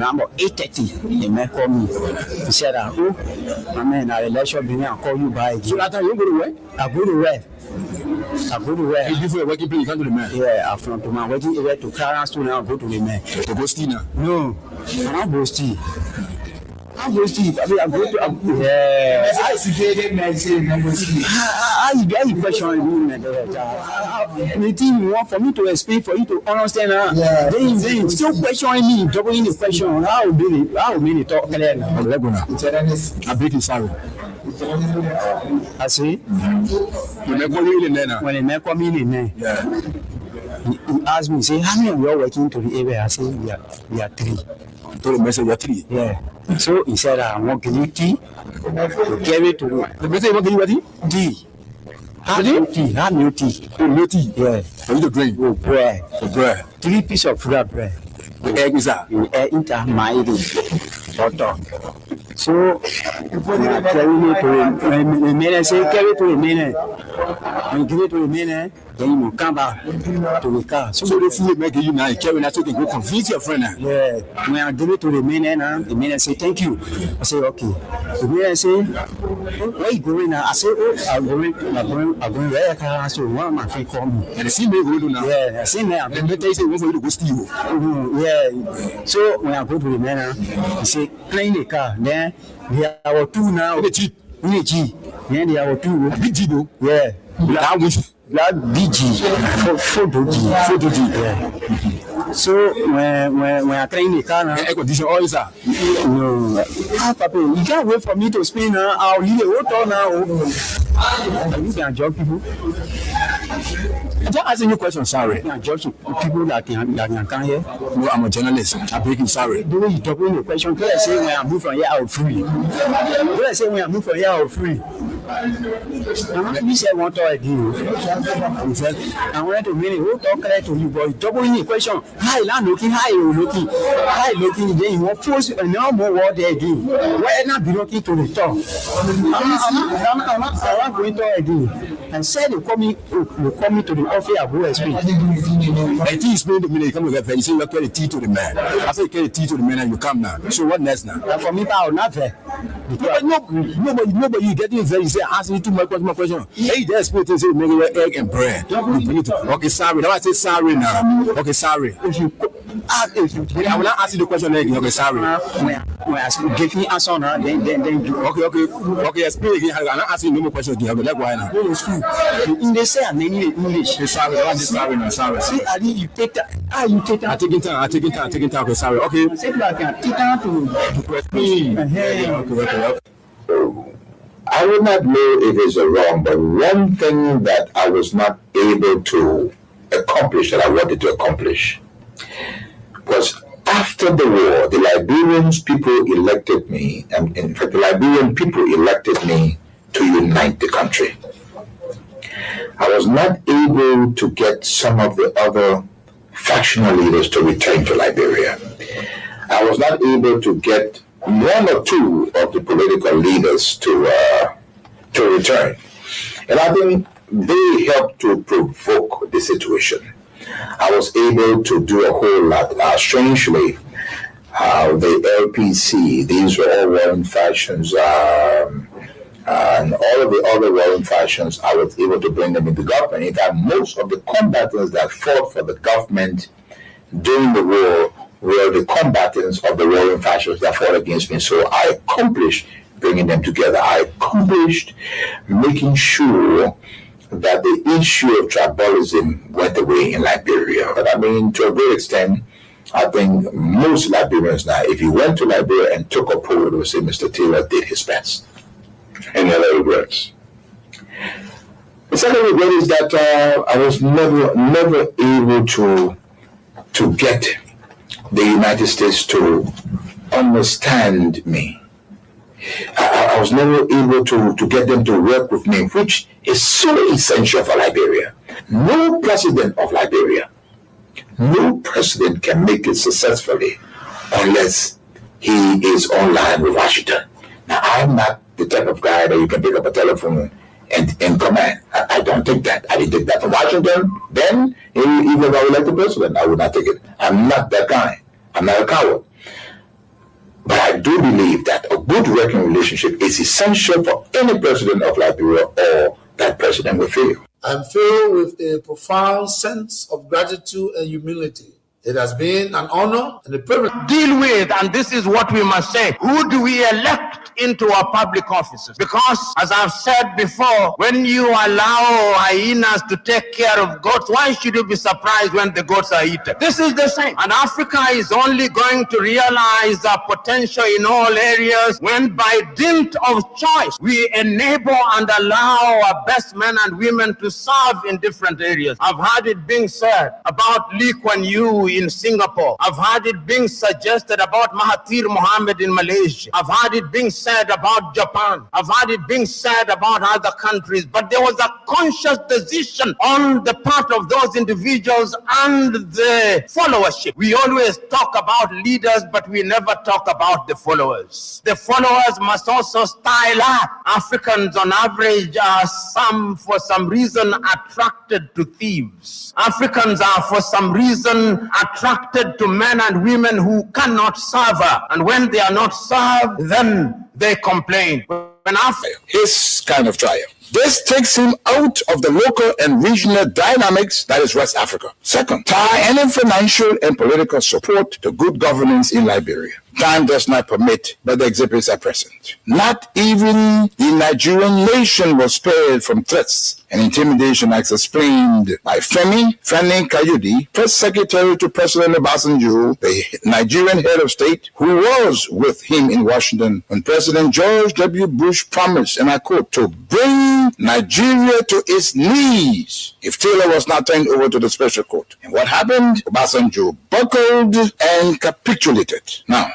Around about 8:30, the man called me. He said, "Oh, my man, I'll let you be. I'll call you by." So that time you go to work? I go to work. Before you're working place, you come to the man? Yeah, after to my working area to Clarence to now go to the man. To Bosti now? No, I'm not Bosti. I'm Bosti. I go to yeah. I situated myself. I question anything you want for me to explain for you to understand. Then still questioning me, doubling the question. How will mean talk clear now? I break his sorry. I see. When they call you in there now. When they call me in there. He asked me, say, how many of you are working to the area? I say, we are 3. I told him, I said, you are 3. Yeah. So he said, I want to give you tea. Carry to the message, you want to give you tea? Have no tea. Oh, no tea? Yeah. For you to drink? Oh, bread. For bread. 3 pieces of bread. The egg is that? Into my butter. So, carry me to the main, say, carry to the main. When you give it to the main, then you come back to the car. So the food make you now carry that so you can go convince your friend now. Yeah. When I give it to the main, the main say, thank you. I say, okay. The main say, where you going now? I say, oh, I'm going where I can. So one of my friends call me. And the same way we do now. Yeah, I see now. And they say, we want for you to go steal. Yeah. So when I go to the man, he say, clean the car. Then there are 2 now. In the Jeep. Then there are 2. Big Jeep though. Yeah. That which? That BG. Photo G. Yeah. So when I clean the car now. Air condition all is that? No. Papa, you can't wait for me to spin now. I'll leave the water now. You can judge people. I'm just asking you a question, sorry. You can judge people that can come here. No, I'm a journalist. I'm breaking sorry. The way you talk in the question, let's say when I move from here, I'll free. Let's say when I move from here, I'll free. You said one talk again. I wanted to mean who talk clear to you, but you double in the question. Hi, land looking, then you want force and now more word there again. Why not be looking to the top? I'm not going to again. And said they call me to the office of OSP. I think you explained to me that you come with a you say you carry tea to the man. After you carry tea to the man and you come now. So what next now? And for me, I will not there. Nobody you getting very say ask me too much question. Hey, just explain to say make egg and bread. Okay, sorry. Now I say sorry now. Okay, sorry. If you I will not ask you the question again. Okay, sorry. When I give me answer now, then okay. Explain again. I'm not asking you no more question again. Okay, that's why now. In the say I'm in English. Sorry. Sorry. See, Ali, you take that. You take that. I'm taking time. Okay, sorry. Okay. Say like I take time to explain. Okay. I would not know if it's wrong, but one thing that I was not able to accomplish that I wanted to accomplish was after the war, the Liberian people elected me, and in fact, the Liberian people elected me to unite the country. I was not able to get some of the other factional leaders to return to Liberia. I was not able to get 1 or 2 of the political leaders to return. And I think they helped to provoke the situation. I was able to do a whole lot. Strangely, the LPC, these were all warring factions, and all of the other warring factions, I was able to bring them into government. In fact, most of the combatants that fought for the government during the war were the combatants of the warring factions that fought against me. So I accomplished bringing them together. I accomplished making sure that the issue of tribalism went away in Liberia. But I mean, to a great extent, I think most Liberians now, if you went to Liberia and took a poll, they would say Mr. Taylor did his best. Any other regrets? The second regret is that I was never able to get the United States to understand me. I was never able to get them to work with me, which is so essential for Liberia. No president of Liberia, no president can make it successfully unless he is online with Washington. Now, I'm not the type of guy that you can pick up a telephone and command. I don't take that. I didn't take that from Washington. Then, even if I were elected president, I would not take it. I'm not that guy. I'm not a coward. But I do believe that a good working relationship is essential for any president of Liberia, or that president will fail. I'm filled with a profound sense of gratitude and humility. It has been an honor and a privilege. Deal with, and this is what we must say, who do we elect into our public offices? Because, as I've said before, when you allow hyenas to take care of goats, why should you be surprised when the goats are eaten? This is the same. And Africa is only going to realize our potential in all areas when, by dint of choice, we enable and allow our best men and women to serve in different areas. I've heard it being said about Lee Kuan Yew in Singapore. I've heard it being suggested about Mahathir Mohamad in Malaysia. I've heard it being said about Japan. I've heard it being said about other countries. But there was a conscious decision on the part of those individuals and the followership. We always talk about leaders, but we never talk about the followers. The followers must also style up. Africans on average are for some reason attracted to thieves. Africans are for some reason attracted to men and women who cannot serve her. And when they are not served, then they complain. His kind of triumph. This takes him out of the local and regional dynamics that is West Africa. Second, tie any financial and political support to good governance in Liberia. Time does not permit, but the exhibits are present. Not even the Nigerian nation was spared from threats and intimidation, as explained by Fani Kayode, press secretary to President Obasanjo, the Nigerian head of state, who was with him in Washington when President George W. Bush promised, and I quote, to bring Nigeria to its knees if Taylor was not turned over to the special court. And what happened? Obasanjo buckled and capitulated. Now,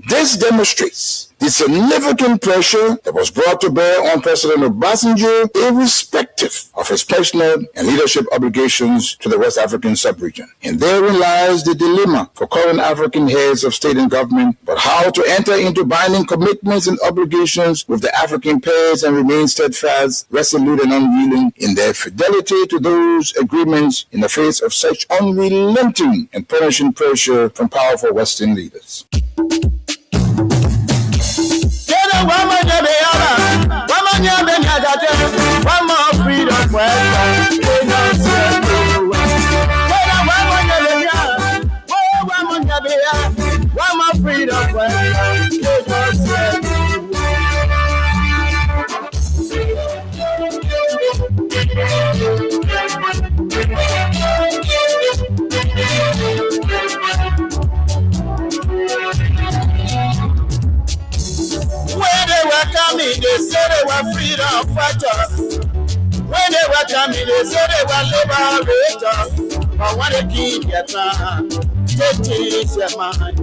this demonstrates the significant pressure that was brought to bear on President Obasanjo, irrespective of his personal and leadership obligations to the West African sub-region. And therein lies the dilemma for current African heads of state and government, but how to enter into binding commitments and obligations with the African pairs and remain steadfast, resolute, and unwilling in their fidelity to those agreements in the face of such unrelenting and punishing pressure from powerful Western leaders. One more freedom, they say they were freedom fighters. When they were coming, they say they were liberators. But when they keep their time, they change their mind.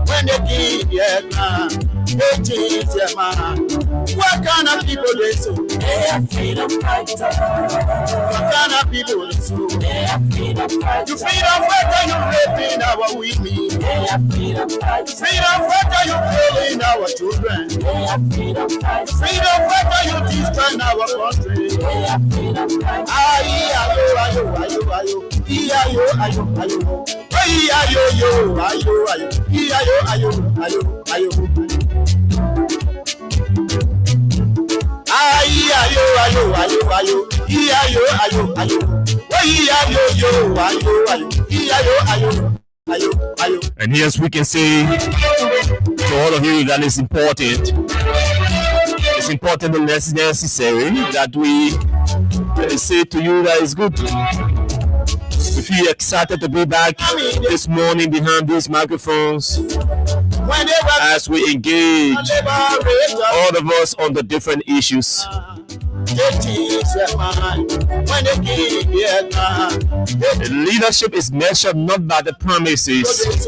When they keep their time, they change their mind. What kind of people they so? They are freedom fighters. What kind of people they so? They are freedom fighters. You freedom fighter, you raping our women. They are freedom fighters. Freedom fighter, you killing our children. They are freedom fighters. Freedom fighter, you destroying our country. They are freedom fighters. Ayo, ayo, ayo, ayo. Ayo, ayo, ayo. Ayo, ayo, ayo, ayo. Ayo, ayo, ayo, ayo. Ayo, ayo, ayo, ayo. Ayo, ayo, ayo. And yes, we can say to all of you that it's important and necessary that we say to you that it's good. We feel excited to be back this morning behind these microphones as we engage all of us on the different issues. Leadership is measured not by the promises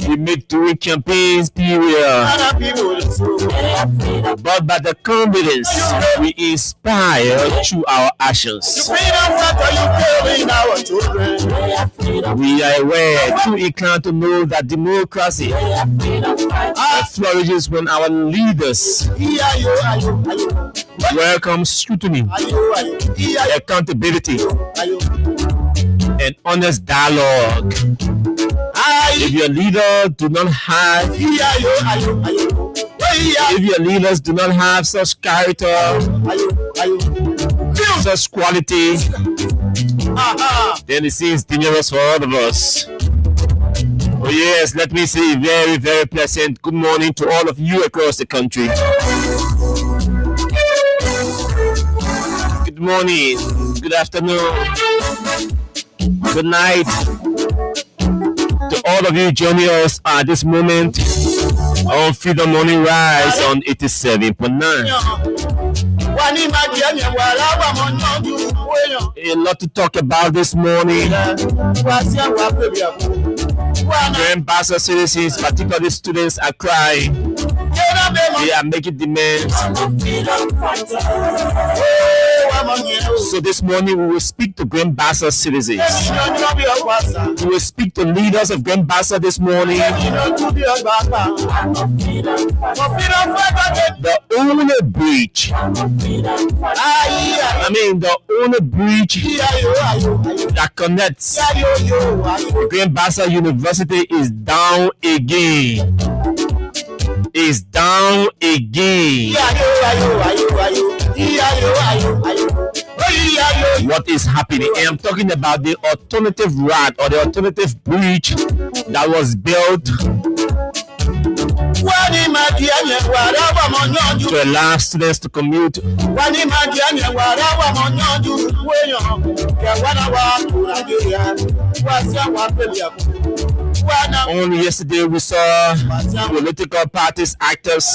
we make during campaigns period, but by the confidence we inspire through our actions. We are aware, too inclined to know that democracy flourishes when our leaders welcome scrutiny, accountability, and honest dialogue. If your leader do not have, if your leaders do not have such character, such quality, then it seems dangerous for all of us. Oh yes, let me say very, very pleasant good morning to all of you across the country. Good morning, good afternoon, good night to all of you joining us at this moment on Freedom Morning Rise on 87.9. A lot to talk about this morning. Grand Bassa citizens, particularly students, are crying. They are making demands. So this morning we will speak to Grand Bassa citizens. We will speak to leaders of Grand Bassa this morning. The only bridge, the only bridge that connects Grand Bassa University is down again. Is down again. What is happening? I'm talking about the alternative route or the alternative bridge that was built to allow students to commute. Only yesterday we saw political parties, actors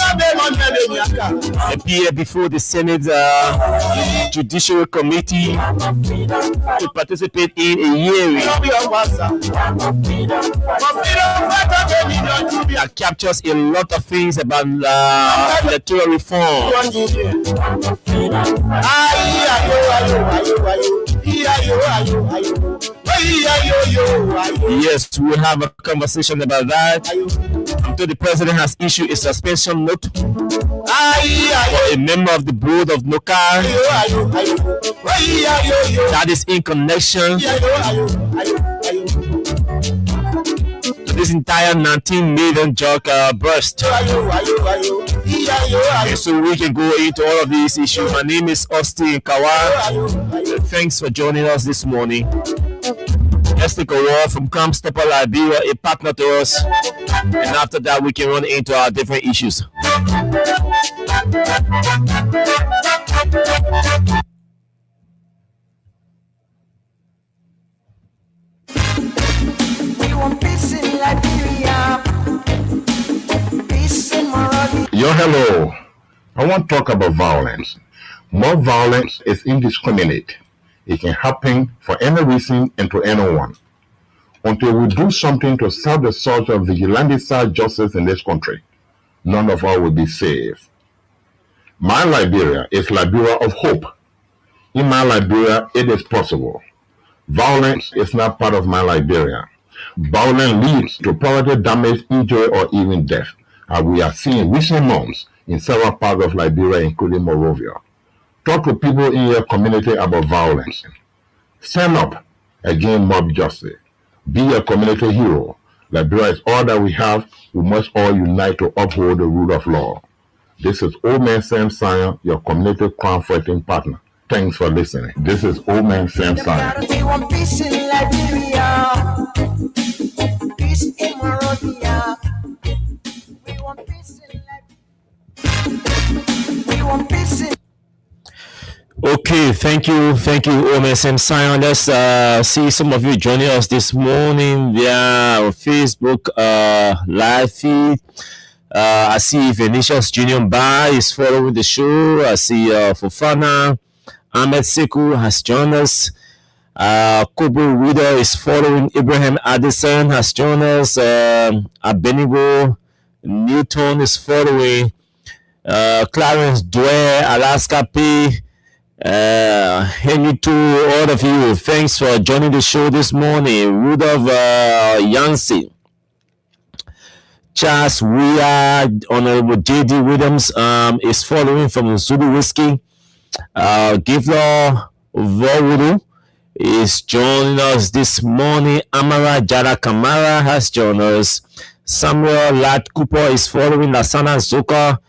appear before the Senate Judiciary Committee to participate in a hearing that captures a lot of things about electoral reform. Yes, we'll have a conversation about that. Until the president has issued a suspension note for a member of the board of NOCAR that is in connection to this entire 19 million jug burst. Okay, so we can go into all of these issues. My name is Austin Kawa. Thanks for joining us this morning. Let's take a walk from Camp Stopper Liberia, a partner to us, and after that we can run into our different issues. We want peace in Liberia, peace in Monrovia. Hello. I want to talk about violence. More violence is indiscriminate. It can happen for any reason and to anyone. Until we do something to stop the surge of vigilante-style justice in this country, none of us will be safe. My Liberia is Liberia of hope. In my Liberia, it is possible. Violence is not part of my Liberia. Violence leads to property damage, injury, or even death, as we are seeing recent months in several parts of Liberia, including Monrovia. Talk to people in your community about violence. Stand up against mob justice. Be a community hero. Liberia is all that we have. We must all unite to uphold the rule of law. This is Old Man Sam Sion, your community crime-fighting partner. Thanks for listening. This is Old Man Sam Sion. We want peace in Liberia, peace in Monrovia. We want peace in Liberia. We want peace in. Okay, thank you, OMSM Sion. Let's see some of you joining us this morning via our Facebook live feed. I see Venetius Junior Bar is following the show. I see Fofana Ahmed Sekou has joined us. Kobo Reader is following. Ibrahim Addison has joined us. Abenigo Newton is following. Clarence Dwyer, Alaska P. Henry to all of you, thanks for joining the show this morning. Rudolph Yancey, Charles Weir, Honorable J.D. Williams is following from Zulu Whiskey. Givlaw Vorudu is joining us this morning. Amara Jara Kamara has joined us. Samuel Lad Cooper is following. Lasana Zoka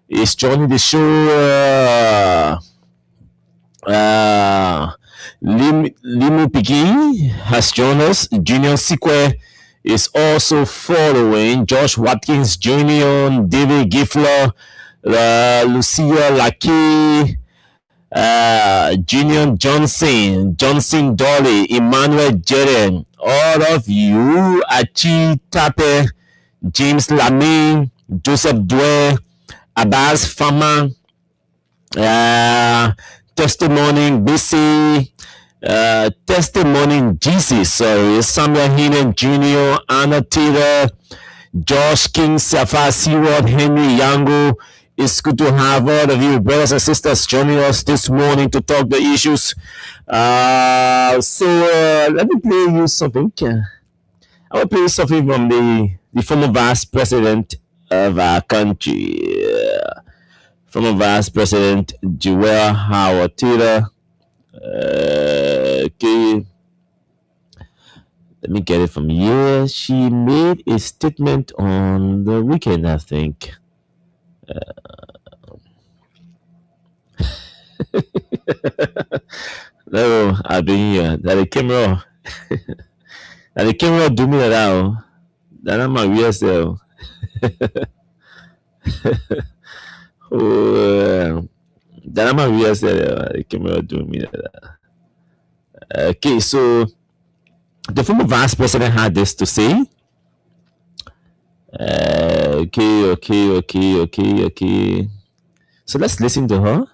is joining the show. Limu Pigi has joined us. Junior Sikwe is also following. Josh Watkins Jr., David Gifler, Lucia Laki, Junior Johnson Dolly, Emmanuel Jeren, all of you, Achi Tape, James Lamy, Joseph Dwe, Abbas Fama, Testimony BC, Testimony GC, Samuel Heenan Jr., Anna Taylor, Josh King, Safa Seward, Henry Yango. It's good to have all of you, brothers and sisters, joining us this morning to talk the issues. So let me play you something. I will play you something from the former vice president of our country, former vice president Joel Howard Taylor. Okay, let me get it from here. She made a statement on the weekend, I think. No, I've been here. That the camera, that the camera do me that. That I'm my real self. Oh, that I'm my real self. The camera do me that. Okay, so the former vice president had this to say. Okay. So let's listen to her.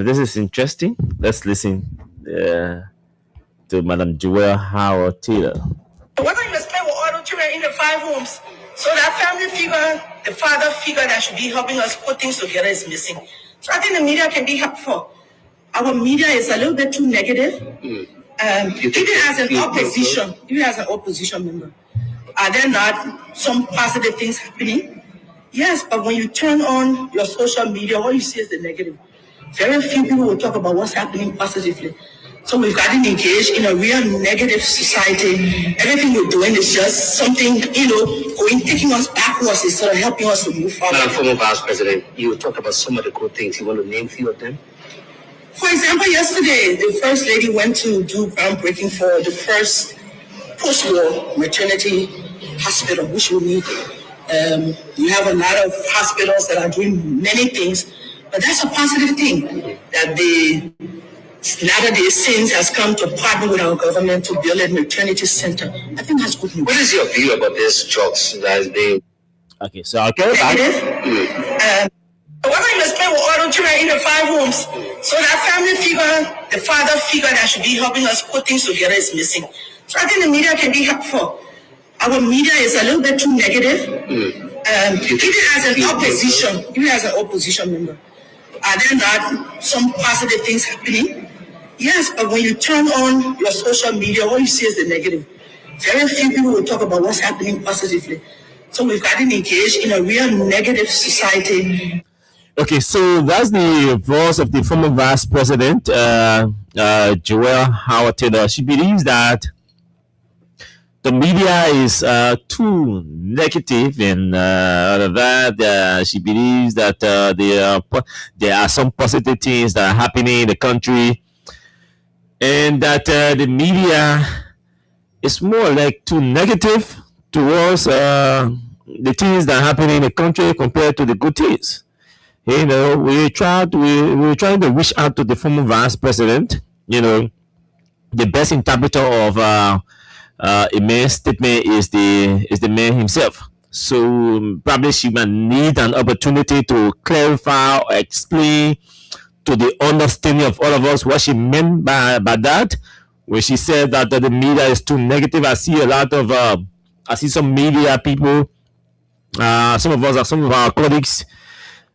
This is interesting. Let's listen to Madam Joel Howard Taylor. What are you spend with all the children in the 5 homes? So that family figure, the father figure that should be helping us put things together is missing. So I think the media can be helpful. Our media is a little bit too negative. Even as an opposition member, are there not some positive things happening? Yes, but when you turn on your social media, all you see is the negative. Very few people will talk about what's happening positively. So we've gotten engaged in a real negative society. Everything we're doing is just something, taking us backwards instead of helping us to move forward. Madam former Vice President, you talk about some of the good things. You want to name a few of them? For example, yesterday, the First Lady went to do groundbreaking for the first post-war maternity hospital, which we need. You have a lot of hospitals that are doing many things, but that's a positive thing, that the Latter-day Saints has come to partner with our government to build a maternity center. I think that's good news. What is your view about this jokes that is being... Okay, so I'll go back. What are you spend with all the children in the 5 homes? So that family figure, the father figure that should be helping us put things together is missing. So I think the media can be helpful. Our media is a little bit too negative. Even as an opposition member, are there not some positive things happening? Yes, but when you turn on your social media, all you see is the negative. Very few people will talk about what's happening positively. So we've gotten engaged in a real negative society. Okay, so that's the voice of the former vice president, Joel Howard Taylor. She believes that the media is too negative, and that she believes that there are some positive things that are happening in the country, and that the media is more like too negative towards the things that are happening in the country compared to the good things. We're trying to reach out to the former vice president, the best interpreter of a man's statement is the man himself. So probably she might need an opportunity to clarify or explain to the understanding of all of us what she meant by that. When she said that the media is too negative, I see some media people, some of our colleagues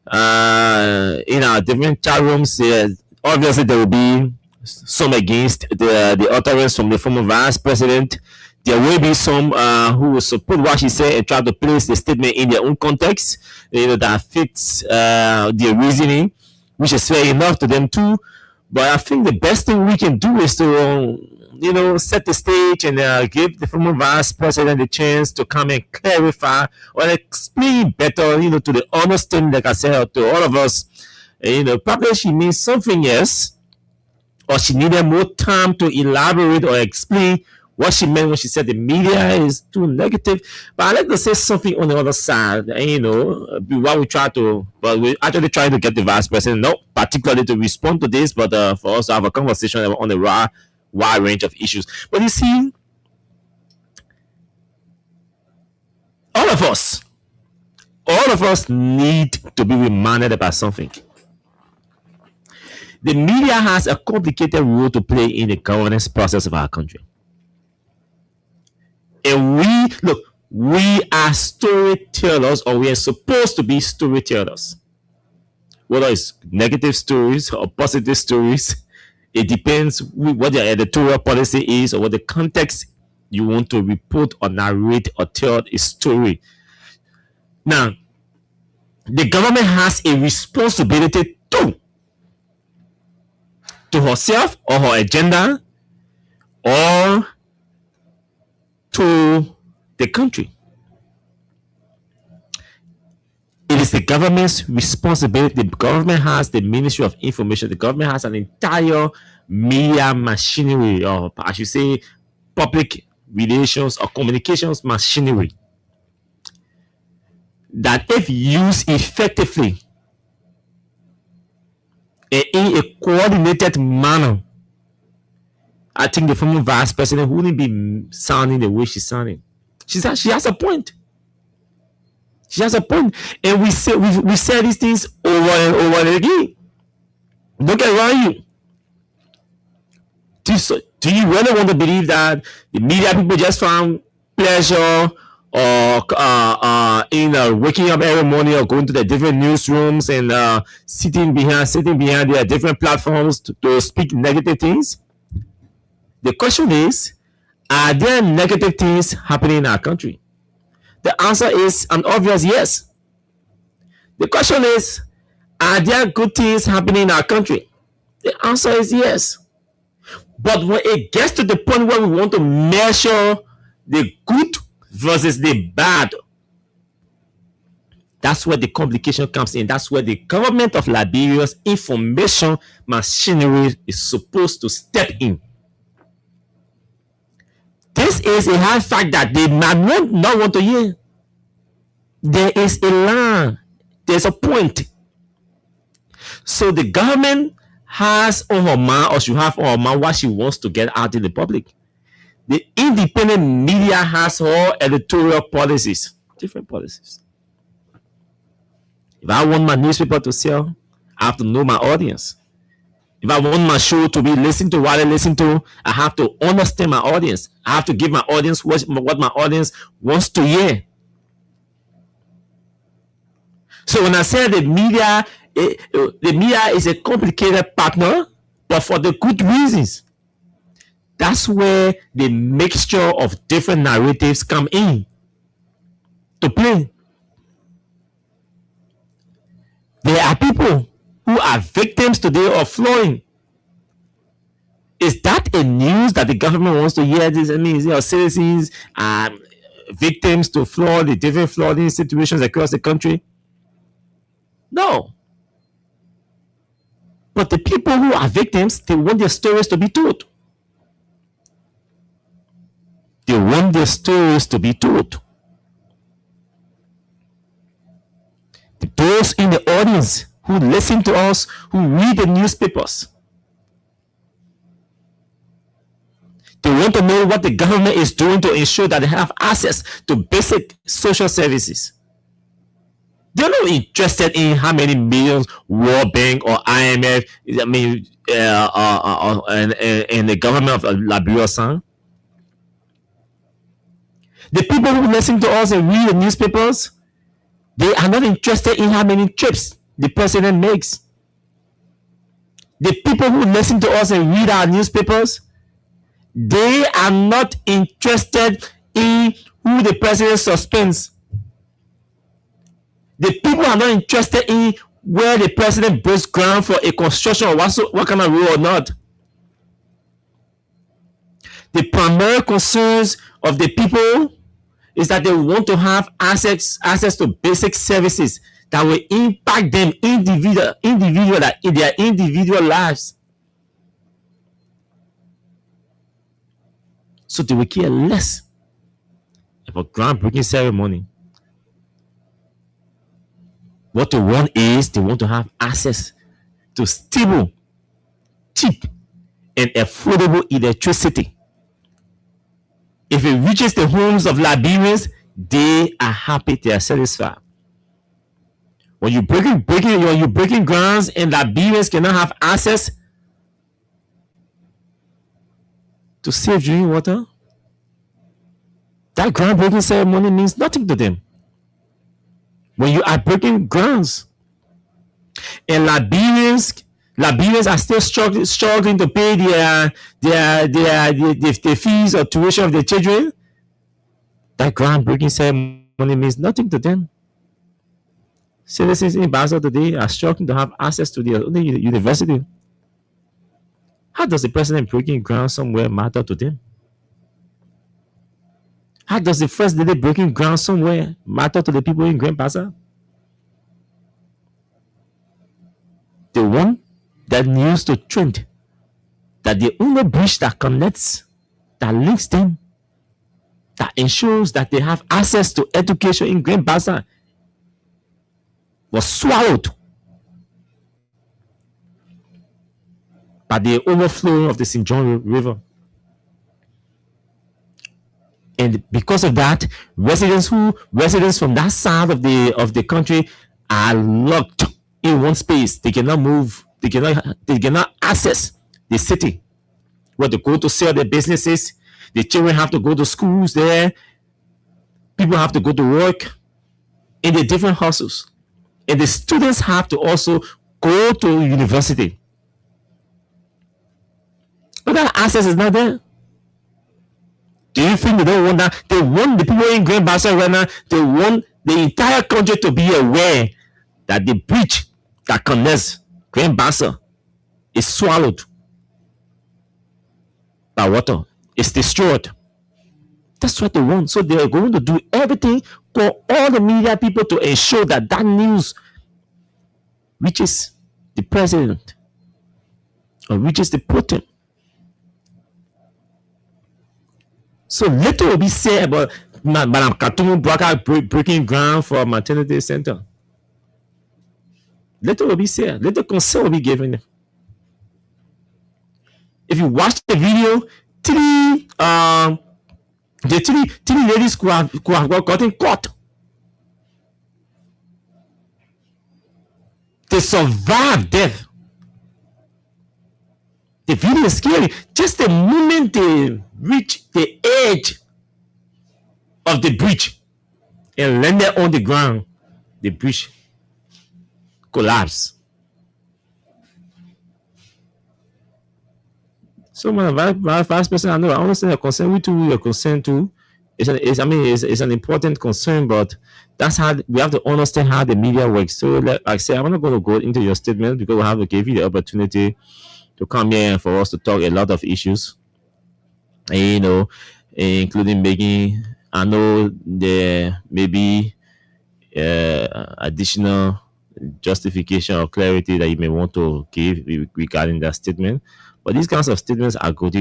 in our different chat rooms. Obviously there will be some against the utterance from the former vice president. There will be some who will support what she said and try to place the statement in their own context, that fits their reasoning, which is fair enough to them too. But I think the best thing we can do is to, set the stage and give the former vice president the chance to come and clarify or explain better, to the understanding, like I said, to all of us. Probably she means something else, or she needed more time to elaborate or explain what she meant when she said the media is too negative. But I like to say something on the other side, while we try to, but we actually trying to get the vice president, not particularly to respond to this, but for us to have a conversation on a wide range of issues. But you see, all of us need to be reminded about something. The media has a complicated role to play in the governance process of our country. And we are storytellers, or we are supposed to be storytellers. Whether it's negative stories or positive stories, it depends what your editorial policy is or what the context you want to report or narrate or tell a story. Now, the government has a responsibility too, to herself or her agenda, or to the country. It is the government's responsibility. The government has the Ministry of Information. The government has an entire media machinery, or I should say public relations or communications machinery, that if used effectively and in a coordinated manner, I think the former vice president wouldn't be sounding the way she's sounding. She has a point. She has a point. And we say these things over and over again. Don't get around you. Do you really want to believe that the media people just found pleasure or in waking up every morning or going to the different newsrooms and sitting behind their different platforms to speak negative things? The question is, are there negative things happening in our country? The answer is an obvious yes. The question is, are there good things happening in our country? The answer is yes. But when it gets to the point where we want to measure the good versus the bad, that's where the complication comes in. That's where the government of Liberia's information machinery is supposed to step in. This is a hard fact that they might not want to hear. There is a line. There's a point. So the government has on her mind, or should have on her mind, what she wants to get out in the public. The independent media has her editorial policies, different policies. If I want my newspaper to sell, I have to know my audience. If I want my show to be listened to, what I listen to, I have to understand my audience. I have to give my audience what my audience wants to hear. So when I say the media is a complicated partner, but for the good reasons. That's where the mixture of different narratives come in to play. There are people who are victims today of flooding. Is that a news that the government wants to hear? This, I mean, citizens are victims to flood, the different flooding situations across the country? No. But the people who are victims, they want their stories to be told. They want their stories to be told. Those in the audience who listen to us, who read the newspapers, they want to know what the government is doing to ensure that they have access to basic social services. They're not interested in how many millions World Bank or IMF, and the government of Liberia sent. The people who listen to us and read the newspapers, they are not interested in how many trips the president makes. The people who listen to us and read our newspapers, they are not interested in who the president suspends. The people are not interested in where the president breaks ground for a construction or what kind of road or not. The primary concerns of the people is that they want to have access to basic services that will impact them in their individual lives. So they will care less about groundbreaking ceremony. What they want is they want to have access to stable, cheap, and affordable electricity. If it reaches the homes of Liberians, they are happy, they are satisfied. When you're breaking grounds and Liberians cannot have access to safe drinking water, that groundbreaking ceremony means nothing to them. When you are breaking grounds and Liberians are still struggling to pay their fees or tuition of their children, that groundbreaking ceremony means nothing to them. Citizens in Basel today are struggling to have access to their own university. How does the president breaking ground somewhere matter to them? How does the first lady breaking ground somewhere matter to the people in Grand Bassam? They want that news to trend, that the only bridge that connects, that links them, that ensures that they have access to education in Grand Bassam was swallowed by the overflow of the St. John River. And because of that, residents from that side of the country are locked in one space. They cannot move. They cannot access the city where they go to sell their businesses. The children have to go to schools there. People have to go to work in the different hustles. And the students have to also go to university. But that access is not there. Do you think they don't want that? They want the people in Grand Bassam right now, they want the entire country to be aware that the bridge that connects Grand Bassam is swallowed by water. It's destroyed. That's what they want. So they're going to do everything for all the media people to ensure that that news reaches the president or reaches the Putin. So little will be said about Madam Khartoum breaking ground for a maternity center. Little will be said. Little concern will be given. If you watch the video, three ladies who have gotten caught, they survived death. The video is scary. Just the moment they reach the edge of the bridge and landed on the ground, the bridge collapsed. So, my vice president, I understand your concern. We too, your concern too. It's an important concern, but that's how we have to understand how the media works. So, like I said, I'm not going to go into your statement because we have to give you the opportunity to come here and for us to talk a lot of issues, and, including making, I know there may be additional justification or clarity that you may want to give regarding that statement. But these kinds of statements are good,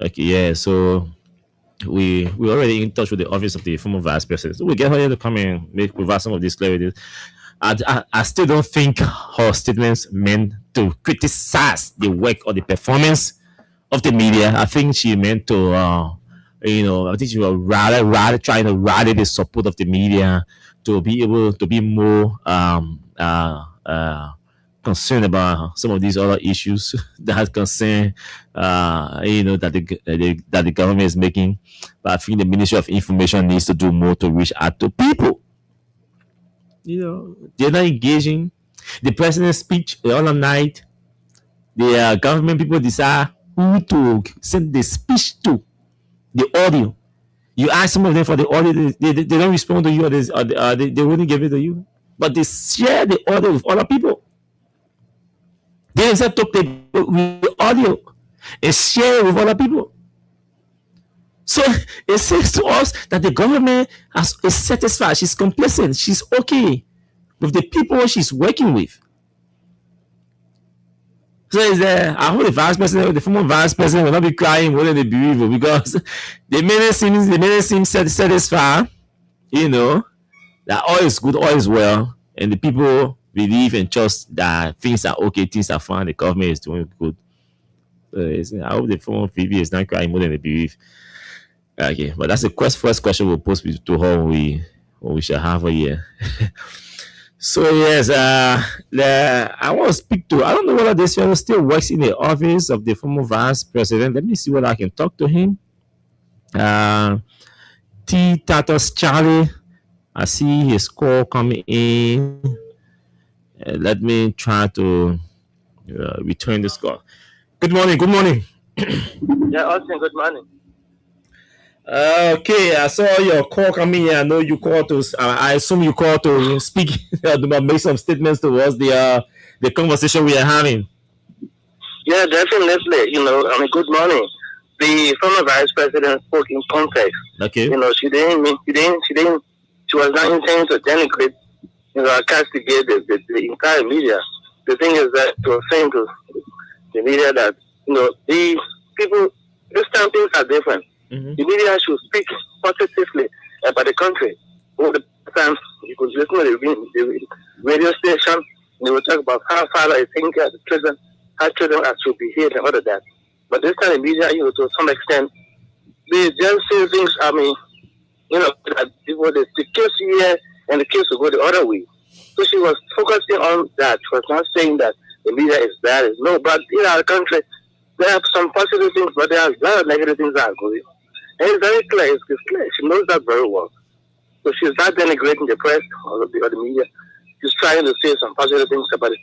Okay, yeah, so we're already in touch with the office of the former vice president. So we get her to come and provide some of these clarities. I still don't think her statements meant to criticize the work or the performance of the media. I think she meant to, I think she was rather trying to rally the support of the media to be able to be more concerned about some of these other issues that concern, that the government is making. But I think the Ministry of Information needs to do more to reach out to people. They're not engaging. The president's speech the other night, the government people decide who to send the speech to. The audio. You ask some of them for the audio, they don't respond to you, or they wouldn't give it to you. But they share the audio with other people. They themselves took the audio and share it with other people. So it says to us that the government is satisfied. She's complacent. She's okay with the people she's working with. So I hope the former vice president will not be crying more than the bereaved, because they made it seem satisfied, that all is good, all is well, and the people believe and trust that things are okay, things are fine, the government is doing good. So I hope the former VP is not crying more than the bereaved. Okay, but that's the first question we'll pose to her when we shall have her here. So yes, I want to speak to. I don't know whether this fellow still works in the office of the former vice president. Let me see whether I can talk to him. T. Tatos Charlie, I see his call coming in. Let me try to return this call. Good morning. Good morning. Yeah, Austin. Good morning. Okay, I saw your call coming here. I know you called to. I assume you called to speak, make some statements towards the conversation we are having. Yeah, definitely. Good morning. The former vice president spoke in context. Okay. She was not intending to denigrate, castigate the entire media. The thing is that she was saying to the media that, the people, this time things are different. Mm-hmm. The media should speak positively about the country. All the time you could listen to the radio station, they will talk about how father is taking care of the children, how children are to behave and all of that. But this time the media, to some extent, they just say things, that people, the case here and the case will go the other way. So she was focusing on that. She was not saying that the media is bad. No, but in our country, there are some positive things, but there are a lot of negative things that are going on. And it's very clear. It's clear. She knows that very well. So she's not denigrating the press or the media. She's trying to say some positive things about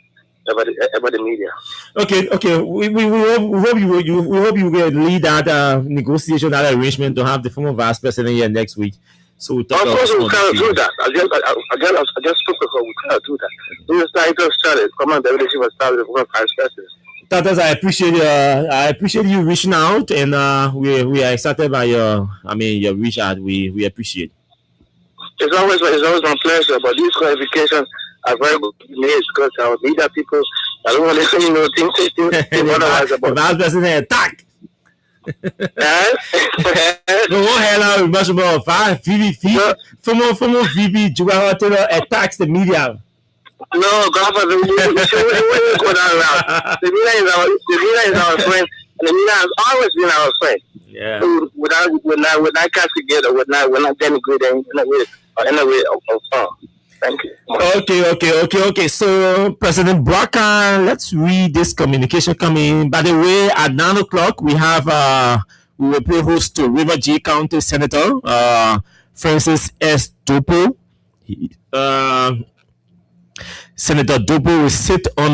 the media. Okay. We hope you will lead that negotiation, that arrangement to have the former vice president here next week. So we talk. Of course, we cannot do that. I just spoke to her. We cannot do that. We started. Command the relationship was started with the former vice president. Tatas, I appreciate you reaching out, and we are excited by your reach out. We appreciate. It's always my pleasure. But these qualifications are very good made because our leader people, I don't want to think otherwise about. Vice President attack. No one hell out much more. Former VP Juwara Taylor attacks the media. No, God forbid, we wouldn't go that route. The media is our friend, and the media has always been our friend. Yeah. We're not castigate, we're not denigrating in a way of form. Thank you. Okay. So, President Brokaw, let's read this communication coming in. By the way, at 9 o'clock, we will play host to River G County Senator Francis S. Dopo. Senator Dopo will sit on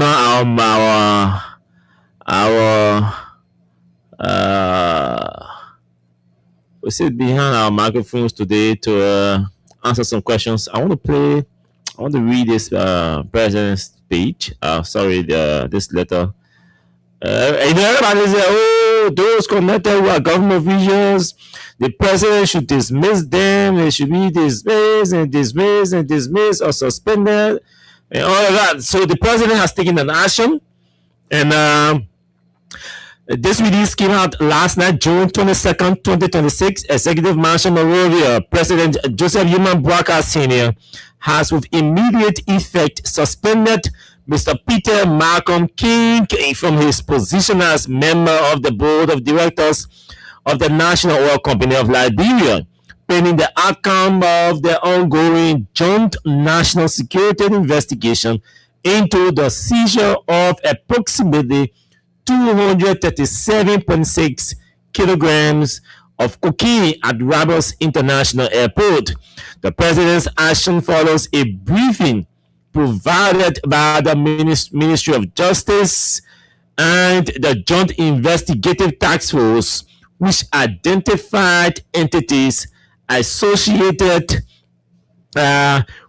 we sit behind our microphones today to answer some questions. I want to read this president's speech. This letter. Everybody say, those connected with government officials, the president should dismiss them. They should be dismissed or suspended. And all of that. So the president has taken an action, and this release came out last night, June 22nd, 2026. Executive Mansion Monrovia, President Joseph Human Brokaw Sr. has with immediate effect suspended Mr. Peter Malcolm King from his position as member of the board of directors of the National Oil Company of Liberia, pending the outcome of the ongoing joint national security investigation into the seizure of approximately 237.6 kilograms of cocaine at Rabos International Airport. The president's action follows a briefing provided by the Ministry of Justice and the Joint Investigative Task Force, which identified entities associated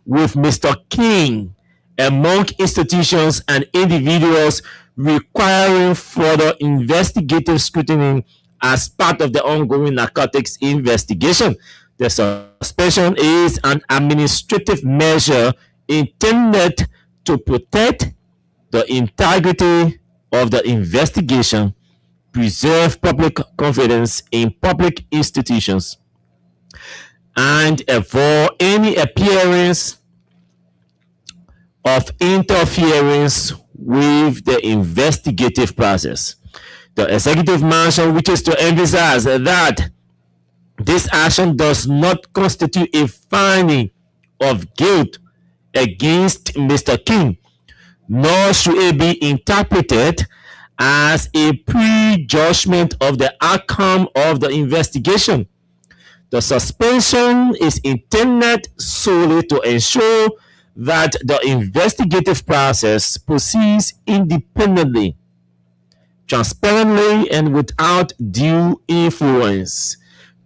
with Mr. King among institutions and individuals, requiring further investigative scrutiny as part of the ongoing narcotics investigation. The suspension is an administrative measure intended to protect the integrity of the investigation, preserve public confidence in public institutions, and avoid any appearance of interference with the investigative process. The executive mansion wishes to emphasize that this action does not constitute a finding of guilt against Mr. King, nor should it be interpreted as a prejudgment of the outcome of the investigation. The suspension is intended solely to ensure that the investigative process proceeds independently, transparently, and without due influence.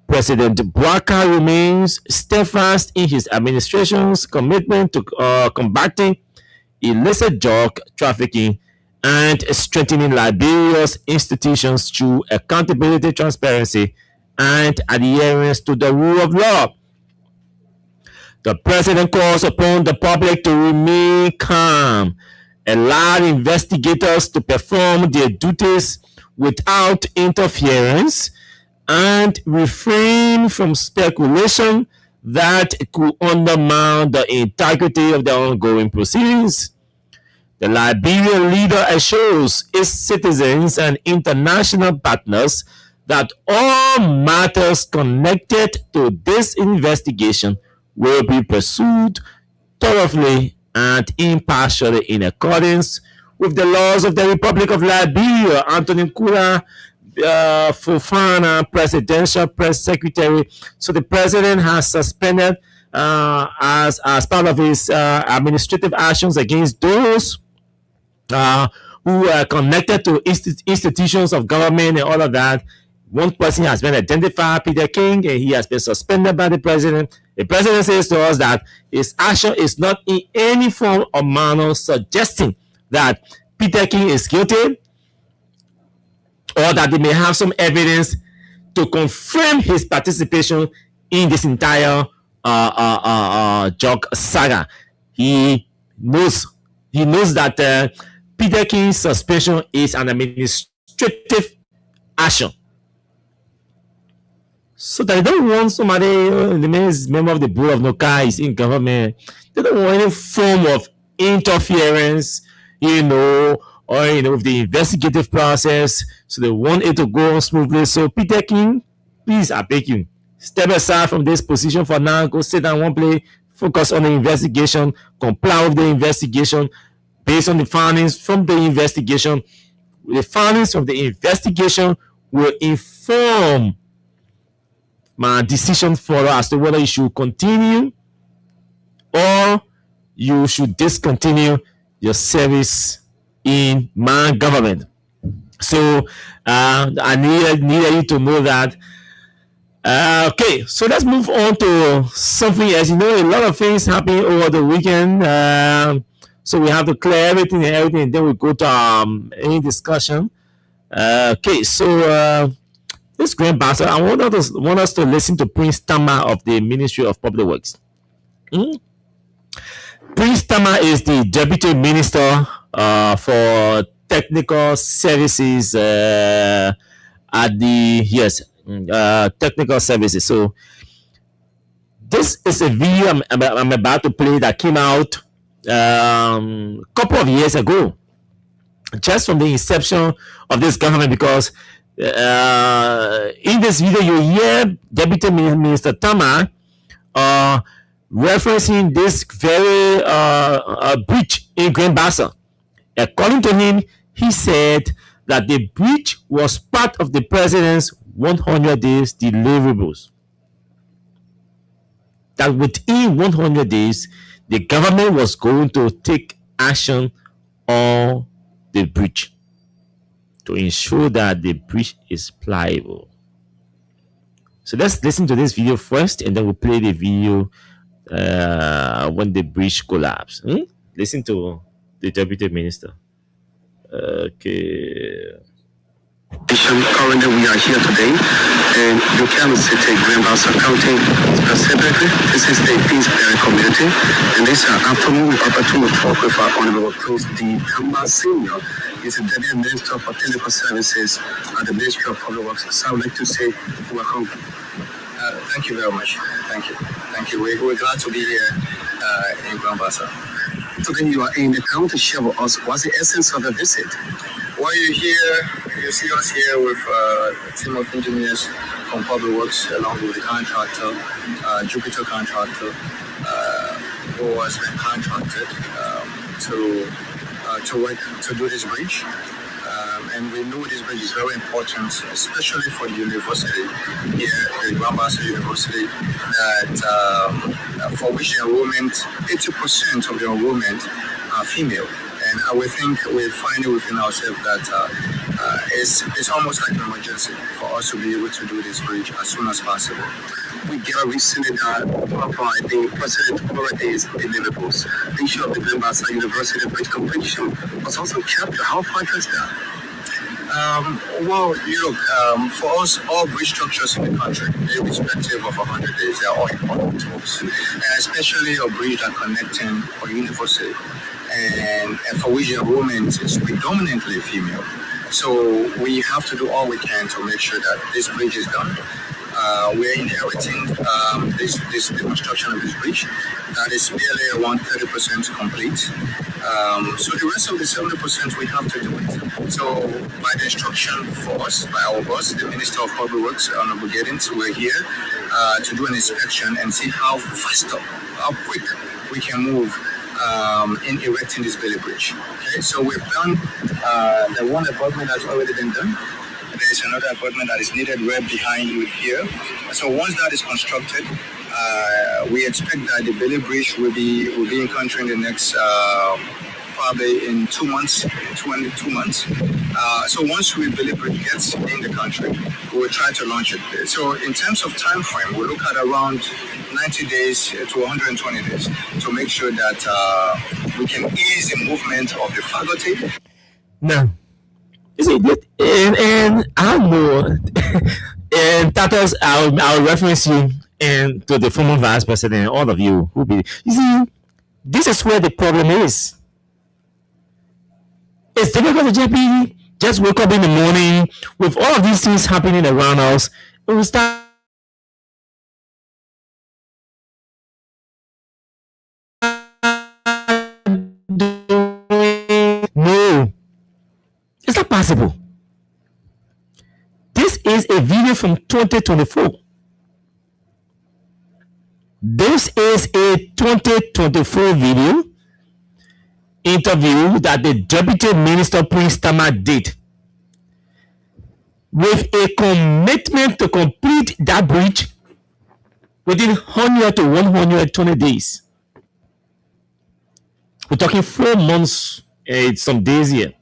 President Boubacar remains steadfast in his administration's commitment to combating illicit drug trafficking and strengthening Liberia's institutions through accountability, transparency, and adherence to the rule of law. The president calls upon the public to remain calm, allow investigators to perform their duties without interference, and refrain from speculation that could undermine the integrity of the ongoing proceedings. The Liberian leader assures its citizens and international partners that all matters connected to this investigation will be pursued thoroughly and impartially in accordance with the laws of the Republic of Liberia. Anthony Nkula Fofana, Presidential Press Secretary. So the president has suspended as part of his administrative actions against those who are connected to institutions of government and all of that. One person has been identified, Peter King, and he has been suspended by the president. The president says to us that his action is not in any form or manner suggesting that Peter King is guilty, or that they may have some evidence to confirm his participation in this entire drug saga. He knows that Peter King's suspension is an administrative action. So they don't want somebody, the member of the board of NOCA is in government. They don't want any form of interference, or with the investigative process. So they want it to go on smoothly. So Peter King, please, I beg you, step aside from this position for now. Go sit down one place, focus on the investigation, comply with the investigation based on the findings from the investigation. The findings from the investigation will inform my decision for as to whether you should continue or you should discontinue your service in my government. So I needed you to know that. Okay, so let's move on to something else. A lot of things happening over the weekend. So we have to clear everything, and then we go to any discussion. Okay, so this Grand Bastard, I want us to listen to Prince Tama of the Ministry of Public Works. Prince Tama is the Deputy Minister for Technical Services at the Technical Services. So this is a video I'm about to play that came out a couple of years ago, just from the inception of this government, because in this video you hear Deputy Minister Tama referencing this very breach in Grand Bassa. According to him, he said that the breach was part of the president's 100 days deliverables. That within 100 days, the government was going to take action on the breach to ensure that the breach is pliable. So let's listen to this video first, and then we'll play the video when the bridge collapsed. Listen to the deputy minister. Okay. Currently, we are here today in Buchanan City, Greenbassa County. Specifically, this is the Peaceberry community, and this afternoon we opportunity to talk with our Honorable Prince D. Tamba Senior. He's the Deputy Minister for Technical Services at the Ministry of Public Works. So I would like to say welcome. Thank you very much. Thank you. Thank you. We're glad to be here in Greenbassa. Today you are in the town to share with us what's the essence of the visit. While you're here, you see us here with a team of engineers from Public Works, along with the contractor, Jupiter contractor, who has been contracted to work to do this bridge. And we know this bridge is very important, especially for the university here, the Greenbassa University, that for which the enrollment, 80% of the enrollment are female. And we think we're finding within ourselves that it's almost like an emergency for us to be able to do this bridge as soon as possible. We get recently provide the president holidays deliverables. The issue of the Greenbassa University bridge completion was also captured. How far is that? Well, you look, for us, all bridge structures in the country, irrespective of 100 days, they are all important to us. And especially a bridge that connecting a university and for which the enrollment is predominantly female. So we have to do all we can to make sure that this bridge is done. We're inheriting the construction of this bridge that is barely around 30% complete. So the rest of the 70% we have to do it. So by the instruction for us, by our boss, the Minister of Public Works, Honorable Giddens, we're here to do an inspection and see how faster, how quick we can move in erecting this Bailey Bridge. Okay, so we've done the one abutment that's already been done. There's another abutment that is needed right behind you here. So once that is constructed, we expect that the Bailey Bridge will be in country in the next probably in 2 months, 2 months. So once we Bailey Bridge gets in the country, we will try to launch it. So in terms of time frame, we'll look at around 90 days to 120 days to make sure that we can ease the movement of the faculty. Now, you see, and I know, and Tatos, I'll reference you and to the former vice president, all of you who be. You see, this is where the problem is. It's difficult to just wake up in the morning with all of these things happening around us, and we start. No, it's not possible. This is a video from 2024. This is a 2024 video interview that the Deputy Minister Prince Tama did with a commitment to complete that bridge within 100 to 120 days. We're talking 4 months and some days here.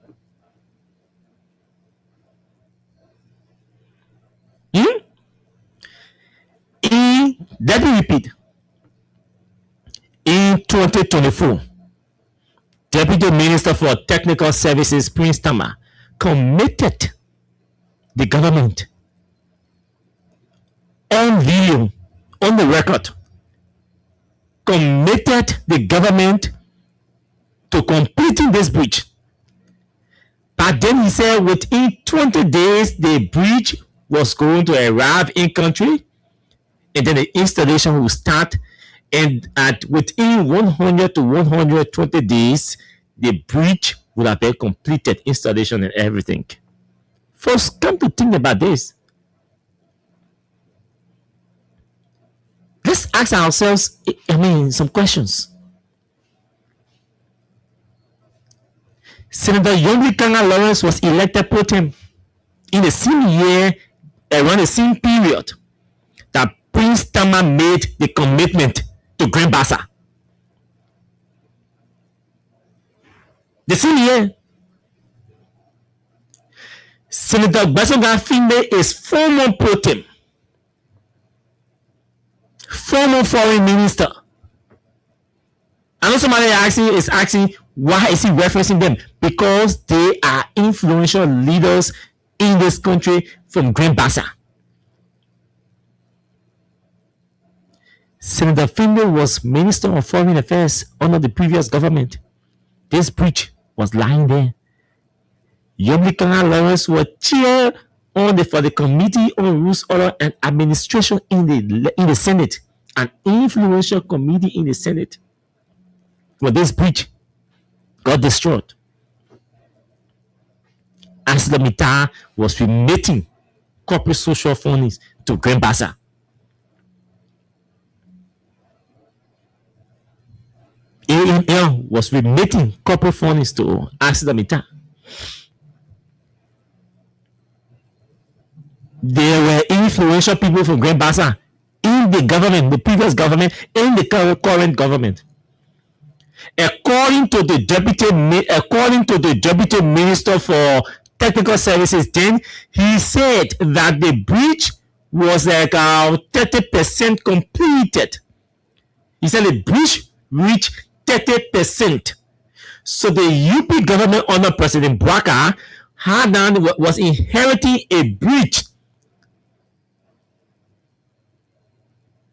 Let me repeat. In 2024, Deputy Minister for Technical Services Prince Tama committed the government on video, on the record, committed the government to completing this bridge. But then he said within 20 days, the bridge was going to arrive in country, and then the installation will start. And within 100 to 120 days, the bridge will have been completed, installation and everything. Folks, come to think about this. Let's ask ourselves, some questions. Senator Yomi Kanga Lawrence was elected pro tem in the same year, around the same period that Prince Tama made the commitment to Greenbassa. The same year. Senator Basoga Finde is former pro tem. former foreign minister. I know somebody is asking why is he referencing them? Because they are influential leaders in this country from Grand Bassa. Senator Finlay was Minister of Foreign Affairs under the previous government. This breach was lying there. Yomlikana Lawrence was chair for the Committee on Rules, Order and Administration in the Senate, an influential committee in the Senate. Well, this breach got destroyed. ArcelorMittal was remitting corporate social fundings to Grand Bassa. AML was remitting corporate fundings to ArcelorMittal. There were influential people from Grand Bassa in the government, the previous government, and the current government. According to the deputy minister for technical services, then he said that the breach was like 30% completed. He said the breach reached 30%. So the UP government under President Bouaka was inheriting a breach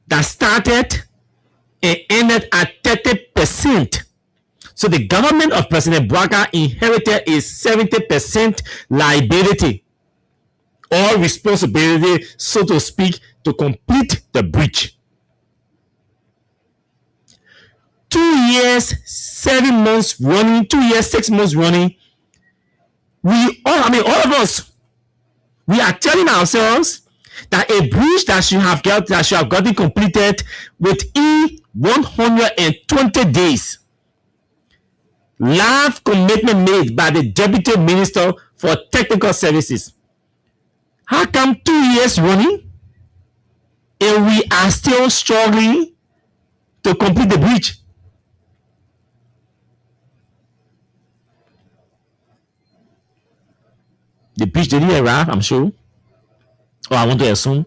that started and ended at 30%. So the government of President Bouaka inherited a 70% liability or responsibility, so to speak, to complete the breach. 2 years, 7 months running, 2 years, 6 months running. All of us, we are telling ourselves that a breach that should have gotten completed within 120 days. Live commitment made by the Deputy Minister for Technical Services. How come 2 years running and we are still struggling to complete the breach? The breach didn't arrive, I'm sure. Or I want to assume.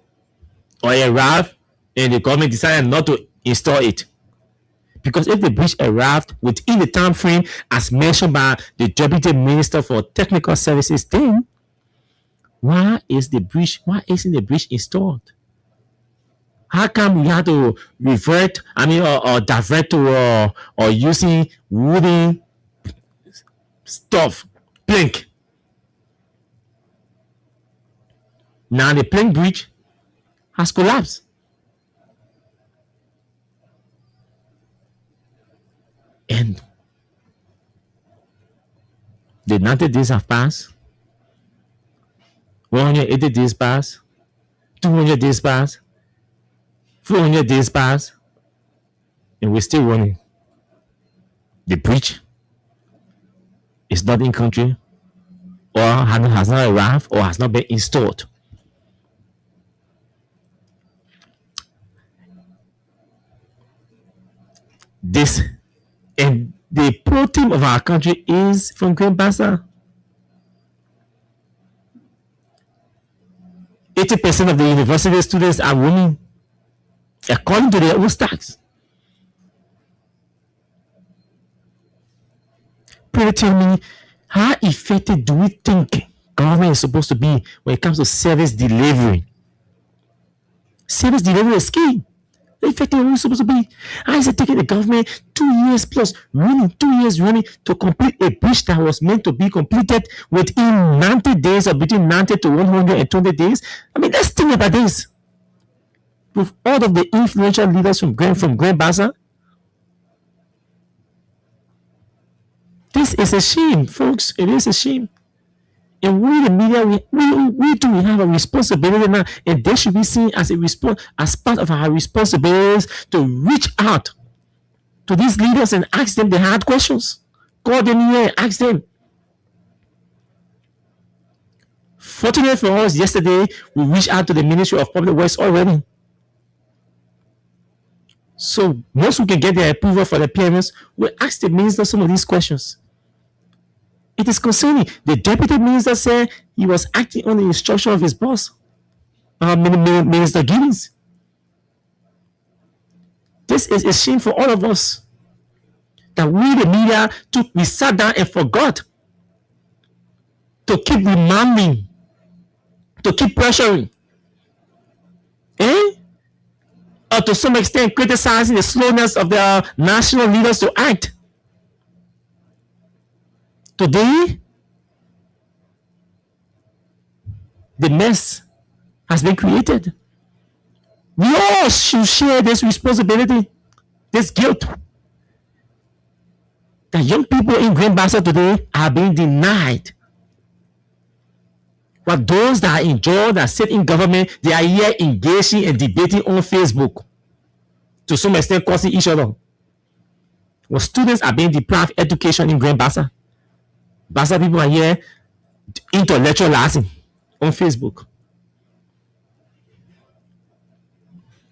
Or it arrived and the government decided not to install it. Because if the breach arrived within the time frame as mentioned by the Deputy Minister for Technical Services, then why isn't the breach installed? How come we have to divert to or using wooden stuff, plank? Now the plank bridge has collapsed. And the 90 days have passed. 180 days passed. 200 days passed. 400 days passed. And we're still running. The bridge is not in country, or has not arrived, or has not been installed. This and the pro team of our country is from Grand Bassa. 80% of the university students are women, according to their own stats. Please tell me, how effective do we think government is supposed to be when it comes to service delivery? Service delivery is key. Effective are we supposed to be? How is it taking the government 2 years plus running to complete a bridge that was meant to be completed within 90 days or between 90 to 120 days? I mean, let's think about this. With all of the influential leaders from Grand Bassa, this is a shame, folks. It is a shame. And we, the media, we have a responsibility now, and they should be seen as as part of our responsibilities to reach out to these leaders and ask them the hard questions. Call them here, ask them. Fortunately for us, yesterday we reached out to the Ministry of Public Works already. So once we can get their approval for the PMS, we'll ask the minister some of these questions. It is concerning. The deputy minister said he was acting on the instruction of his boss, Minister Giddens. This is a shame for all of us. That we, the media, we sat down and forgot to keep reminding, to keep pressuring, or to some extent criticizing the slowness of their national leaders to act. Today, the mess has been created. We all should share this responsibility, this guilt. That young people in Grand Bassa today are being denied. But those that are in jail, that sit in government, they are here engaging and debating on Facebook, to some extent causing each other. Well, students are being deprived of education in Grand Bassa. Bassa people are here intellectualizing on Facebook.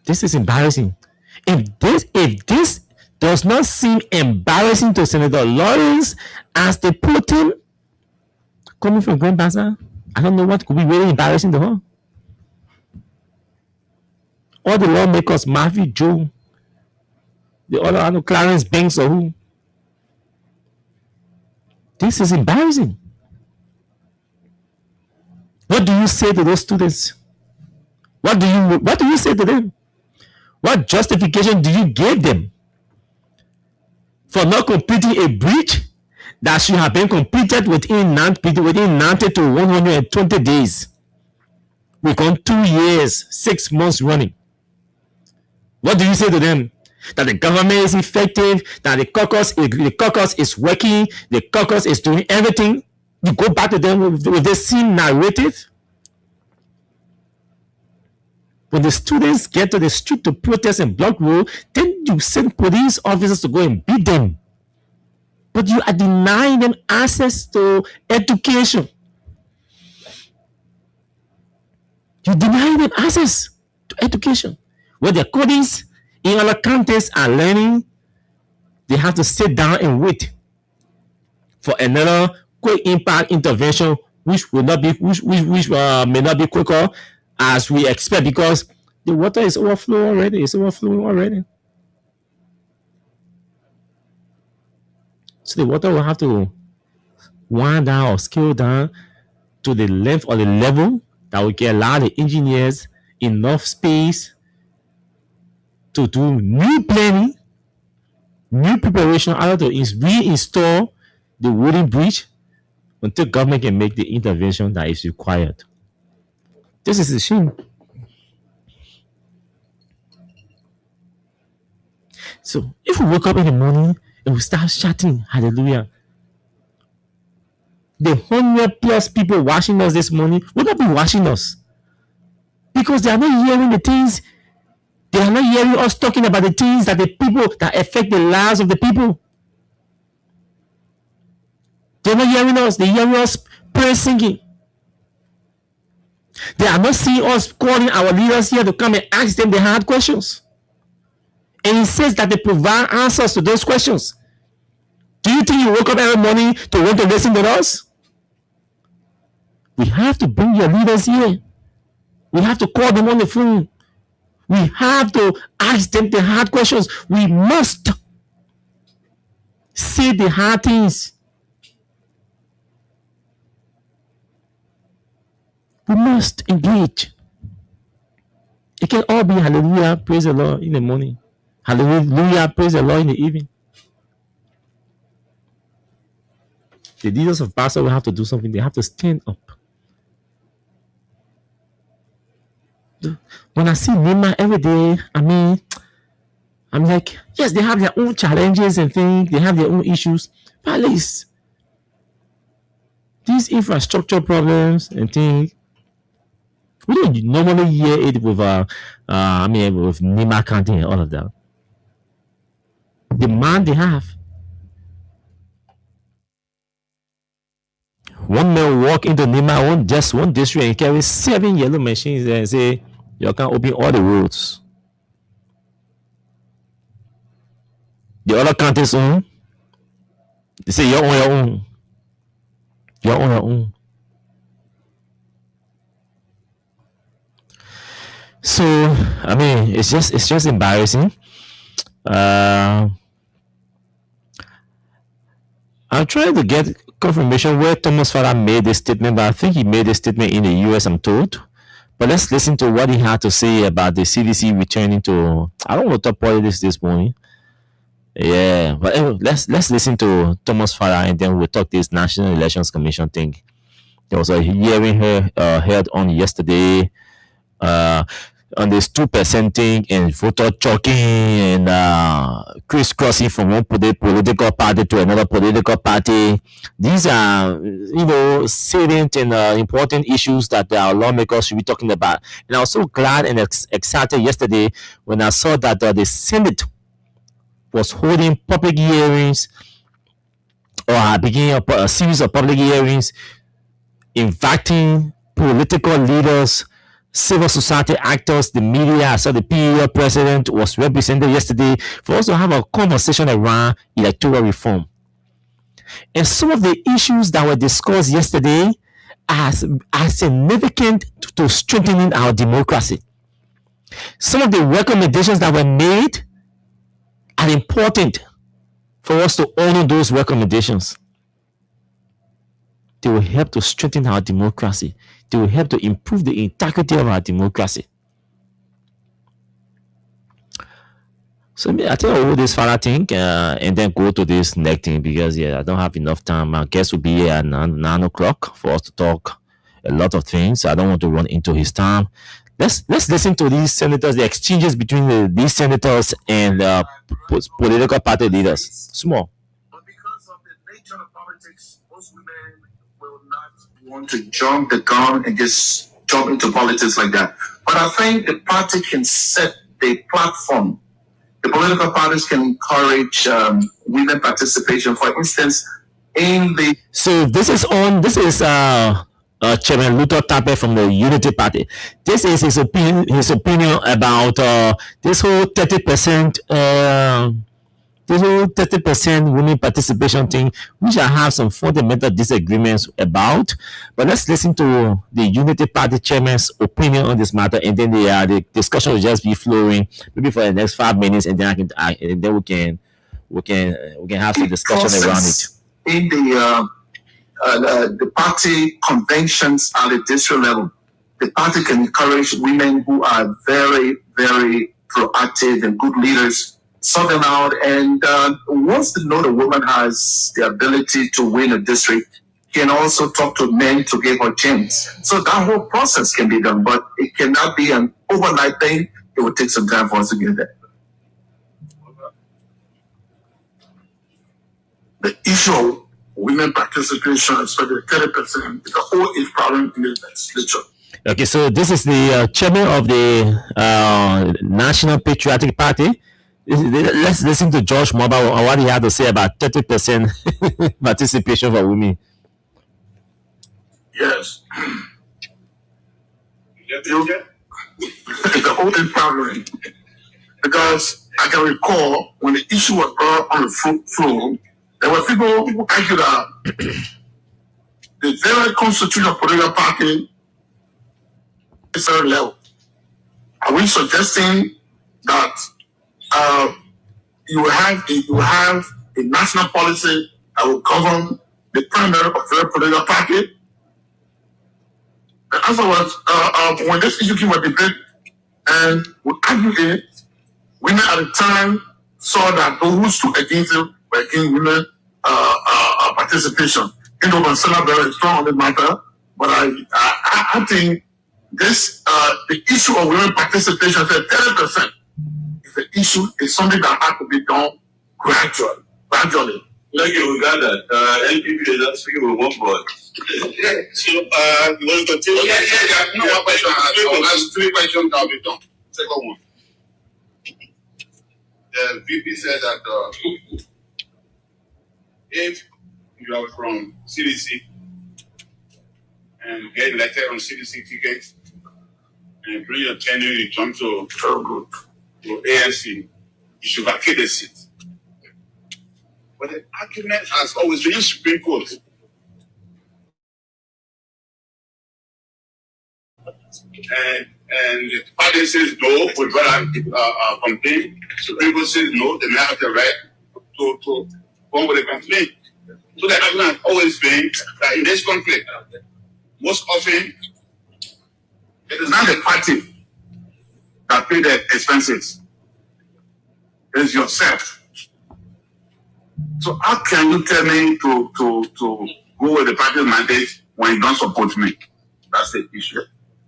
This is embarrassing. If this does not seem embarrassing to Senator Lawrence as they put him coming from Grand Bassa, I don't know what could be really embarrassing to her. All the lawmakers, Matthew Joe, the other, I know, Clarence Banks or who. This is embarrassing. What do you say to those students? What do you say to them? What justification do you give them for not completing a breach that should have been completed within 90 to 120 days? We've gone 2 years, 6 months running. What do you say to them? That the government is effective, that the caucus is working, the caucus is doing everything. You go back to them with the same narrative. When the students get to the street to protest and block road, then you send police officers to go and beat them. But you are denying them access to education. You deny them access to education. Where their colleagues in other countries are learning, they have to sit down and wait for another quick impact intervention, which may not be quicker as we expect, because the water is overflowing already. So the water will have to wind down or scale down to the length or the level that will allow the engineers enough space to do new planning, new preparation, how to reinstall the wooden bridge until government can make the intervention that is required. This is a shame. So if we wake up in the morning and we start shouting hallelujah, the 100+ people watching us this morning will not be watching us, because they are not hearing the things. They are not hearing us talking about the things that the people that affect the lives of the people. They're not hearing us. They're hearing us praise singing. They are not seeing us calling our leaders here to come and ask them the hard questions. And it says that they provide answers to those questions. Do you think you wake up every morning to want to listen to us? We have to bring your leaders here. We have to call them on the phone. We have to ask them the hard questions. We must say the hard things. We must engage. It can all be hallelujah, praise the Lord in the morning. Hallelujah, praise the Lord in the evening. The leaders of Bassa will have to do something. They have to stand up. When I see Nima every day, I'm like, yes, they have their own challenges and things. They have their own issues. But at least these infrastructure problems and things, we don't normally hear it with with Nima County and all of that. The man they have. One man walk into Nima, one district, and carry 7 yellow machines there and say, you can open all the roads. The other counties own. They say you're on your own. You're on your own. So it's just embarrassing. Uh, I'm trying to get confirmation where Thomas Farah made this statement, but I think he made this statement in the US, I'm told. But let's listen to what he had to say about the CDC returning to. I don't want to talk politics this morning. Yeah, but anyway, let's listen to Thomas Farah, and then we'll talk this National Elections Commission thing. There was a hearing held on yesterday on this 2% thing and voter choking and crisscrossing from one political party to another political party. These are, salient and important issues that our lawmakers should be talking about. And I was so glad and excited yesterday when I saw that the Senate was holding public hearings or beginning a series of public hearings inviting political leaders, civil society actors, the media. I saw the PEO president was represented yesterday for us to have a conversation around electoral reform. And some of the issues that were discussed yesterday are significant to strengthening our democracy. Some of the recommendations that were made are important for us to honor those recommendations. They will help to strengthen our democracy. They will help to improve the integrity of our democracy. So I think I'll hold this Farah thing and then go to this next thing because I don't have enough time. My guest will be here at 9 o'clock for us to talk a lot of things. I don't want to run into his time. Let's listen to these senators, the exchanges between these senators and political party leaders. Small. But because of the nature of politics, most women will not want to jump the gun and just jump into politics like that. But I think the party can set the platform. The political parties can encourage women participation. For instance, in the Chairman Luther Tappe from the Unity Party. This is his opinion about this whole 30% women participation thing, which I have some fundamental disagreements about. But let's listen to the Unity Party chairman's opinion on this matter, and then the discussion will just be flowing maybe for the next 5 minutes, and then we can have some discussion around it. In the party conventions at the district level, the party can encourage women who are very, very proactive and good leaders, sort them out, and once they know the woman has the ability to win a district, can also talk to men to give her a chance. So that whole process can be done, but it cannot be an overnight thing. It will take some time for us to get there. The issue of women participation, especially 30%, is a whole age problem in the legislature. Okay, so this is the chairman of the National Patriotic Party. Let's listen to George Mobile on what he had to say about 30% participation for women. Yes. It's a whole age problem. Because I can recall when the issue was brought on the floor, there were people who argued that the very constitution of political party is very level. Are we suggesting that you will have a national policy that will govern the primary of the political party? The answer was when this issue came up debate and we argued it, women at the time saw that those who stood against it were against women participation. You know, Marcella very strong on the matter, but I think this the issue of women participation, 30%, is the issue. Is something that had to be done gradually. Thank you, we got that. NPP is not speaking with one voice. So, you want to continue? Yeah. No, one question. I'll ask 3 questions. I'll be done. Second one. The VP said that if you are from CDC and get elected on CDC tickets and bring your tenure, you jump to ANC, you should vacate the seat. But the argument has always been in Supreme Court. and the party says no, we better complain. Supreme Court says no, they may have the right to come with a complaint. So that has always been that in this conflict, most often, it is not the party that pay the expenses. It is yourself. So how can you tell me to go with the party's mandate when you don't support me? That's the issue.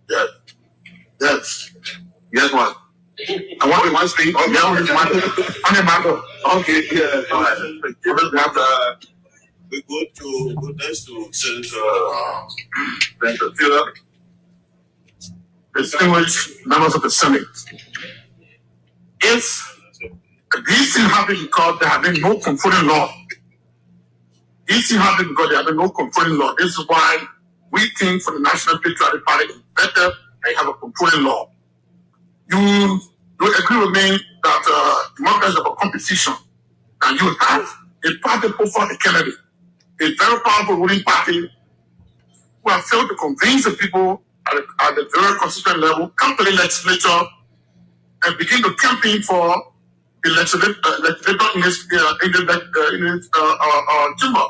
Yes. Yes. Yes, what? I want one thing. Okay, on the matter. Okay, yeah. All right. We go next to Senator Taylor. Distinguished members of the Senate. If these things happen because there have been no controlling law. These things happen because there have been no controlling law. This is why we think for the National Patriotic Party it's better they have a controlling law. You agree with me that democracy is about competition, and you have a party put forth a candidate, a very powerful ruling party who have failed to convince the people at the very constitutional level, come to the legislature and begin to campaign for the legislator in his chamber,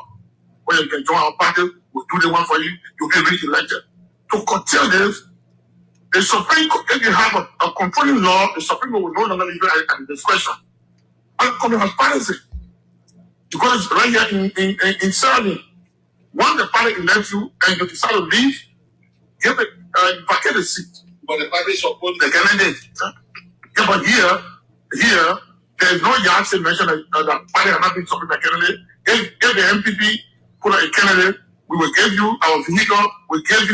where you can join our party, we'll do the one for you, you'll get re-elected. To curtail this, the Supreme Court, if you have a controlling law, the Supreme Court will no longer leave it at discretion. And coming transparency. Because right here in Saudi, once the party elects you and you decide to leave, give it, vacate the seat. But the party supports the candidate. Yeah, but here, there is no yardstick mention that the party has not been supporting the candidate. If the MPP put out a candidate, we will give you our vehicle, we'll give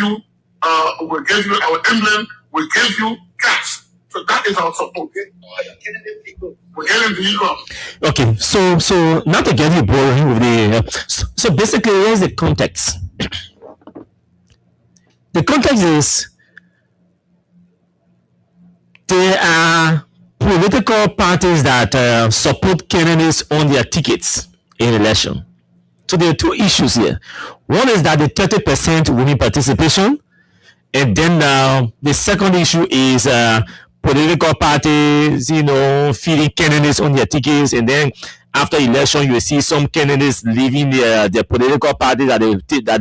you our emblem, we'll give you cash. So that is our support. We're getting vehicle. Okay, so not to get you boring with the so basically here's the context. The context is there are political parties that support candidates on their tickets in election. So there are two issues here. One is that the 30% women participation, and then the second issue is political parties, feeding candidates on their tickets, and then after election, you will see some candidates leaving their political party that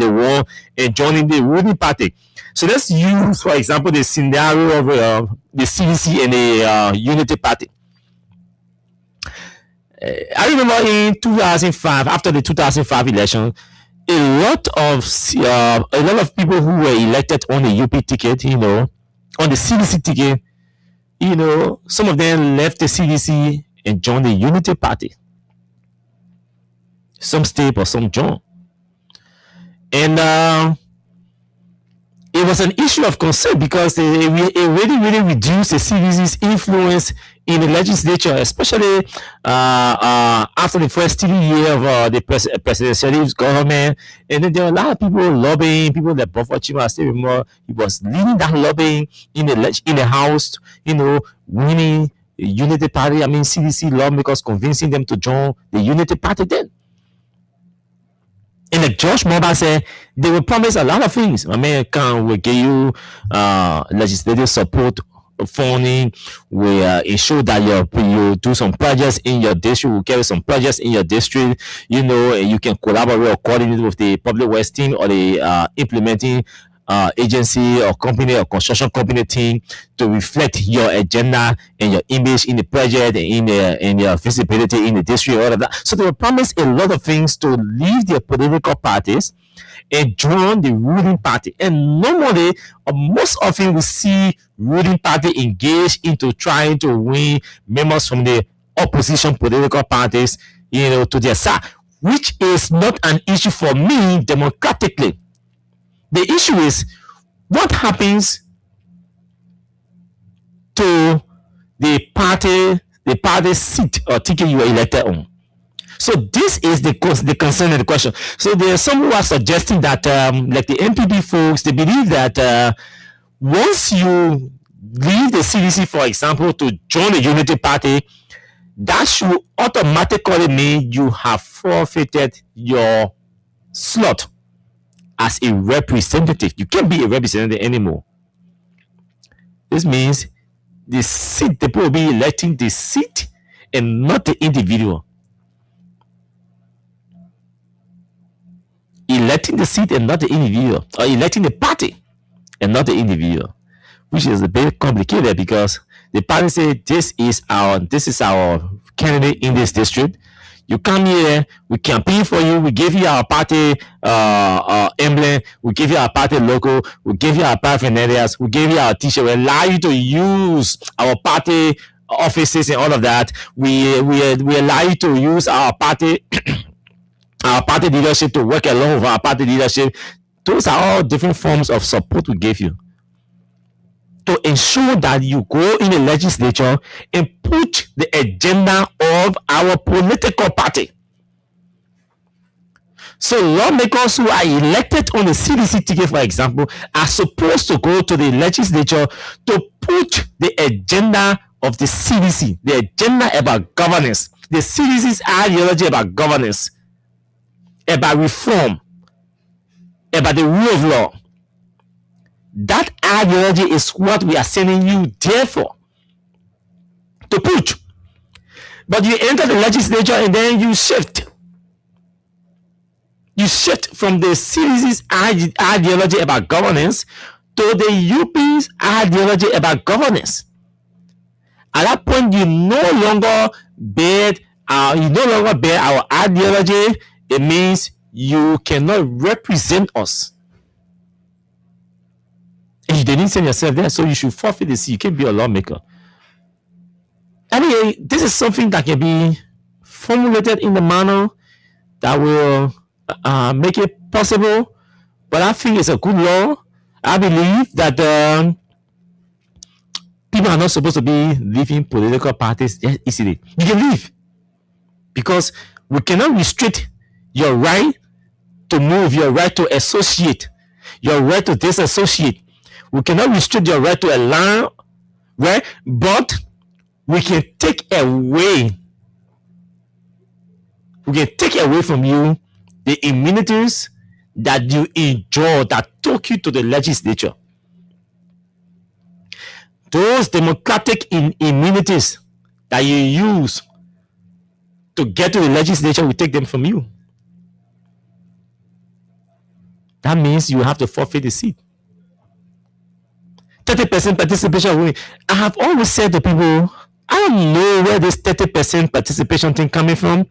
they won and joining the ruling party. So let's use, for example, the scenario of the CDC and the Unity Party. I remember in 2005, after the 2005 election, a lot of people who were elected on the UP ticket, on the CDC ticket, some of them left the CDC and joined the Unity Party. Some stayed, but some joined. And it was an issue of concern because it really reduced the CDC's influence in the legislature, especially after the first 3 years of the presidentialist government. And then there were a lot of people lobbying, people that Buffer Chima, I still remember, he was leading that lobbying in the House, winning the Unity Party, CDC lawmakers, convincing them to join the Unity Party then. And like Josh Moba said, they will promise a lot of things. America will give you legislative support, funding, will ensure that you do some projects in your district, will carry some projects in your district, and you can collaborate or coordinate with the public works team or the implementing agency or company or construction company team to reflect your agenda and your image in the project and in your visibility in the district, all of that. So they will promise a lot of things to leave their political parties and join the ruling party. And normally, or most often, we see ruling party engage into trying to win members from the opposition political parties, to their side, which is not an issue for me democratically. The issue is what happens to the party seat or ticket you are elected on. So this is the concern of the question. So there are some who are suggesting that, like the NPP folks, they believe that once you leave the CDC, for example, to join the Unity Party, that should automatically mean you have forfeited your slot as a representative. You can't be a representative anymore. This means the seat, the people will be electing the seat and not the individual. Electing the seat and not the individual, or electing the party and not the individual, which is a bit complicated because the party say this is our candidate in this district. You come here, we campaign for you, we give you our party emblem, we give you our party logo, we give you our paraphernalias, we give you our t-shirt, we allow you to use our party offices and all of that. We allow you to use our party our party leadership to work along with our party leadership. Those are all different forms of support we give you to ensure that you go in the legislature and push the agenda of our political party. So lawmakers who are elected on the CDC ticket, for example, are supposed to go to the legislature to push the agenda of the CDC, the agenda about governance, the CDC's ideology about governance, about reform, about the rule of law. That ideology is what we are sending you there for, to push. But you enter the legislature and then you shift. You shift from the CDC's ideology about governance to the UP's ideology about governance. At that point, you no longer bear our ideology. It means you cannot represent us. And you didn't send yourself there, so you should forfeit the seat. You can't be a lawmaker. Anyway, this is something that can be formulated in the manner that will make it possible. But I think it's a good law. I believe that people are not supposed to be leaving political parties easily. You can leave because we cannot restrict your right to move, your right to associate, your right to disassociate. We cannot restrict your right to align, right? But we can take away from you the immunities that you enjoy that took you to the legislature. Those democratic immunities that you use to get to the legislature, we take them from you. That means you have to forfeit the seat. 30% participation. I have always said to people, I don't know where this 30% participation thing coming from.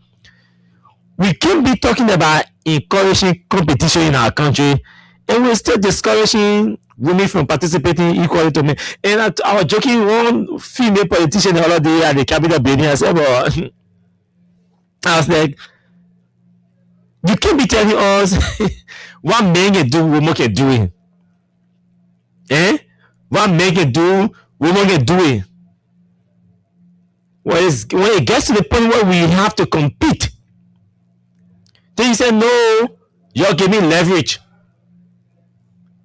We can't be talking about encouraging competition in our country, and we're still discouraging women from participating equally to men. And I was joking, one female politician the other day at the Capitol building, I said, well, I was like, you can't be telling us what men can do, women can do it. What men can do, women can do it. When it gets to the point where we have to compete, then you say, no, you're giving leverage.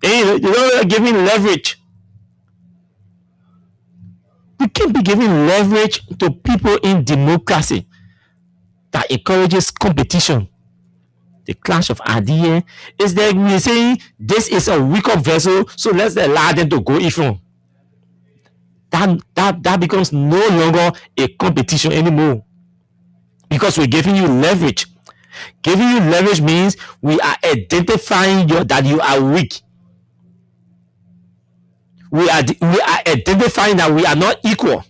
You're giving leverage. We can't be giving leverage to people in democracy that encourages competition. The clash of ideas is that we're saying this is a weaker vessel, so let's allow them to go even. That becomes no longer a competition anymore because we're giving you leverage. Giving you leverage means we are identifying that you are weak. We are identifying that we are not equal.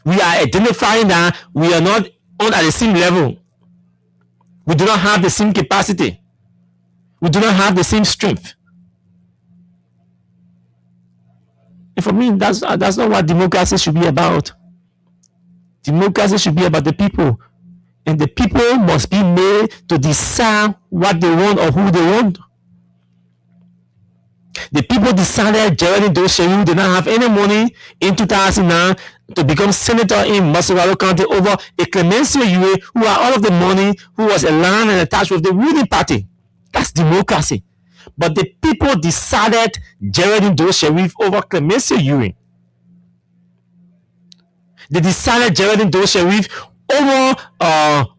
We are identifying that we are not on at the same level. We do not have the same capacity. We do not have the same strength. And for me, that's not what democracy should be about. Democracy should be about the people. And the people must be made to decide what they want or who they want. The people decided Geraldine Doe-Sherif did not have any money in 2009 to become senator in Massachusetts County over a Clemency Yue who had all of the money, who was aligned and attached with the ruling party. That's democracy. But the people decided Geraldine Doe-Sherif over Clemency Yue. They decided Geraldine Doe-Sherif over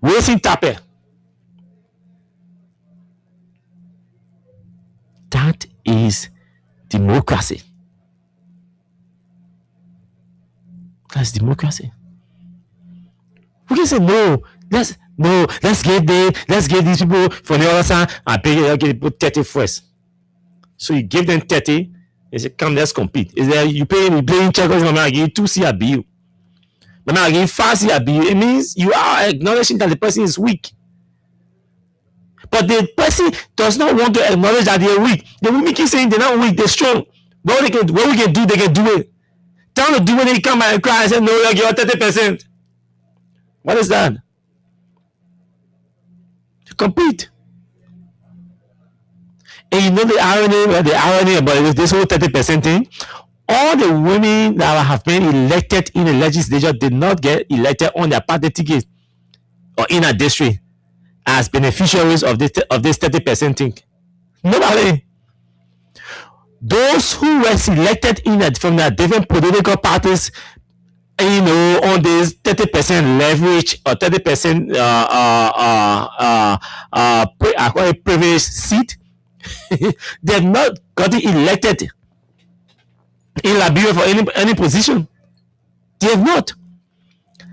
Wilson Tapper. That is democracy. That's democracy. We can say let's give these people from the other side and pay people 30 first. So you give them 30, they say, come, let's compete. Is there you playing checkers, I'm gonna give you 2 CRBU. I'm gonna give you 5 CRBU. It means you are acknowledging that the person is weak. But the person does not want to acknowledge that they're weak. The women keep saying they're not weak, they're strong. What we can do, they can do it. Tell them to do it, they come and cry and say, no, you're 30%. What is that? To compete. And you know the irony about this whole 30% thing? All the women that have been elected in the legislature did not get elected on their party ticket or in a district as beneficiaries of this 30% thing. Nobody. Those who were selected from the different political parties, on this 30% leverage or 30% privilege seat, they have not gotten elected in Liberia for any position. They have not.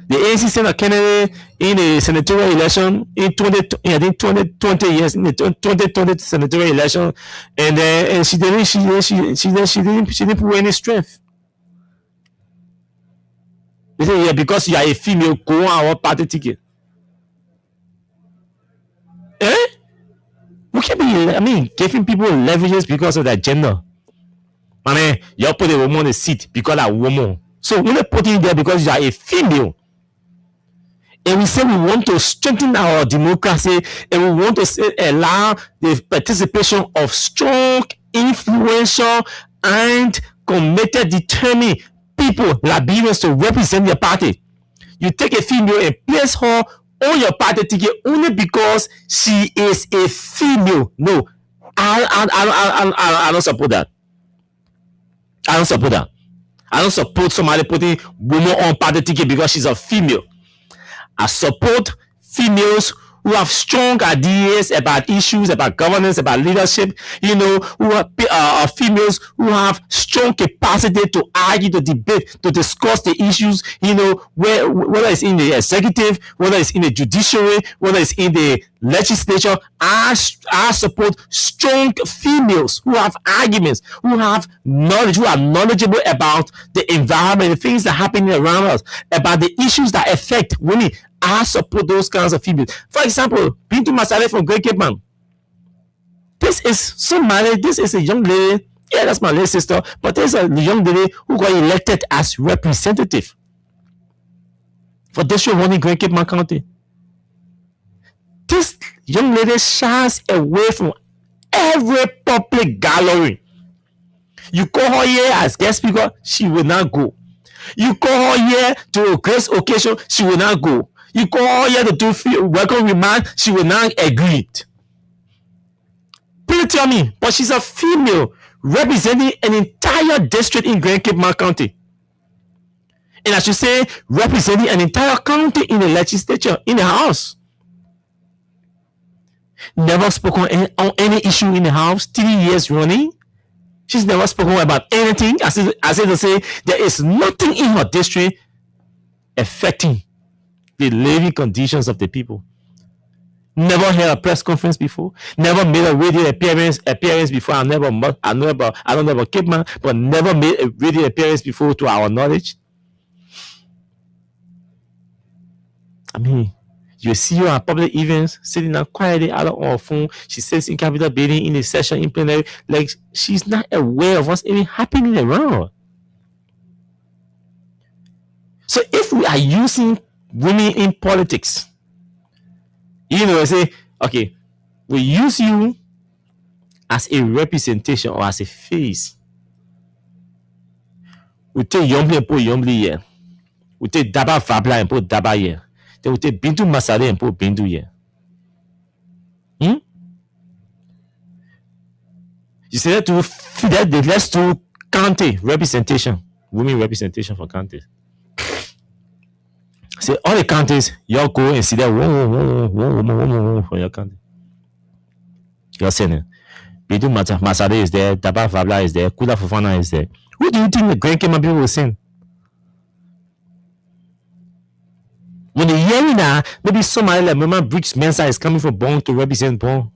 The ANC Senator Kennedy in the senatorial election in 2020 years in the 2020 senatorial election, and she didn't put any strength. They say, yeah, because you are a female, go on our party ticket. We can't be, giving people leverages because of their gender. You put a woman on the seat because of a woman. So we're not putting there because you are a female. And we say we want to strengthen our democracy, and we want to allow the participation of strong, influential, and committed, determined people, Liberians, to represent your party. You take a female and place her on your party ticket only because she is a female. No, I don't support that. I don't support that. I don't support somebody putting woman on party ticket because she's a female. I support females who have strong ideas about issues, about governance, about leadership, who are females who have strong capacity to argue, to debate, to discuss the issues, whether it's in the executive, whether it's in the judiciary, whether it's in the legislature. I support strong females who have arguments, who have knowledge, who are knowledgeable about the environment, the things that are happening around us, about the issues that affect women. I support those kinds of females. For example, Bintu Masare from Great Cape Man. This is a young lady. Yeah, that's my little sister. But there's a young lady who got elected as representative for District 1 in Great Cape Man County. This young lady shies away from every public gathering. You call her here as guest speaker, she will not go. You call her here to a grace occasion, she will not go. You call her here to do welcome remarks, she will not agree. Please tell me, but she's a female representing an entire district in Great Cape Man County. And I should say, representing an entire county in the legislature, in the House. Never spoken on any issue in the House, 3 years running. She's never spoken about anything. As if to say, there is nothing in her district affecting the living conditions of the people. Never held a press conference before. Never made a radio appearance before. I don't know about Cape Man, but never made a radio appearance before to our knowledge. You see her at public events, sitting down quietly out on her phone. She sits in Capitol building in the session in plenary, like she's not aware of what's even happening around her. So if we are using women in politics, say, okay, we use you as a representation or as a face. We take Yombli and put Yombli here. We take Daba Fabla and put Daba here. Then we take Bintu Masare and put Bintu here. You say that to feed the less to county representation, women representation for counties. Say all the counties, y'all go and see that one for your county. You're saying it. Bintu Masare is there, Daba Fabla is there, Kuda Fofana is there. Who do you think the Great Cape Man people will sing? When they're hearing that, maybe somebody like Mama Briggs Mensa is coming from Bong to represent Bong.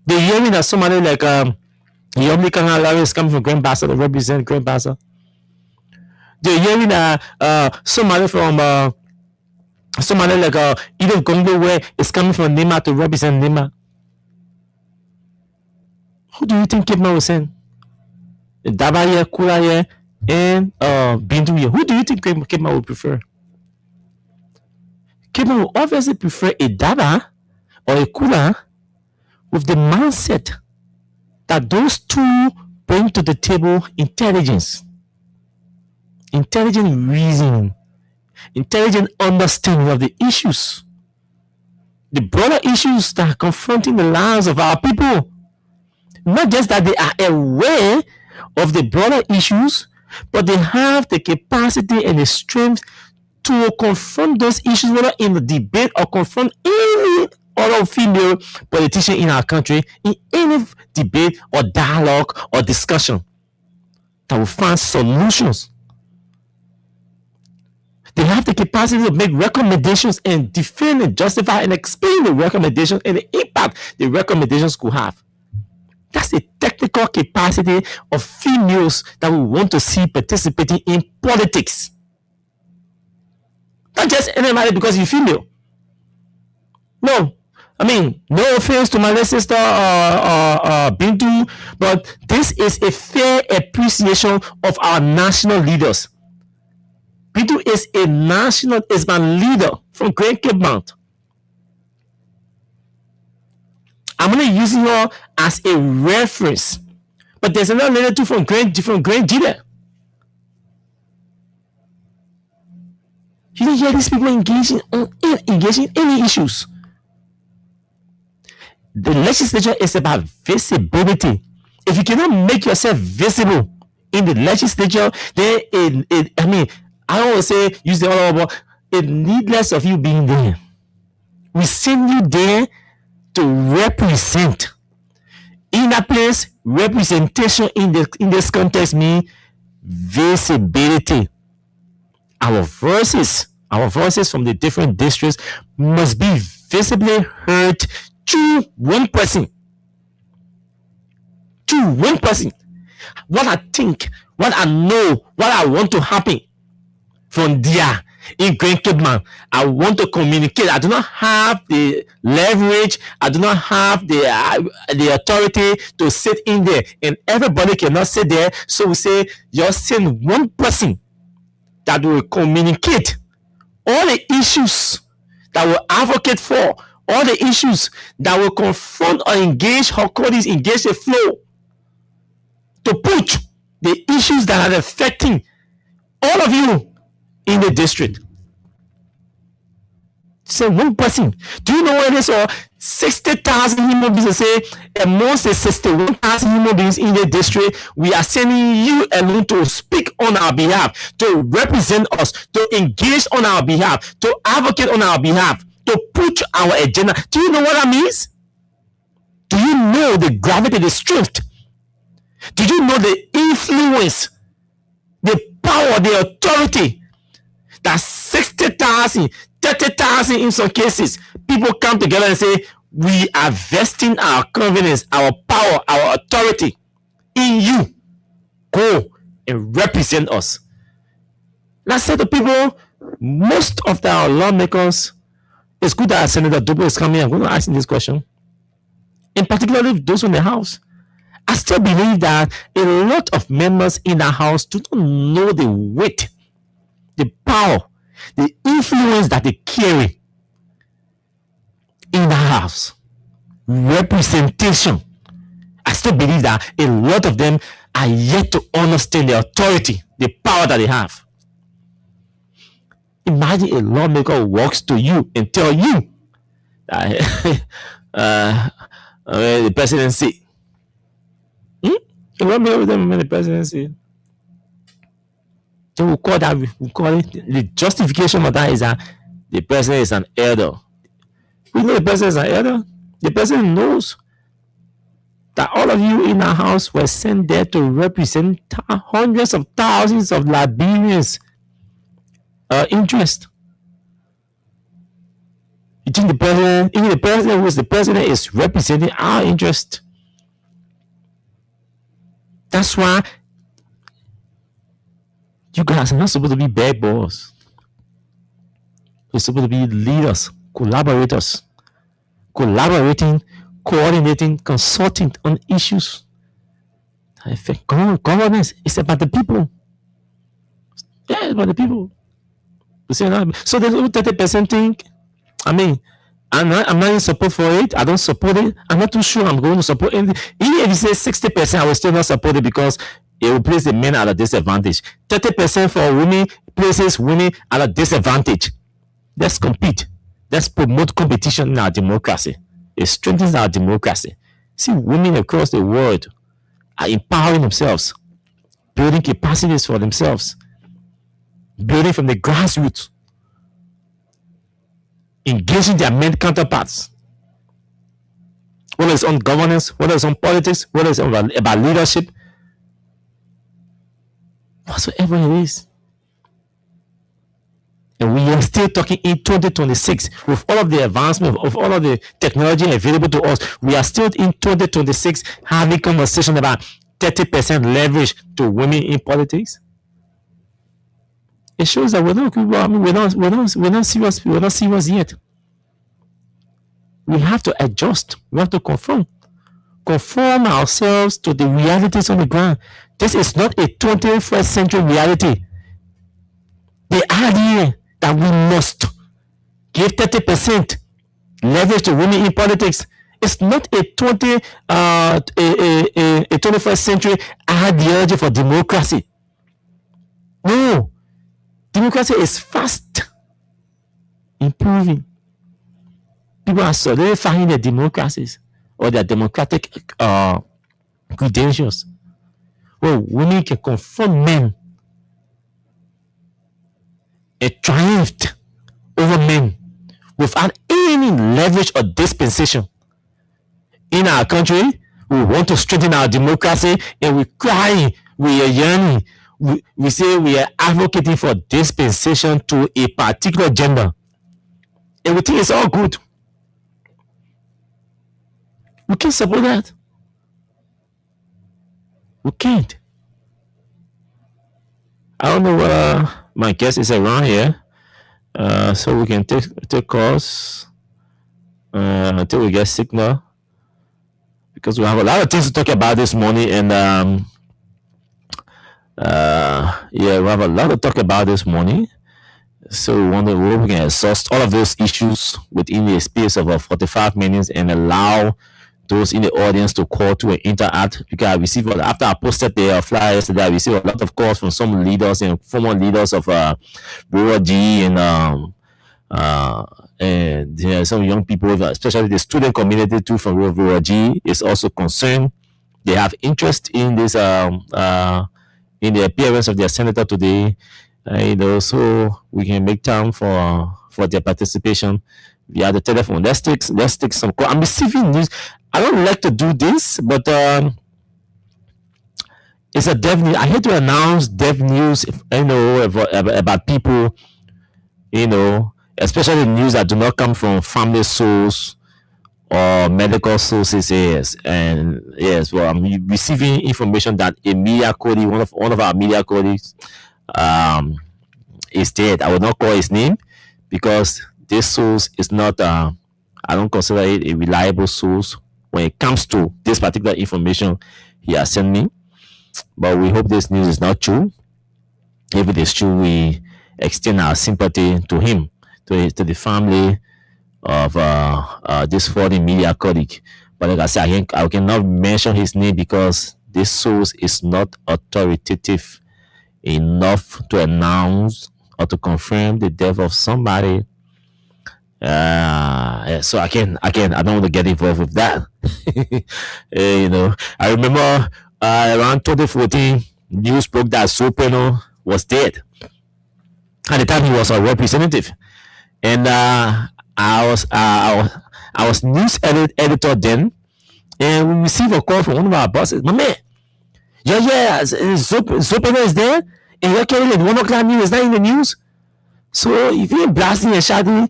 They're hearing that somebody like Yomi Kangalari is coming from Grand Bassa to represent Grand Bassa. They're hearing that somebody from somebody like Edith Gongbo Way is coming from Nima to represent Nima. Who do you think Kidman was saying? Dabaye, Kulaye, and Binduye. Who do you think Kidman would prefer? Kidman will obviously prefer a Daba or a Kula with the mindset that those two bring to the table intelligence, intelligent reasoning, intelligent understanding of the issues, the broader issues that are confronting the lives of our people. Not just that they are aware of the broader issues, but they have the capacity and the strength to confront those issues, whether in the debate or confront any other female politician in our country in any debate or dialogue or discussion that will find solutions. They have the capacity to make recommendations and defend and justify and explain the recommendations and the impact the recommendations could have. That's the technical capacity of females that we want to see participating in politics. Not just anybody because you're female. No. I mean, no offense to my little sister Bintu, but this is a fair appreciation of our national leaders. Bintu is a national Islam leader from Great Cape Mount. I'm going to use her as a reference. But there's another lady too from Grand Gila. You didn't hear these people engaging in any issues. The legislature is about visibility. If you cannot make yourself visible in the legislature, then I always say, use the other word, it's needless of you being there. We send you there to represent. In that place, representation in this context means visibility. Our voices from the different districts must be visibly heard to one person. To one person. What I think, what I know, what I want to happen from there in Grand Cape Mount, I want to communicate. I do not have the leverage. I do not have the authority to sit in there, and everybody cannot sit there. So we say, just send one person that will communicate all the issues that will advocate for, all the issues that will confront or engage Hokodis, engage the flow, to put the issues that are affecting all of you in the district. Say one person. Do you know what it is? Or 60,000 human beings say, amongst the 61,000 human beings in the district, we are sending you alone to speak on our behalf, to represent us, to engage on our behalf, to advocate on our behalf, to push our agenda. Do you know what that means? Do you know the gravity, the strength? Do you know the influence, the power, the authority that 60,000, 30,000 in some cases, people come together and say, we are vesting our confidence, our power, our authority in you. Go and represent us. And I said to people, most of our lawmakers, it's good that Senator Dubo is coming. I'm going to ask him this question. In particular, those in the House. I still believe that a lot of members in the House do not know the weight, the power, the influence that they carry in the House. Representation. I still believe that a lot of them are yet to understand the authority, the power that they have. Imagine a lawmaker walks to you and tell you that the presidency. A lawmaker with them in the presidency. So we call it the justification of that is that the president is an elder. We know the president is an elder. The president knows that all of you in our house were sent there to represent hundreds of thousands of Liberians' interest. You think the president, even the president who is the president, is representing our interest? That's why you guys are not supposed to be bad boys. You're supposed to be leaders, collaborators, collaborating, coordinating, consulting on issues. I think governance is about the people. Yeah, it's about the people. So the 30% thing, I mean, I'm not in support for it. I don't support it. I'm not too sure I'm going to support it. Even if you say 60%, I will still not support it because it will place the men at a disadvantage. 30% for women places women at a disadvantage. Let's compete. Let's promote competition in our democracy. It strengthens our democracy. See, women across the world are empowering themselves, building capacities for themselves, building from the grassroots, engaging their men counterparts, whether it's on governance, whether it's on politics, whether it's about leadership, whatsoever it is. And we are still talking in 2026 with all of the advancement of all of the technology available to us. We are still in 2026 having conversation about 30% leverage to women in politics. It shows that we're not serious. We're not serious yet. We have to adjust. We have to conform ourselves to the realities on the ground. This is not a 21st century reality. The idea that we must give 30% leverage to women in politics is not a 21st century ideology for democracy. No. Democracy is fast improving. People are solidifying their democracies or their democratic credentials. Well, women can confront men and triumphed over men without any leverage or dispensation. In our country, we want to strengthen our democracy and we cry, we are yearning. We say we are advocating for dispensation to a particular gender. And we think it's all good. We can't support that. We can't. I don't know whether my guest is around here. So we can take calls until we get signal. Because we have a lot of things to talk about this morning and we have a lot to talk about this morning. So we wonder whether we can exhaust all of those issues within the space of 45 minutes and allow those in the audience to call to and interact. Because I received, after I posted the flyer yesterday, I received a lot of calls from some leaders and former leaders of Rural G and some young people, especially the student community too from Rural G is also concerned. They have interest in this in the appearance of their senator today, so we can make time for their participation via the telephone. Let's take some call. I'm receiving news. I don't like to do this, but it's a dev news. I hate to announce dev news, about people, especially news that do not come from family source or medical sources. Yes, and yes, well, I'm receiving information that a media colleague, one of our media colleagues, is dead. I will not call his name because this source is not. I don't consider it a reliable source when it comes to this particular information he has sent me. But we hope this news is not true. If it is true, we extend our sympathy to him, to the family of this foreign media colleague. But like I said, I cannot mention his name because this source is not authoritative enough to announce or to confirm the death of somebody. So I don't want to get involved with that. I remember around 2014, news broke that Soprano was dead. At the time, he was a representative, and I was news editor then, and we received a call from one of our bosses. My man, Soprano is there, and you're carrying the 1 o'clock news is not in the news. So if you're blasting and shouting,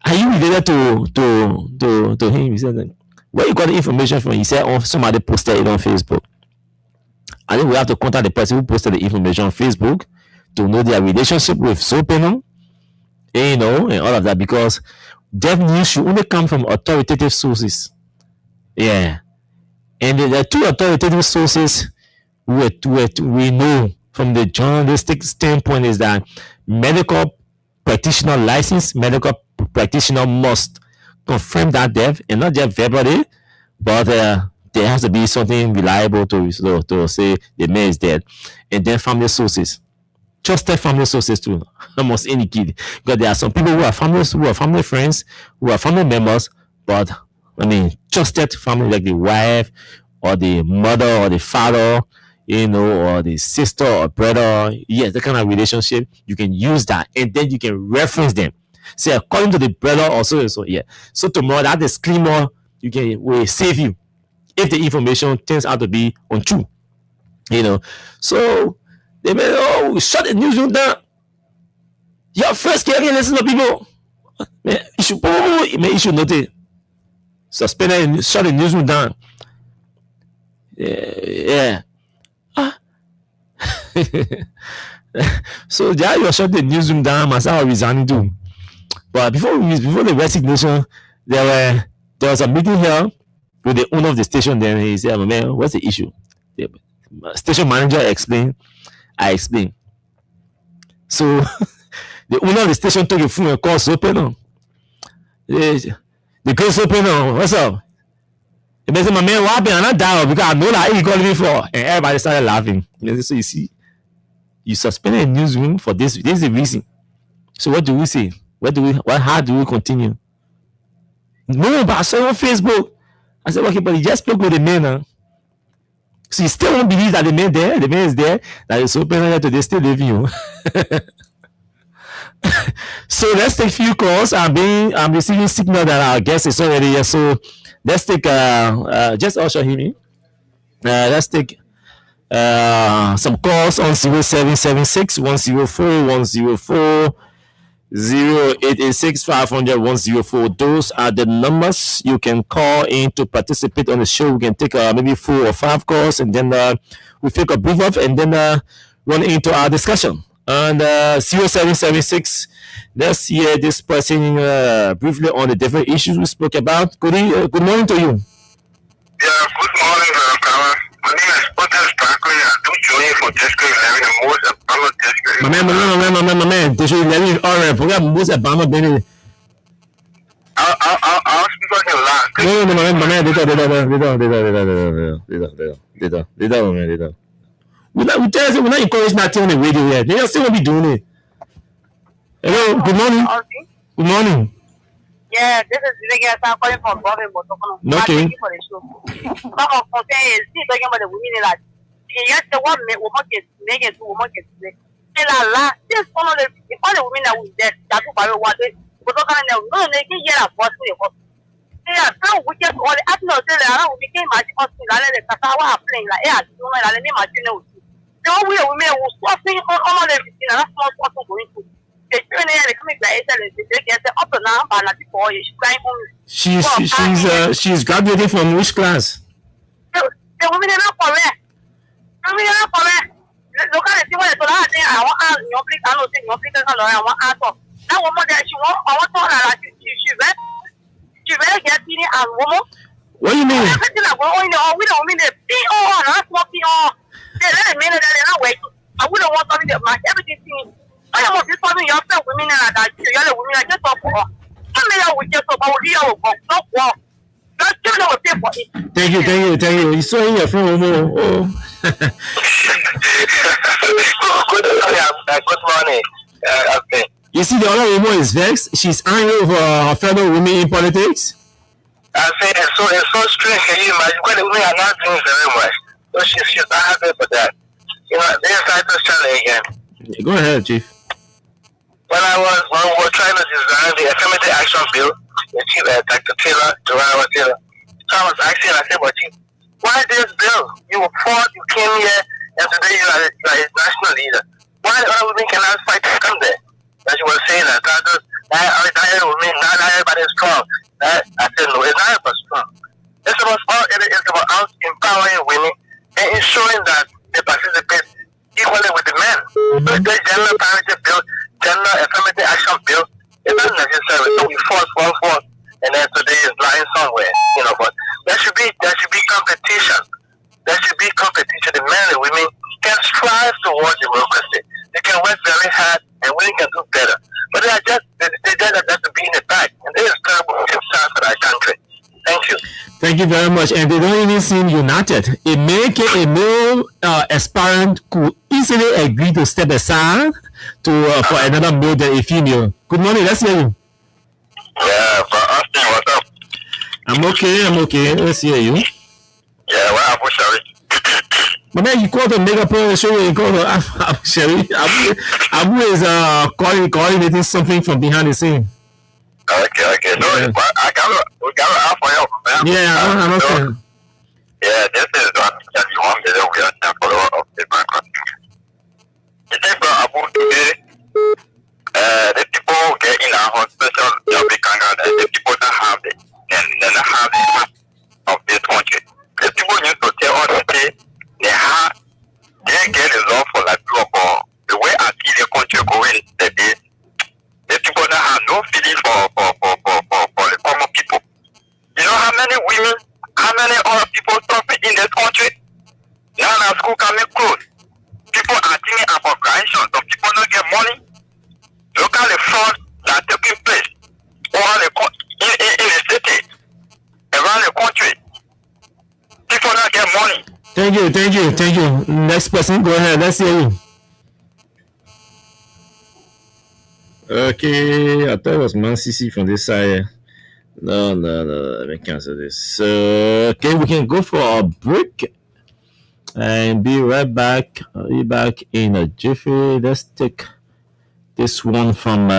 Are you related to him? He said, where you got the information from? He said, oh, somebody posted it on Facebook. I think we have to contact the person who posted the information on Facebook to know their relationship with Sopeno, and all of that, because death news should only come from authoritative sources. Yeah. And the two authoritative sources we know from the journalistic standpoint is that medical practitioner license, medical practitioner must confirm that death, and not just verbally, but there has to be something reliable to say the man is dead. And then family sources, trusted family sources too, almost any kid, because there are some people who are family friends, who are family members, but I mean trusted family, like the wife or the mother or the father, or the sister or brother. Yes, that kind of relationship, you can use that, and then you can reference them. Say according to the brother or so. Yeah. So tomorrow that disclaimer will save you if the information turns out to be untrue. So they may shut the newsroom down. Your first can listen to people. Man, you should note it. Suspend it and shut the newsroom down. Yeah. So yeah, you shut the newsroom down. Myself resigning too. But before the resignation, there was a meeting here with the owner of the station. Then he said, "Man, what's the issue?" The station manager explained. I explained. So the owner of the station took a phone and called Sopeno. The girl Sopeno, what's up? He said, "My man, what happened?" And I died because I know that he called me for, and everybody started laughing. So you see, you suspended a newsroom for this. This is the reason. So what do we say? How do we continue? No, but I saw on Facebook. I said, okay, but he just spoke with the man now. So you still don't believe that the man is there, that is open here today, still living you. So let's take a few calls. I'm receiving signal that our guest is already here. So let's take just usher him in. Let's take some calls on 0776 104 104 0886 500 104. Those are the numbers you can call in to participate on the show. We can take maybe 4 or 5 calls, and then we take a brief off, and then run into our discussion. And 0776, let's hear this person briefly on the different issues we spoke about. Good morning to you. Yeah, good morning, Kama. My name is Otis Barkley. I do join you for District 11, the most Obama district. My man. District 11 is alright. Forget most Obama, baby. I'll speak on your last. No, my man. Later. We tell you, we're not encouraging nothing on the radio yet. They still won't be doing it. Hello, good morning. Good morning. Yeah, this is Vinegar. I'm calling from Bobby Motokono. Okay. Thank you for the show. Some of us say, see, talking about the women that yes, the one woman gets naked, two woman gets naked. This one of the women that was dead, that's why we want it. But no, they can hear a voice. Yeah, how we get all the atmosphere around, we became much hospital and the Kasawa playing like, yeah, you know, I didn't imagine. No, we will swapping on all everything, and that's not what we're going to. She's graduating from which class? The women are not correct. Women are not correct. Look at the way I want to your place. I don't think your place is not I want to. That woman that I want to her. She very get in and woman. What do you mean? Everything I go on, we don't mean the PO and that's what PO. They let me know that they're not waiting. I wouldn't want something that match everything. I am just telling you, women that you yellow women are just up for. I mean, I would just about the Thank you. You saw in your phone. Good morning. Okay. You see, the other woman is vexed. She's angry over her fellow women in politics. I say it's so strange. Can you imagine? Because the women are not doing very much. So she's not happy for that. You know, there's Titus Charlie again. Yeah, go ahead, Chief. When we were trying to design the affirmative action bill, the Chief, Dr. Taylor, Joanna Taylor, so I was asking, I said, well, Chief, why this bill? You fought, you came here, and today you are a national leader. Why the other women cannot fight to come there? As you were saying that Everybody is strong. I said, no, it's not about strong. It's about us empowering women and ensuring that they participate equally with the men. So the gender parity bill, gender affirmative action bill, it's not necessary. So we force, and then today is lying somewhere, but there should be competition. There should be competition. The men and women can strive towards democracy. They can work very hard and women can do better. But they just to be in the back. And this is terrible for our country. Thank you. Thank you very much. And they don't even seem united. A male aspirant could easily agree to step aside for another male than a female. Good morning. Let's hear you. Yeah, but Austin, what's up? I'm okay. Let's hear you. Yeah, what happened, Sherry? But then you call the mega player show you call Sherry. Abu is coordinating something from behind the scene. Okay. No, we got to ask for help, man. Yeah, I understand. Yeah, this is what you want me to do. We are to follow up with my question. You think about Abu today, the people who get in our hospital, the people that have it, and then have the heart of this country. The people used to tell us that they get a law for like or the way I see the country going today. The people that have no feeling for the common people. You know how many women, how many other people suffer in this country? Now the school coming close. People are thinking about corruption. Some people don't get money. Look at the fraud that taking place in the city, around the country. People don't get money. Thank you. Next person, go ahead. Let's hear you. Okay, I thought it was Man CC from this side. No, let me cancel this. Okay, we can go for a break and be right back. I'll be back in a jiffy. Let's take this one from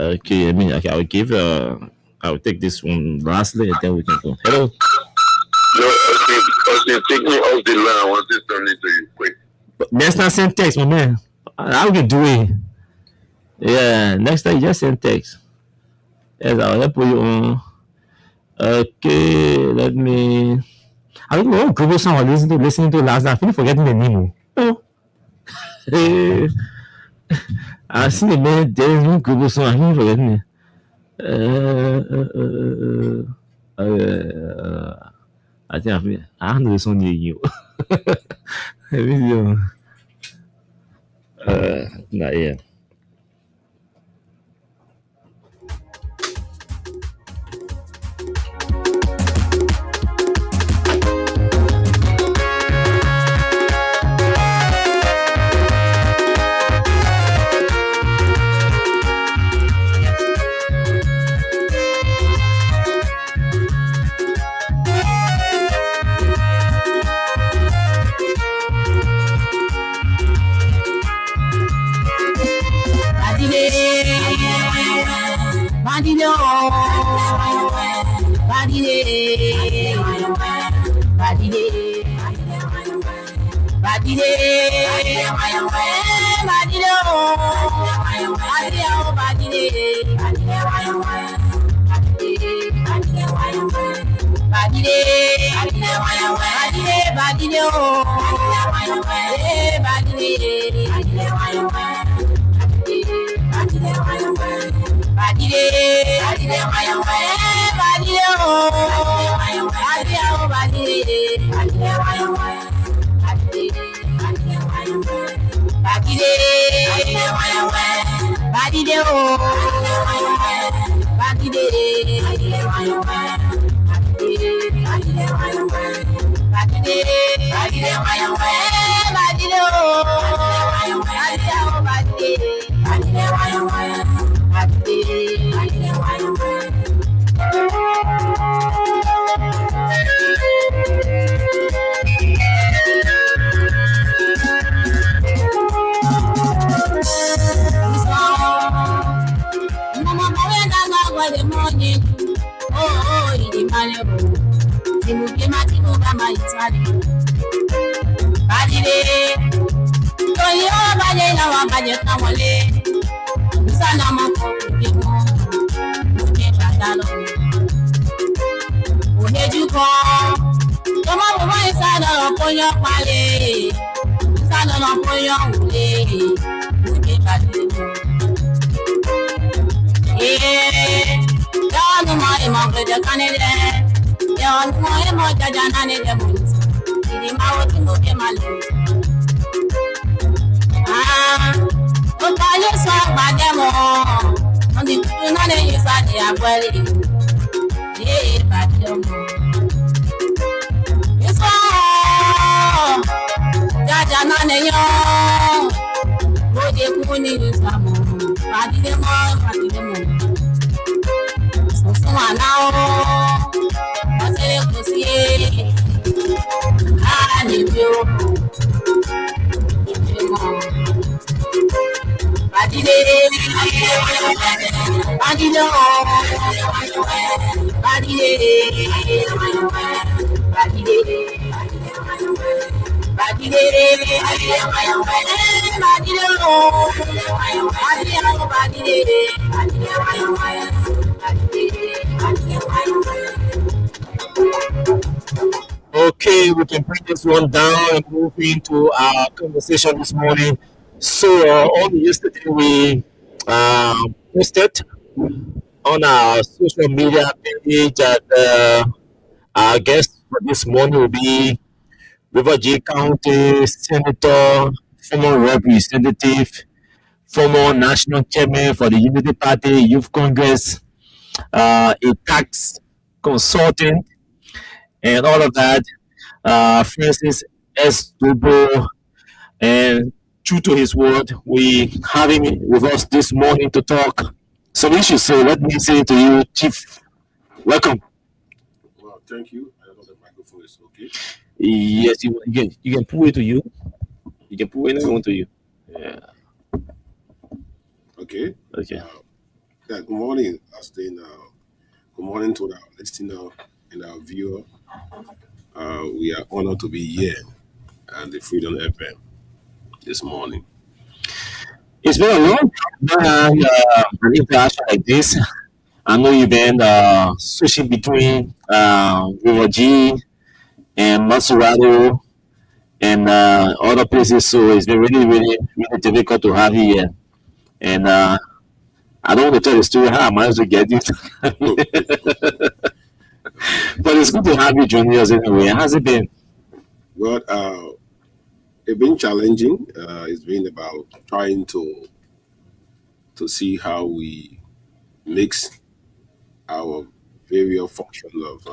okay, I'll take this one lastly and then we can go. Hello. Okay, take me off the line. I want to turn it to you quick. That's not send text, my man. How can do it? Yeah, next time you just send text. Yes, I'll put you on. Okay, let me. I don't know what global song I was listening to last night. I feel forgetting the name. Oh. I see the man. There is no global song. I feel forgetting it. I think I know the song near you. Not yet. Badile, Toyo Baye na wa Baye Kamole, Sana Mako Kimo, Muke Badalo, Uhejuko, Toma Mama Sana Poyo Pale, Sana Poyo Ule, Muke Badile. Yanu mai mangre de kanele, yanu mai mo jajana ne de munsi, idi mawo tingo ke malu. O kayo so gbade mo, on di kudu na ne yusa di agbele, bade mo. Yusa, jajana ne yo, mo de kuni yusa mo, bade mo. Now, what's it to see? I need you. Okay, we can bring this one down and move into our conversation this morning. So, on yesterday, we posted on our social media page that our guest for this morning will be River G County Senator, former representative, former national chairman for the Unity Party Youth Congress, a tax consultant, and all of that. Francis S. Dubo, and true to his word, we have him with us this morning to talk some issues. So let me say to you, Chief, welcome. Well, thank you. I don't know if the microphone is okay. Yes, you can pull it to you. You can pull anyone to you. Yeah. Okay. Okay. Yeah, good morning, Austin. Good morning to our listener and our viewer. We are honored to be here at the Freedom FM this morning. It's been a long time an interaction like this. I know you've been switching between River G and Maserado and other places, so it's been really difficult to have you here. And I don't want to tell the story how I managed to get it. But it's good to have you joining us anyway. How's it been? Well, it's been challenging. It's been about trying to see how we mix our various functions of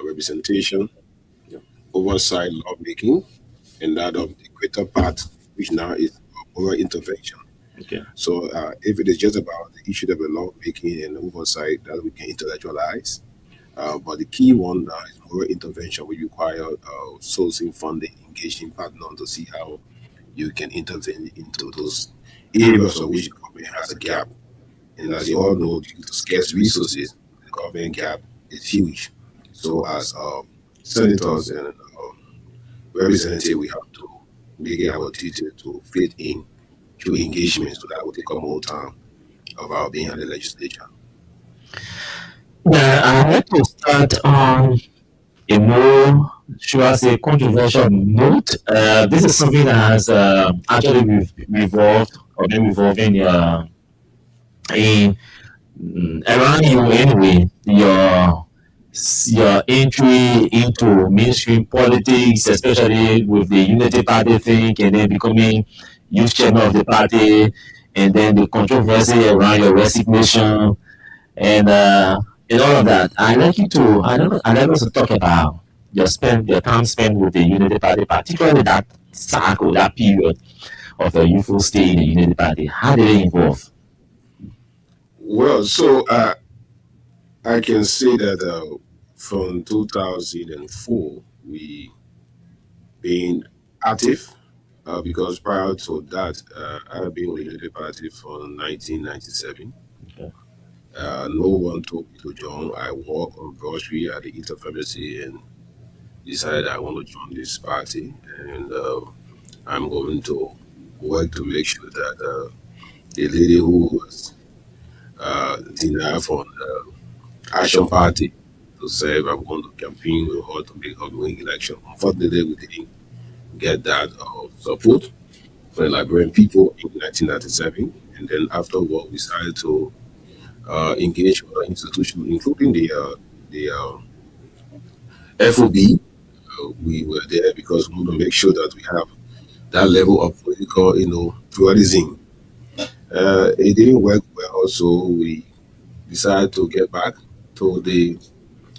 representation, oversight lawmaking, and that of the greater part, which now is moral intervention. Okay. So if it is just about the issue of the lawmaking and oversight that we can intellectualize, but the key one is moral intervention, which require sourcing funding, engaging partners to see how you can intervene into those areas of which the government has a gap. And as you all know, due to scarce resources, the government gap is huge. So as senators and representatives, we have to make it our duty to fit in through engagement so that will take up more time of our being in the legislature. Yeah, I'd like to start on a more, should I say, controversial note. This is something that has actually revolved or been revolving in around you anyway. Your entry into mainstream politics, especially with the Unity Party thing, and then becoming youth chairman of the party, and then the controversy around your resignation, and all of that. I'd like us to talk about your time spent with the Unity Party, particularly that cycle, that period of your youthful stay in the Unity Party. How did it involve? Well, so I can say that from 2004, we been active because prior to that, I have been with the Unity Party from 1997. Okay. No one told me to join. I work on grocery at the Eater Pharmacy, and decided I want to join this party, and I'm going to work to make sure that the lady who was denied from the Action Party to serve, I'm going to campaign with her to make her win election. Unfortunately, we didn't get that support for the Liberian people in 1997, and then afterward we started to engage with other institutions, including the FOB. We were there because we want to make sure that we have that level of political, pluralism. It didn't work well, so we decided to get back to the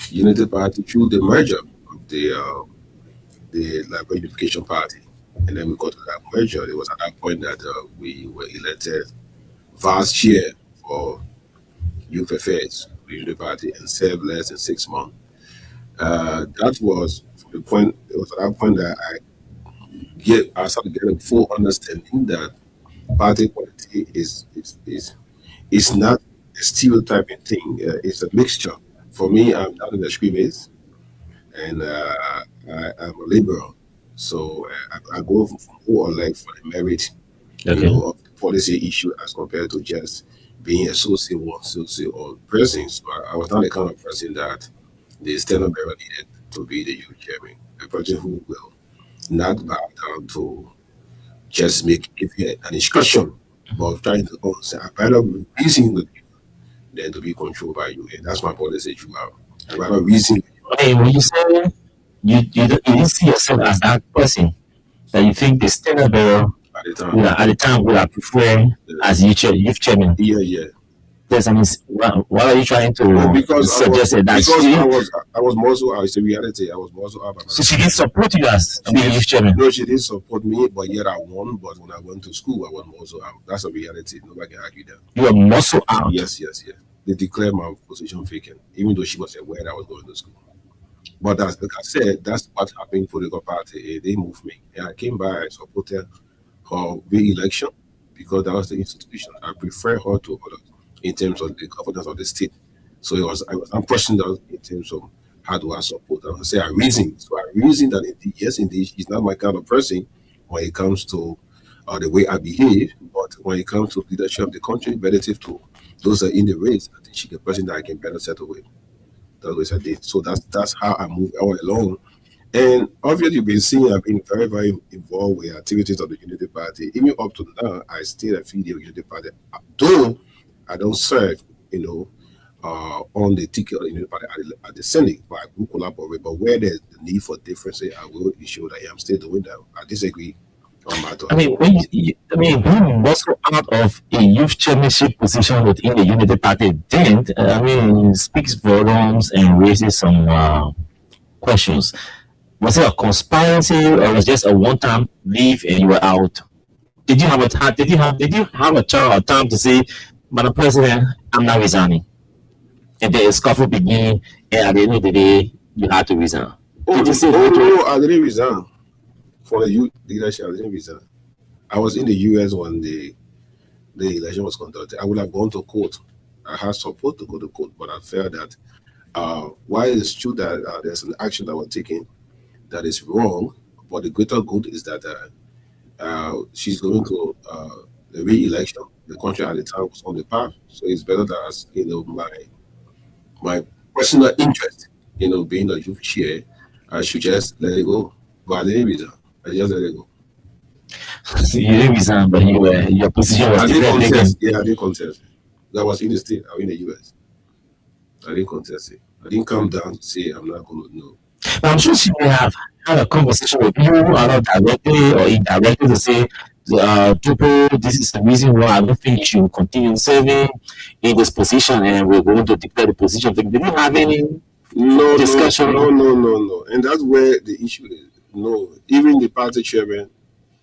Unity Party through the merger of the Liberian Unification Party. And then we got to that merger. It was at that point that we were elected vice chair for Youth Affairs for the Unity Party and served less than 6 months. That was the point. It was at that point that I started getting full understanding that party politics is not a stereotyping thing. It's a mixture. For me, I'm not in the extremists, and I'm a liberal. So I go more or less for the merit, of the policy issue as compared to just being a social or person. So I was not the kind of person that the standard bearer needed to be the youth chairman, a person who will not bow down to just give you an instruction, but trying to say, I better reason with you than to be controlled by you. And that's my policy throughout. I rather reason with you. Okay, when you say you didn't see yourself as that person, that you think the standard bearer at the time would have preferred as youth chairman. Yeah. Yes, I mean, what are you trying to suggest? I was more so, it's a reality. I was more so out by myself. So she didn't support you as being youth chairman? No, she didn't support me, but yet I won. But when I went to school, I was more so out. That's a reality. Nobody can argue that. You were more so out? Yes. They declared my position vacant, even though she was aware that I was going to school. But like I said, that's what happened in political party. They moved me. And I came back, I supported her re-election because that was the institution. I prefer her to others in terms of the governance of the state. So I was unprecedented in terms of how do I support her. I say I reason. So I reason that indeed, she's not my kind of person when it comes to the way I behave, but when it comes to leadership of the country relative to those are in the race, I think she's a person that I can better settle with. That's what I did. So that's how I moved all along. And obviously, you've been seeing I've been very, very involved with activities of the Unity Party. Even up to now, I still affiliate with the Unity Party. Though I don't serve, on the ticket of the Unity Party at the Senate, but I will collaborate. But where there's the need for difference, I will ensure that I'm still doing that. I disagree on my I mean, being also out of a youth chairmanship position within the Unity Party didn't, speaks volumes and raises some questions. Was it a conspiracy or was it just a one-time leave and you were out? Did you have a time to say, Madam President, I'm not resigning? And then a scuffle began, and at the end of the day, you had to resign. No, I didn't resign. For the youth leadership, I didn't resign. I was in the US when the election was conducted. I would have gone to court. I had support to go to court, but I felt that while it's true that there's an action that was taken that is wrong, but the greater good is that she's going to the re-election. The country at the time was on the path, so it's better that my personal interest, being a youth chair, I should just let it go. But I didn't resign. I just let it go. You didn't resign, but your position was different. Yeah, I didn't contest. That was in the state. I was in the US. I didn't contest it. I didn't come down to say I'm not going to know. But I'm sure she may have had a conversation with you, either directly or indirectly, to say, Tupo, this is the reason why I don't think you should continue serving in this position, and we're going to declare the position. Did you have any discussion? No. And that's where the issue is. No, even the party chairman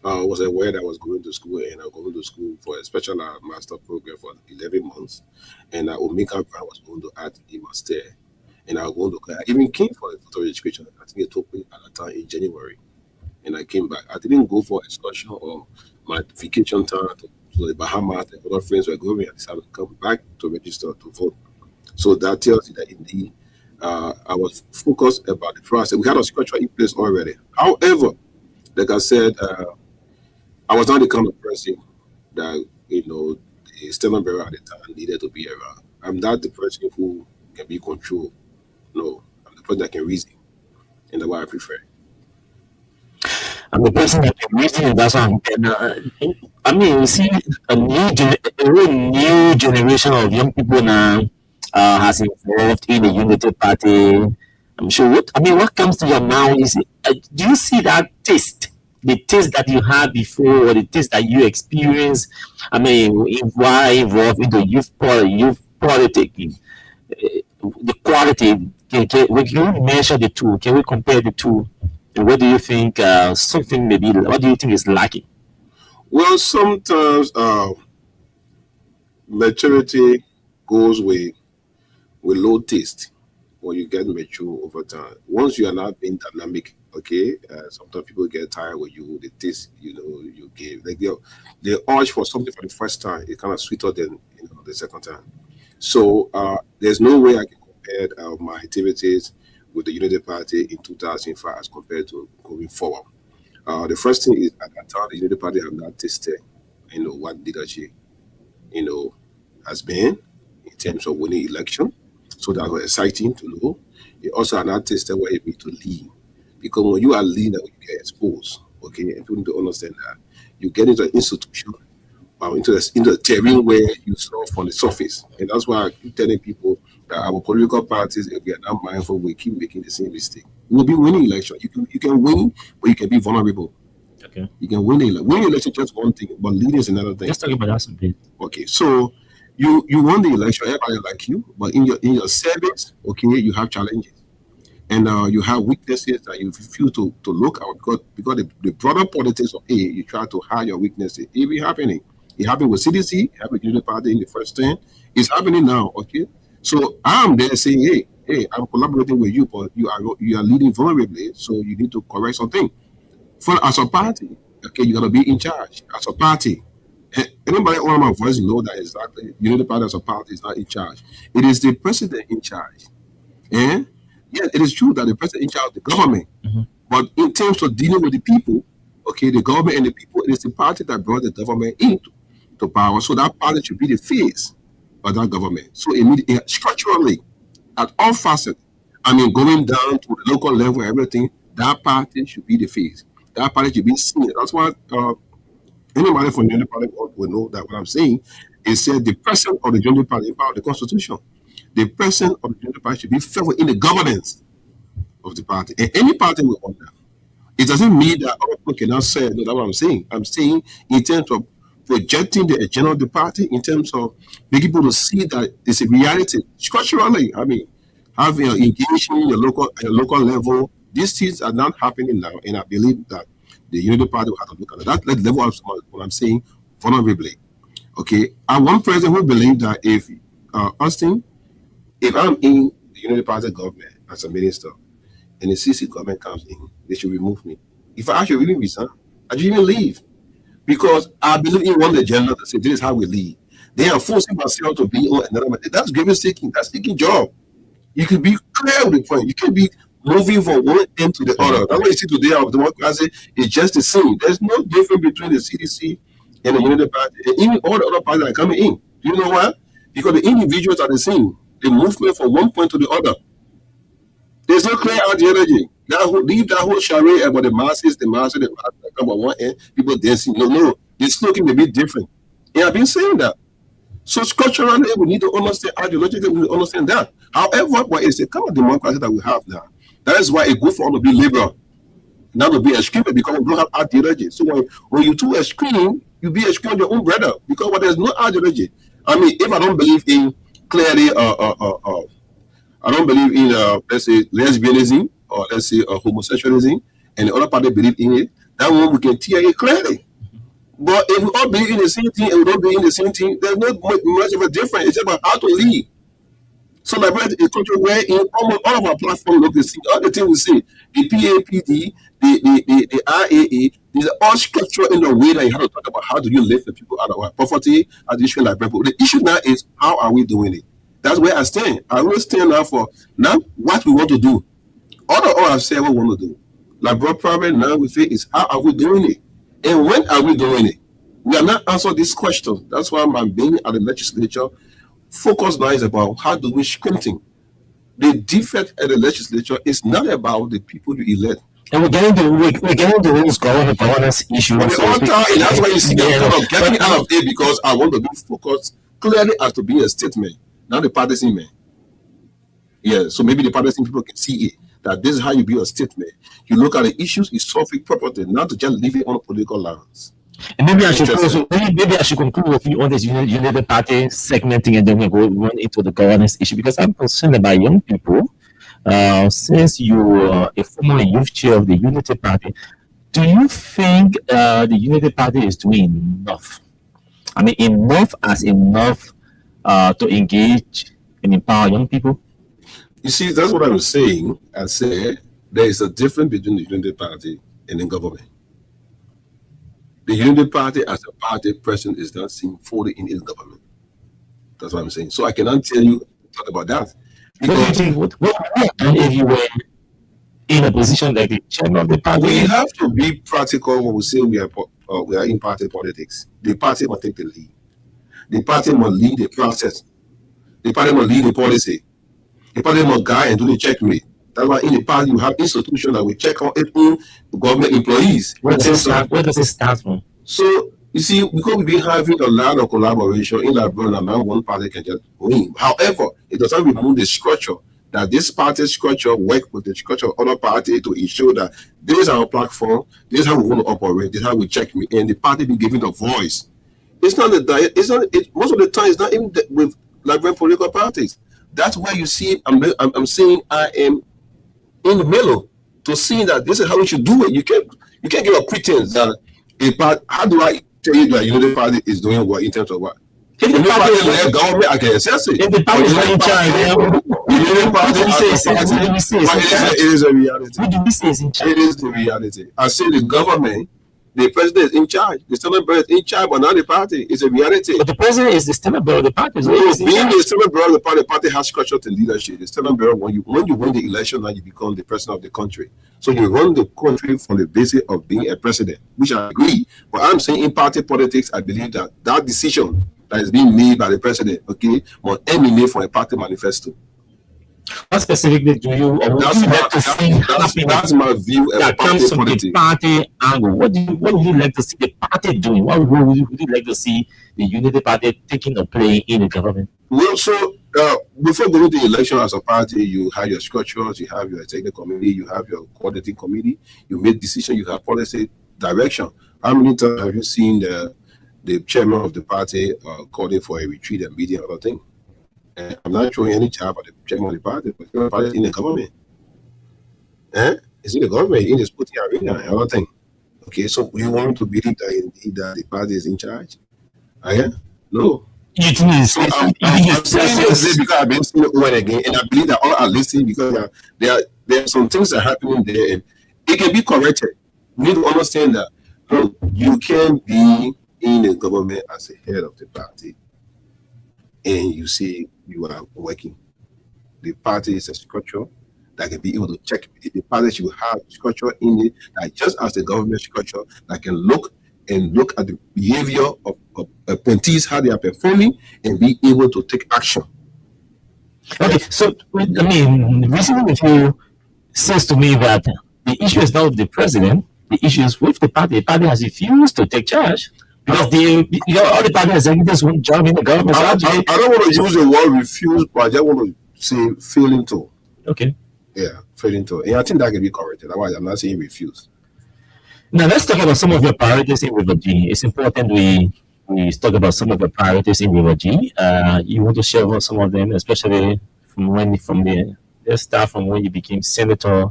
was aware that I was going to school, and I was going to school for a special master program for 11 months. And Omika Brown was going to add a master, and I was going to. I even came for a photo education. I think it took me at the time in January, and I came back. I didn't go for excursion or my vacation time to the Bahamas. The other friends were going. I decided to come back to register to vote. So that tells you that indeed I was focused about the process. We had a structure in place already. However, like I said, I was not the kind of person that, the standard bearer at the time needed to be around. I'm not the person who can be controlled. No, I'm the person that can reason, and that's what I prefer. I'm the person that can reason, and that's why I mean, you see, a whole new generation of young people now has involved in the Unity Party. I'm sure. What comes to your mind is, do you see that taste? The taste that you had before, or the taste that you experienced? While involved in the youth politicking, the quality. Can we measure the two? Can we compare the two? And what do you think? What do you think is lacking? Well, sometimes maturity goes with low taste when you get mature over time. Once you are not being dynamic, okay, sometimes people get tired with you, the taste, you give. Like they urge for something for the first time, it's kind of sweeter than the second time. So there's no way I can compare my activities with the Unity Party in 2005 as compared to going forward. The first thing is at that time, the Unity Party have not tasted, what leadership, has been in terms of winning election. So that was exciting to know. They also are not tasted what it means to lead. Because when you are leader, you get exposed. Okay, and people need to understand that you get into an institution, into the terrain where you saw from the surface. And that's why I keep telling people that our political parties, if we are not mindful, we keep making the same mistake. We will be winning election. You can win, but you can be vulnerable. Okay. You can win winning election just one thing, but leading is another thing. Let's talk about that something. Okay, so you won the election, everybody like you, but in your service, okay, you have challenges. And you have weaknesses that you refuse to look at because the broader politics of you try to hide your weaknesses. It be happening. It happened with CDC, it happened with Unity Party in the first term. It's happening now, okay? So I'm there saying, hey, I'm collaborating with you, but you are leading vulnerably, so you need to correct something. As a party, okay, you gotta be in charge. As a party, anybody on my voice know that exactly. Unity Party as a party is not in charge. It is the president in charge. And yeah, it is true that the president in charge of the government, but in terms of dealing with the people, okay, the government and the people, it is the party that brought the government into power. So that party should be the face of that government. So structurally, at all facets, going down to the local level, everything, that party should be the face. That party should be seen. That's why anybody from the Unity Party will know that what I'm saying is said the president of the Unity Party is part of the Constitution. The president of the Unity Party should be favored in the governance of the party. And any party will own that. It doesn't mean that other people cannot say, no, that's what I'm saying. I'm saying in terms of projecting the agenda of the party, in terms of making people to see that it's a reality. Structurally, having engagement your local level, these things are not happening now. And I believe that the Unity Party will have to look at that level of what I'm saying vulnerably. Okay. I'm one president who believes that if I'm in the Unity Party government as a minister and the CC government comes in, they should remove me. If I should even resign, I should even leave. Because I believe in one agenda that says this is how we lead. They are forcing myself to be on another. That's grievance seeking. That's taking job. You can be clear with the point. You can be moving from one end to the other. That's what you see today of democracy is just the same. There's no difference between the CDC and the Unity Party, and even all the other parties that are coming in. Do you know why? Because the individuals are the same. The movement from one point to the other. There's no clear ideology. Leave that whole charade about the masses that come on one end, people dancing. No. The slogan may be different. And I've been saying that. So structurally, we need to understand ideologically, we need to understand that. However, it's the kind of democracy that we have now. That is why it's good for us to be liberal, not to be extreme, because we don't have ideology. So when you too extreme, you be extreme on your own brother, because there's no ideology. If I don't believe in clearly, I don't believe in, let's say, lesbianism, or let's say homosexualism, and the other party believe in it, that one we can tear it clearly. But if we all believe in the same thing and we don't believe in the same thing, there's not much of a difference. It's about how to lead. So my brother, a country where in almost all of our platforms look the same. All the things we say, the PAPD, the RAA, these are all structured in a way that you have to talk about how do you lift the people out of our poverty, how do you show like people. The issue now is how are we doing it? That's where I stand. I always stand now for now what we want to do. All I've said we want to do. Like bro, problem now we say is how are we doing it? And when are we doing it? We are not answering this question. That's why I'm being at the legislature. Focus now is about how do we strengthen. The defect at the legislature is not about the people you elect. And we're getting the rules governance issue. That's why you see them kind of getting out of it, because I want to be focused clearly as to be a statement, not a partisan man. Yeah, so maybe the partisan people can see it, that this is how you be a statement. You look at the issues, you solve it properly, not to just leave it on political lines. And maybe I should also maybe I should conclude with you on this United Party segmenting, and then we go run into the governance issue, because I'm concerned about young people. Since you are a former youth chair of the Unity Party, do you think the Unity Party is doing enough? I mean, enough to engage and empower young people? You see, that's what I was saying. I said there is a difference between the Unity Party and the government. The Unity Party as a party president is not seen fully in its government. That's what I'm saying. So I cannot tell you talk about that. What do you think? What if you were in a position like the chairman of the party? We have to be practical when we say we are in party politics. The party must take the lead. The party must lead the process. The party must lead the policy. The party must guide and do the checkmate. That's why in the party you have institutions that will check on its own government employees. Where does it start from? So you see, because we've been having a lot of collaboration in that burn, and now one party can just win. However, it doesn't remove the structure that this party structure work with the structure of other party to ensure that this is our platform, this is how we want to operate, this is how we check me, and the party be given a voice. It's not the diet. It's not. Most of the time, it's not even with Liberian political parties. That's why you see, I'm saying I am in the middle to see that this is how we should do it. You can't give a pretense that a part. How do I tell you that Unity Party is doing what in terms of what? If the party is the government, I can assess it. If the party is not in charge, it is a reality. What do we say is in charge? It is the reality. I say the government, the president is in charge. The standard bearer is in charge, but not the party. It's a reality. But the president is the standard bearer of the party. Being the standard bearer of the party has structure to leadership. The standard bearer, when you win the election, now you become the president of the country. So you run the country from the basis of being a president, which I agree. But I'm saying in party politics, I believe that decision that is being made by the president, okay, must emanate from a party manifesto. What specifically do you like to see happening? That's my view that comes from the party angle. What would you like to see the party doing? What would you like to see the Unity Party taking a play in the government? Well, so before going to the election as a party, you have your structures, you have your technical committee, you have your coordinating committee, you make decisions, you have policy direction. How many times have you seen the chairman of the party calling for a retreat and meeting and other thing? I'm not showing any job at the chairman of the party, but the party is in the government. It's in the government, in the sporting arena and other thing. Okay, so we want to believe that the party is in charge? No. You think I'm saying this because I've been seeing it over and again, and I believe that all are listening because there are some things that are happening there, and it can be corrected. We need to understand that you can be in the government as the head of the party, and you say you are working. The party is a structure that can be able to check. The party should have structure in it, that just as the government structure that can look at the behavior of appointees, how they are performing, and be able to take action. Okay, so I mean, reasoning with you says to me that the issue is not with the president, the issue is with the party. The party has refused to take charge because all the party executives won't join in the government. I don't want to use the word refuse, but I just want to say failing to. Okay. Yeah, failing to. And I think that can be corrected. Otherwise, I'm not saying refuse. Now let's talk about some of your priorities in River G. It's important we talk about some of your priorities in River G. You want to share about some of them, especially from when you became senator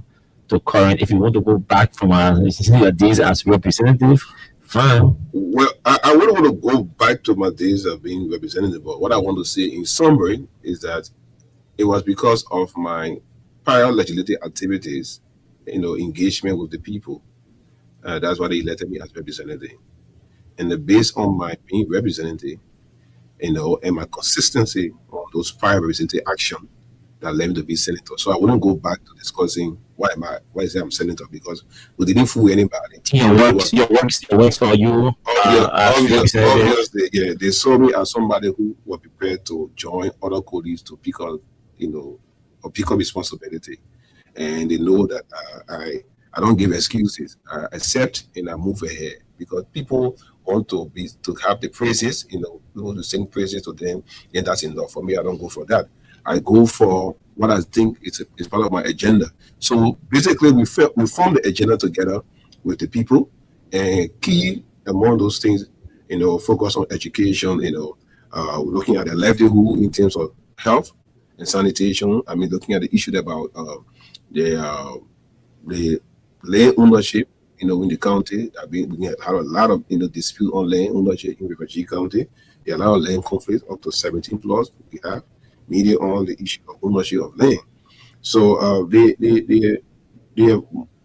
to current. If you want to go back from your days as representative, fine. Well, I wouldn't want to go back to my days of being representative, but what I want to say in summary is that it was because of my prior legislative activities, engagement with the people. That's why they elected me as representative. And based on my being representative, and my consistency on those prior representative action that led me to be senator. So I wouldn't go back to discussing why is it I'm senator, because we didn't fool anybody. Your works for you. Obviously, yeah, they saw me as somebody who was prepared to join other colleagues to pick up, or pick up responsibility, and they know that I don't give excuses. I accept and I move ahead, because people want to have the praises, people to sing praises to them, and that's enough. For me, I don't go for that. I go for what I think is part of my agenda. So basically, we form the agenda together with the people, and key among those things, focus on education, looking at the livelihood in terms of health and sanitation. I mean, looking at the issue about the land ownership, in the county. We have a lot of dispute on land ownership in River G County. There are a lot of land conflicts, up to 17 plus. We have media on the issue of ownership of land. So they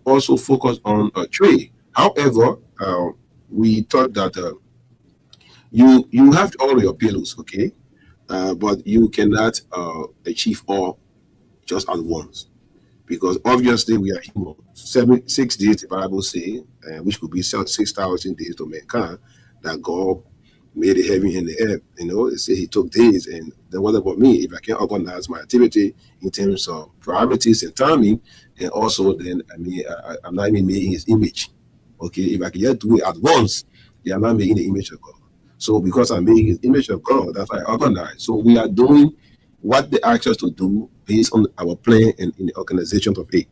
also focus on trade. However, we thought that you have all your pillars, okay, but you cannot achieve all just at once, because obviously we are human. 6 days, the Bible says, which could be 6,000 days to mankind, that God made the heaven and the earth. It says He took days, and then what about me? If I can organize my activity in terms of priorities and timing, and also then I'm not even making His image. Okay, if I can just do it at once, I'm not making the image of God. So because I'm making His image of God, that's why I organize. So we are doing what they asked us to do based on our plan and in the organization of it.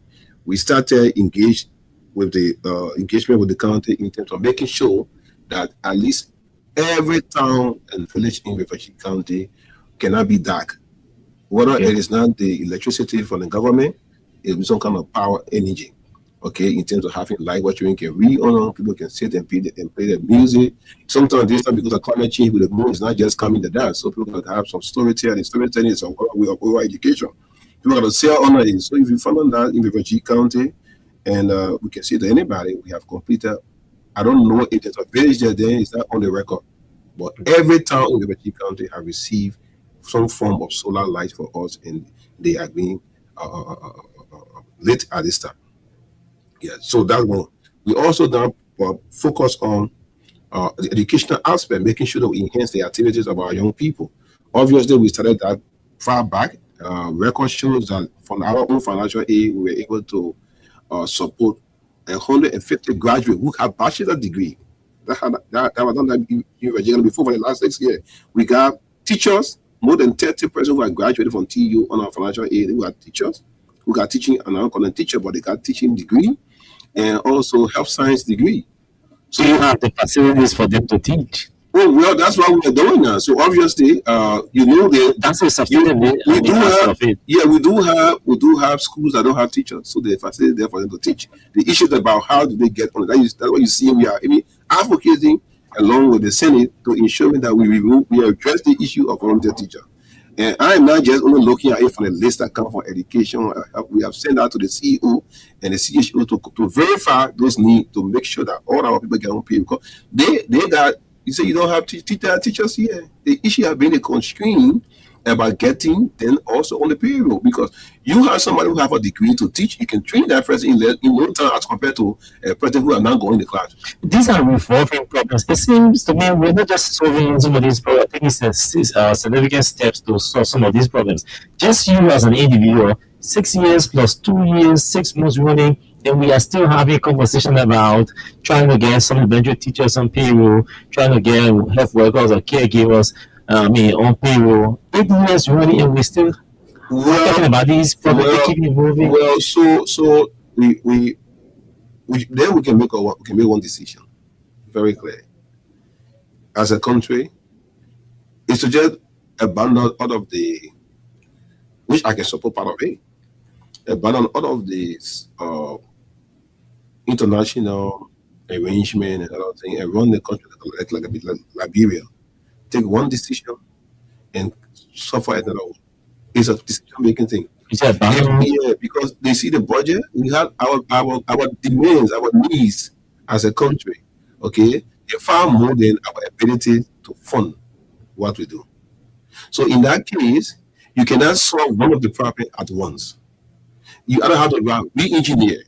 We started engaged with the engagement with the county in terms of making sure that at least every town and village in River G County cannot be dark. Whether it is not the electricity from the government, it is some kind of power energy. Okay, in terms of having light, what you can read on, people can sit and play the music. Sometimes this time, because of climate change with the moon, it's not just coming to that. So people can have some storytelling. Storytelling is a way of oral education. People got to sell on it. So if you follow that in River G County, and we can see to anybody, we have completed. I don't know if there's a village there, then it's not on the record, but every town in River G County have received some form of solar light for us, and they are being lit at this time. Yeah, so that one. We also now focus on the educational aspect, making sure that we enhance the activities of our young people. Obviously, we started that far back. Record shows that from our own financial aid, we were able to support 150 graduates who have bachelor degree. That was done in Virginia before for the last 6 years. We got teachers, more than 30% who are graduated from TU on our financial aid. Who are teachers, who got teaching, and I'm not calling teacher, but they got teaching degree and also health science degree. So you have the facilities for them to teach. Oh well, that's what we are doing now. So obviously, that's a sustainable. We do have schools that don't have teachers, so the facility there for them to teach. The issue is about how do they get on. That's what you see. We are advocating along with the Senate to ensure that we address the issue of volunteer teachers. And I am not just only looking at it from the list that comes from education. We have sent out to the CEO and the CHO to verify those needs, to make sure that all our people get on pay, because they got. You say you don't have teachers here. The issue has been a constraint about getting then also on the payroll, because you have somebody who have a degree to teach. You can train that person in no time as compared to a person who are not going to class. These are revolving problems. It seems to me we're not just solving some of these problems. I think it's significant steps to solve some of these problems. Just you as an individual, 6 years plus 2 years, 6 months running, and we are still having a conversation about trying to get some eventual teachers on payroll, trying to get health workers or caregivers on payroll. 8 years running, and we still talking about these problems. Keep evolving. Well, so we then we can make one decision, very clear. As a country, is to just abandon all of the, which I can support part of it, abandon all of these international arrangement and other things, and run the country like a bit like Liberia. Take one decision and suffer another one. It's a decision-making thing. Yeah, because they see the budget. We have our demands, our needs as a country. Okay, they're far more than our ability to fund what we do. So in that case, You cannot solve one of the problem at once. You either have to re-engineer.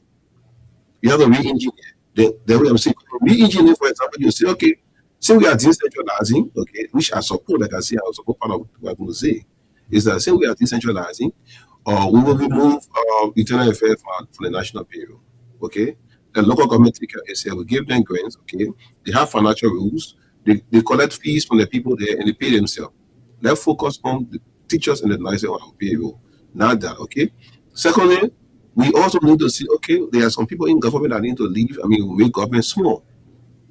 You have to re-engineer. The way I'm saying, re-engineer, for example, you say, okay, say we are decentralizing, okay, which I support, like I say, I support part of what I'm going to say, is that say we are decentralizing, we will remove internal affairs from the national payroll, okay? The local government take care of itself, we give them grants, okay? They have financial rules, they collect fees from the people there and they pay themselves. Let's focus on the teachers and the advisors on our payroll. Not that, okay? Secondly, we also need to see, okay, there are some people in government that need to leave. I mean, we make government small,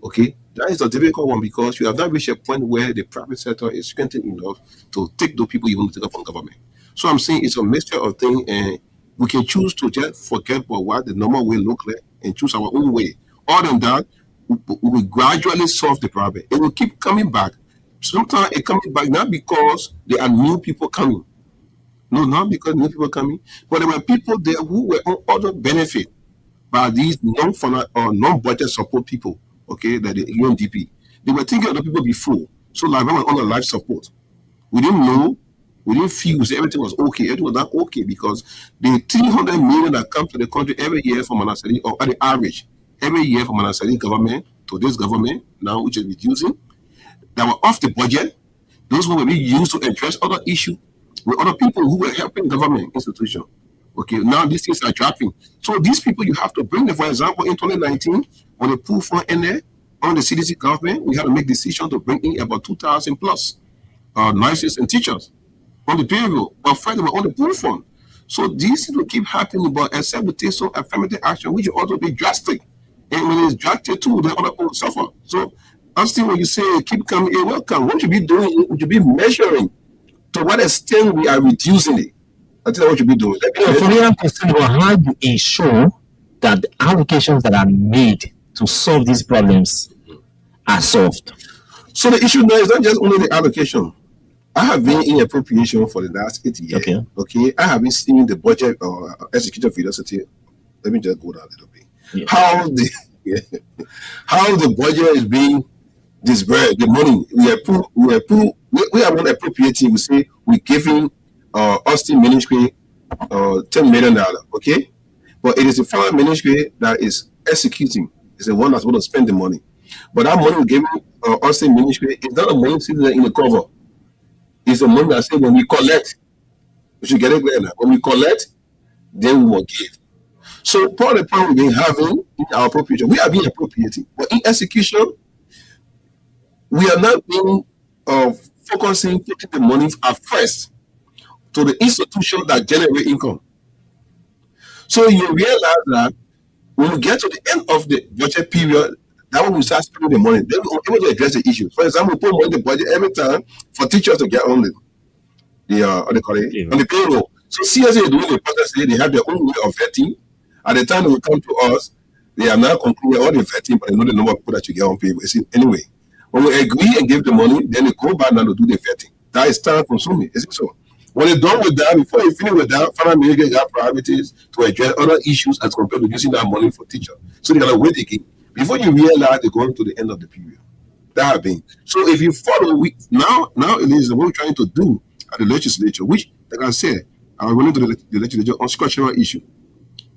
okay? That is a difficult one because you have not reached a point where the private sector is strengthened enough to take the people you want to take up from government. So I'm saying it's a mixture of things, and we can choose to just forget about what the normal way look like and choose our own way. Other than that, we will gradually solve the problem. It will keep coming back. Sometimes it coming back not because there are new people coming. No, not because new people coming, but there were people there who were on other benefit by these non-budget support people, okay, that the UNDP. They were thinking of the people before. So like when we were on the life support, we didn't know, we didn't feel everything was okay. Everything was not okay because the 300 million that come to the country every year from Manasari, or at the average, every year from Manasari government to this government now, which is reducing, that were off the budget, those will be used to address other issues with other people who were helping government institution. Okay, now these things are dropping. So these people you have to bring them. For example, in 2019, when they pulled fund in there on the CDC government, we had to make decision to bring in about 2,000 plus nurses and teachers on the payroll. But finally, we're on the pool fund. So these things will keep happening, but except we take some affirmative action, which will also be drastic. And when it's drastic too, the other people suffer. So I'm still when you say keep coming, it will come. What you be doing, you be measuring to what extent we are reducing it. I think what you be doing. For me, I'm concerned about how you ensure that the allocations that are made to solve these problems are solved. So the issue now is not just only the allocation. I have been in appropriation for the last 8 years. Okay. I have been seeing the budget executive velocity. Let me just go down a little bit. Yeah. How the budget is being disbursed, the money we are not appropriating. We say we're giving Austin Ministry $10 million, okay? But it is the foreign ministry that is executing. It's the one that's going to spend the money. But that money we're giving Austin Ministry is not a money sitting there in the cover. It's a money that says when we collect, we should get it clear now. When we collect, then we will give. So part of the problem we've been having in our appropriation, we are being appropriating. But in execution, we are not being focusing, putting the money at first to the institution that generate income. So you realize that when we get to the end of the budget period, that when we start spending the money, then we're able to address the issues. For example, we put money in the budget every time for teachers to get on the payroll. So CSA is doing the process, they have their own way of vetting. At the time they will come to us, they are now concluding all the vetting, but they know the number of people that you get on payroll. Anyway, when we agree and give the money, then they go back now to do the vetting. That is time consuming, is it so? When you're done with that, before you finish with that, final minister got priorities to address other issues as compared to using that money for teachers. So they gotta wait again before you realize they're going to the end of the period. That have been. So if you follow, now it is what we're trying to do at the legislature, which, like I said, I'm running to the legislature on structural issue.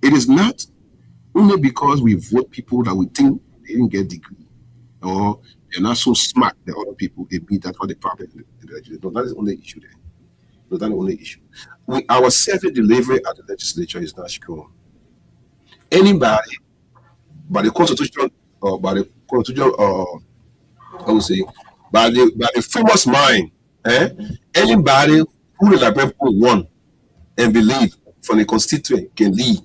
It is not only because we vote people that we think they didn't get degree or they're not so smart than other people. It means that's what the problem in the legislature. No, that is the only issue there. No, that's the only issue. Our service delivery at the legislature is not strong. Anybody, by the constitution, or by the constitution, I would say, by the famous mind, anybody who the Liberal people want and believe from the constituent can lead.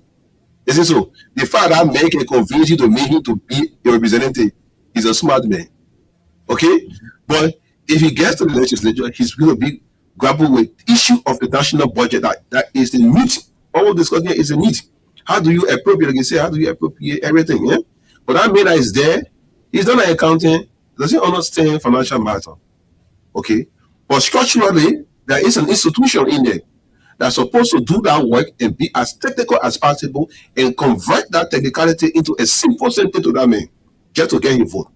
Is it so? The fact that man can convince you to make him to be a representative is a smart man. Okay? But if he gets to the legislature, he's going to be grapple with issue of the national budget that is the meat. All discussion here is the meat. How do you appropriate? Like you say, how do you appropriate everything? Yeah? But that man that is there, he's not an accountant, doesn't understand financial matter. Okay? But structurally, there is an institution in there that's supposed to do that work and be as technical as possible and convert that technicality into a simple sentence to that man just to get him vote.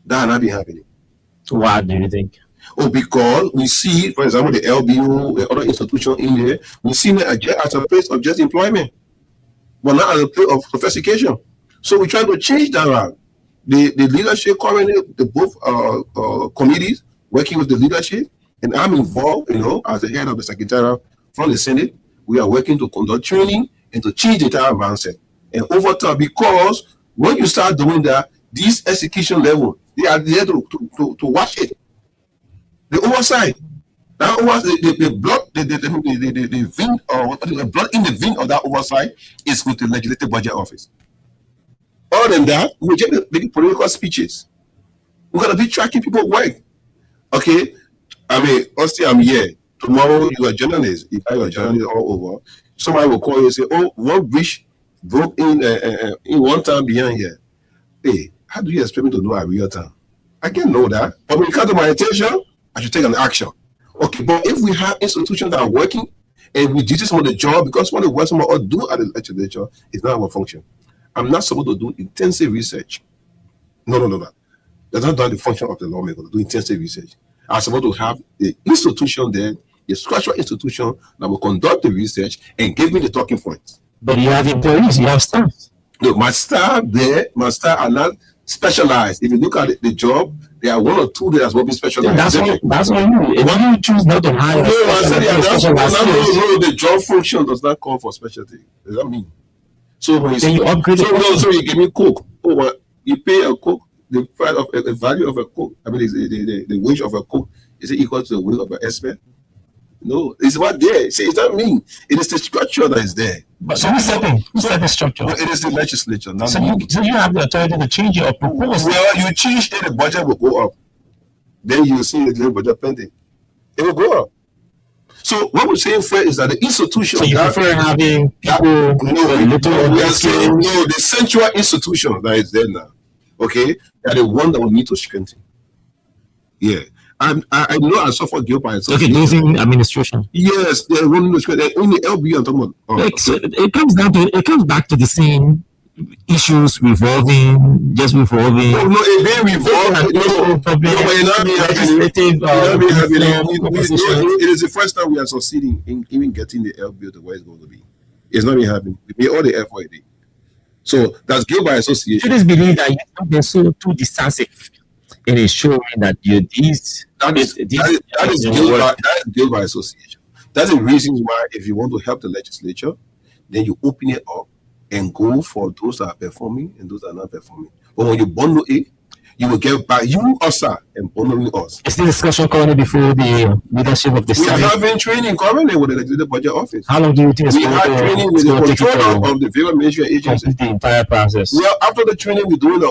That has not been happening. Why do you think? Or because we see, for example, the LBO, the other institution in there, we see it as a place of just employment, but not as a place of sophistication. So we're trying to change that around. The leadership currently, the both committees working with the leadership, and I'm involved, as the head of the secretariat from the Senate. We are working to conduct training and to change the entire mindset. And over time, because when you start doing that, this execution level, they are there to watch it. The oversight. That the blood, the vein, or the blood in the vein of that oversight is with the Legislative Budget Office. Other than that, we just making political speeches. We're gonna be tracking people's work. Okay, I mean, honestly, I'm here. Tomorrow, you are a journalist. If I are a journalist all over, somebody will call you and say, "Oh, one bridge broke in one time behind here." Hey, how do you expect me to know at real time? I can't know that. But when it comes to my attention, I should take an action. Okay, but if we have institutions that are working and we do some of the job, because what the work some of us do at the legislature is not our function. I'm not supposed to do intensive research. No. That's not the function of the lawmaker to do intensive research. I'm supposed to have the institution there, a structural institution that will conduct the research and give me the talking points. But you have employees, you have staff. No, my staff are not specialized. If you look at the job, there are one or two that will be specialized. That's what you. Why do you choose not to hire? The job function does not call for specialty. Does that mean? So when you upgrade, so you give me cook. Oh, well, you pay a cook the price of the value of a cook. I mean, the wage of a cook is it equal to the wage of an expert? No, it's what there. See, it doesn't mean it is the structure that is there. But so who's the structure? No, it is the legislature. So you have the authority to change it or propose. Well, you change it, the budget will go up. Then you see the budget pending. It will go up. So what we're saying for is that the institution. So you prefer having people? The central institution that is there now, okay, are the one that we need to strengthen. Yeah. I know I suffer guilt by itself. Okay, those in administration. Yes, they're running the only LB I'm talking about. So it comes back to the same issues revolving. No, it may revolve. It is the first time we are succeeding in even getting the LB to where it's going to be. It's not even happening. We made all the effort. So that's guilt by association. Students believe that you've not been so too decisive. It is showing that that is guilt by association. That's the reason why if you want to help the legislature, then you open it up and go for those that are performing and those that are not performing. But when you bundle it, you will get back you also and bundling us. Is the discussion currently before the leadership of the Senate? We are having training currently with the Legislative Budget Office. How long do you think it's going to take? We have training with the controller of the various ministry agencies. The entire process. Well, after the training, we're doing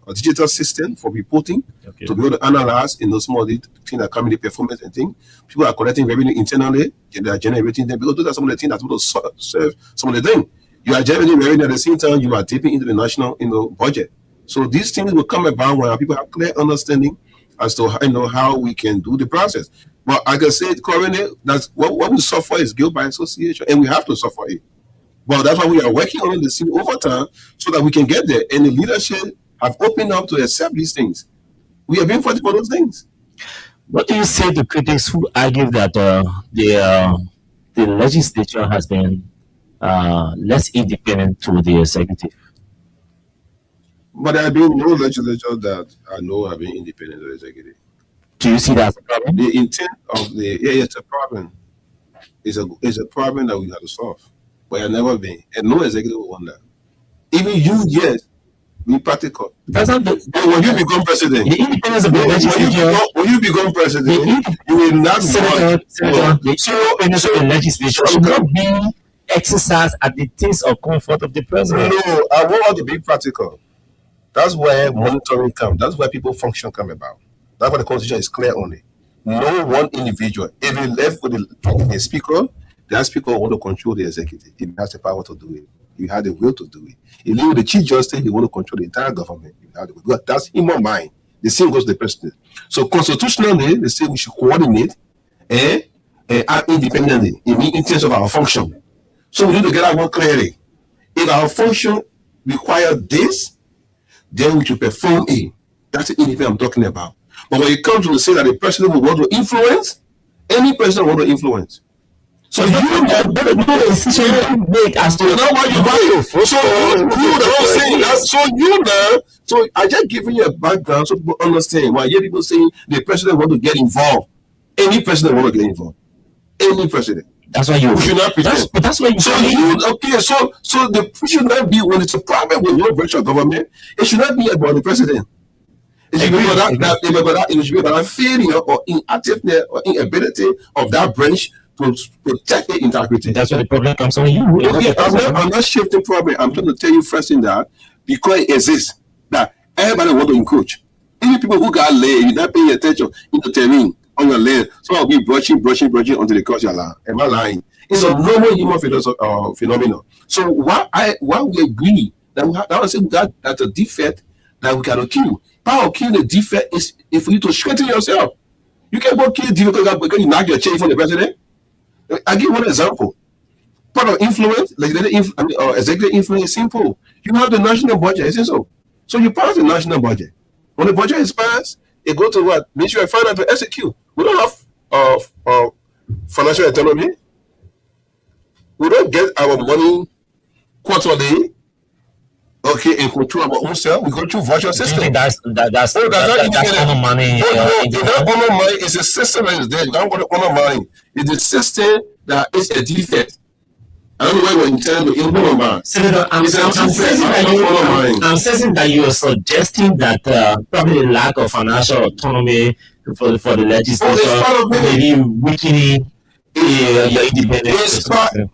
a digital system for reporting to be able to analyze in those small things that come in the performance and things. People are collecting revenue internally, and they are generating them because those are some of the things that will serve some of the things. You are generating revenue at the same time you are dipping into the national budget. So these things will come about when people have clear understanding as to how we can do the process. But like I said, currently, that's what we suffer is guilt by association, and we have to suffer it. Well, that's why we are working on the scene over time so that we can get there. And the leadership have opened up to accept these things. We have been fighting for those things. What do you say to critics who argue that the legislature has been less independent to the executive? But there have been no legislature that I know have been independent of the executive. Do you see that as a problem? The intent of it's a problem. It's a problem that we have to solve. But I've never been. And no executive will want that. Even you, yes, be practical. That's not when you become president, the independence of the legislature. When you become president, you will not the independence of the legislature should not be exercised at the taste or comfort of the president. No, I want to be practical. That's where monitoring comes. That's where people function come about. That's why the constitution is clear on it. No one individual. If you left with the speaker, that speaker want to control the executive. He has the power to do it. He had the will to do it. If you leave with the chief justice, he want to control the entire government. That's in my mind. The same goes to the president. So constitutionally, they say we should coordinate and act independently in terms of our function. So we need to get that one clearly. If our function requires this, then we should perform it. That's the independence I'm talking about. But when it comes to say that the president will want to influence, any president will want to influence. So you know the decision you make as to now what you buy. So I just giving you a background so people understand why you people saying the president want to get involved. Any president want to get involved. Any president. That's why you should not pretend. That's why you. So the should not be when it's a problem with no virtual government. It should not be about the president. It should be about that failure or inactiveness or inability of that branch to protect the integrity. That's where the problem comes on you. Okay, I'm not shifting problem. I'm trying to tell you first in that because it exists that everybody want to encroach. Even people who got laid, you're not paying attention in the terrain on your land. Some will be brushing until they cross your land. Am I lying? It's a normal human phenomenon. So why we agree that that's a defect that we cannot kill. Part of killing the defect is for you to strengthen yourself. You can go kill the defect because you knock your chain from the president. I give one example. Part of influence, executive influence is simple. You have the national budget, isn't so? So you pass the national budget. When the budget is passed, it goes to what? Ministry of Finance to execute. We don't have financial autonomy. We don't get our money quarterly. Okay, and control our own self. We go through virtual system. That's honor money. Honor money is a system that is there. You don't want to honor money. It's a system that is a defect. I don't know why we're intending to honor money. Senator, I'm saying that you are suggesting that probably the lack of financial autonomy for the legislature maybe weakening your independence.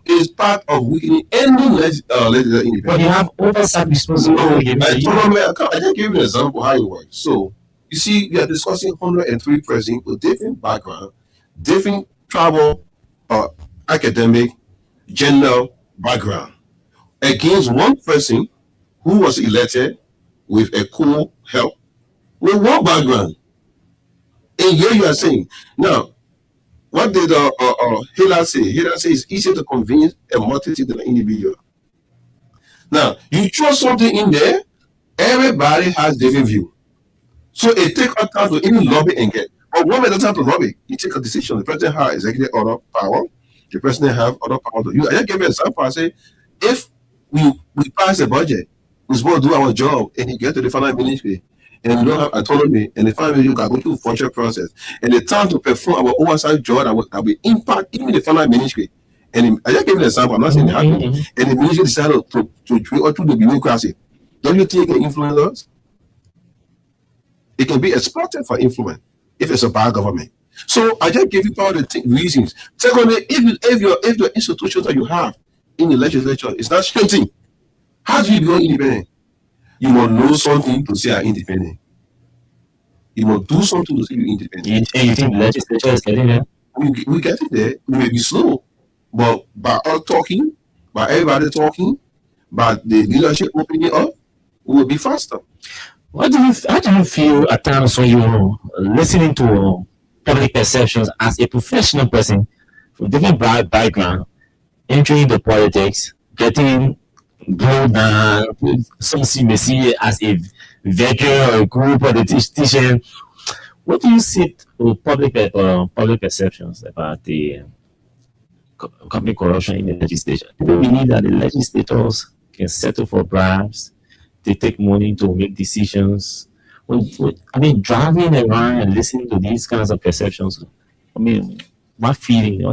It's part of weakening any legislative independence. But you have oversight responsibility. I just give you an example how it works. So, you see, we are discussing 103 presidents with different background, different travel, academic, gender background, against one person who was elected with a cool help, with one background. And here you are saying, now, what did Hillary say? Hillary says it's easier to convince a multitude than an individual. Now, you throw something in there, everybody has different view. So it takes a time to even lobby and get. But one doesn't have to lobby. You take a decision. The president has executive order power. The president have other power to use. I just gave you an example. I say, if we pass the budget, we're supposed to do our job, and you get to the finance ministry, and we don't have autonomy, and the finance ministry can go through the function process, and the time to perform our oversight job that will impact even the finance ministry. And I just gave you an example. I'm not saying it happened. And the ministry decided to go through the bureaucracy. Don't you think it can influence us? It can be exploited for influence if it's a bad government. So I just gave you all the reasons. Secondly, if your institutions that you have in the legislature is not strengthened, how do you become independent? You must know something to say I'm independent. You must do something to say you're independent. And you think the legislature is getting there? We get it there. We may be slow, but by us talking, by everybody talking, by the leadership opening up, we will be faster. How do you feel at times when you're listening to public perceptions as a professional person from different background, entering the politics, getting blown down, some may see it as a veteran or a group politician? What do you see with public perceptions about the company corruption in the legislature? Do you believe that the legislators can settle for bribes? They take money to make decisions. Driving around and listening to these kinds of perceptions, what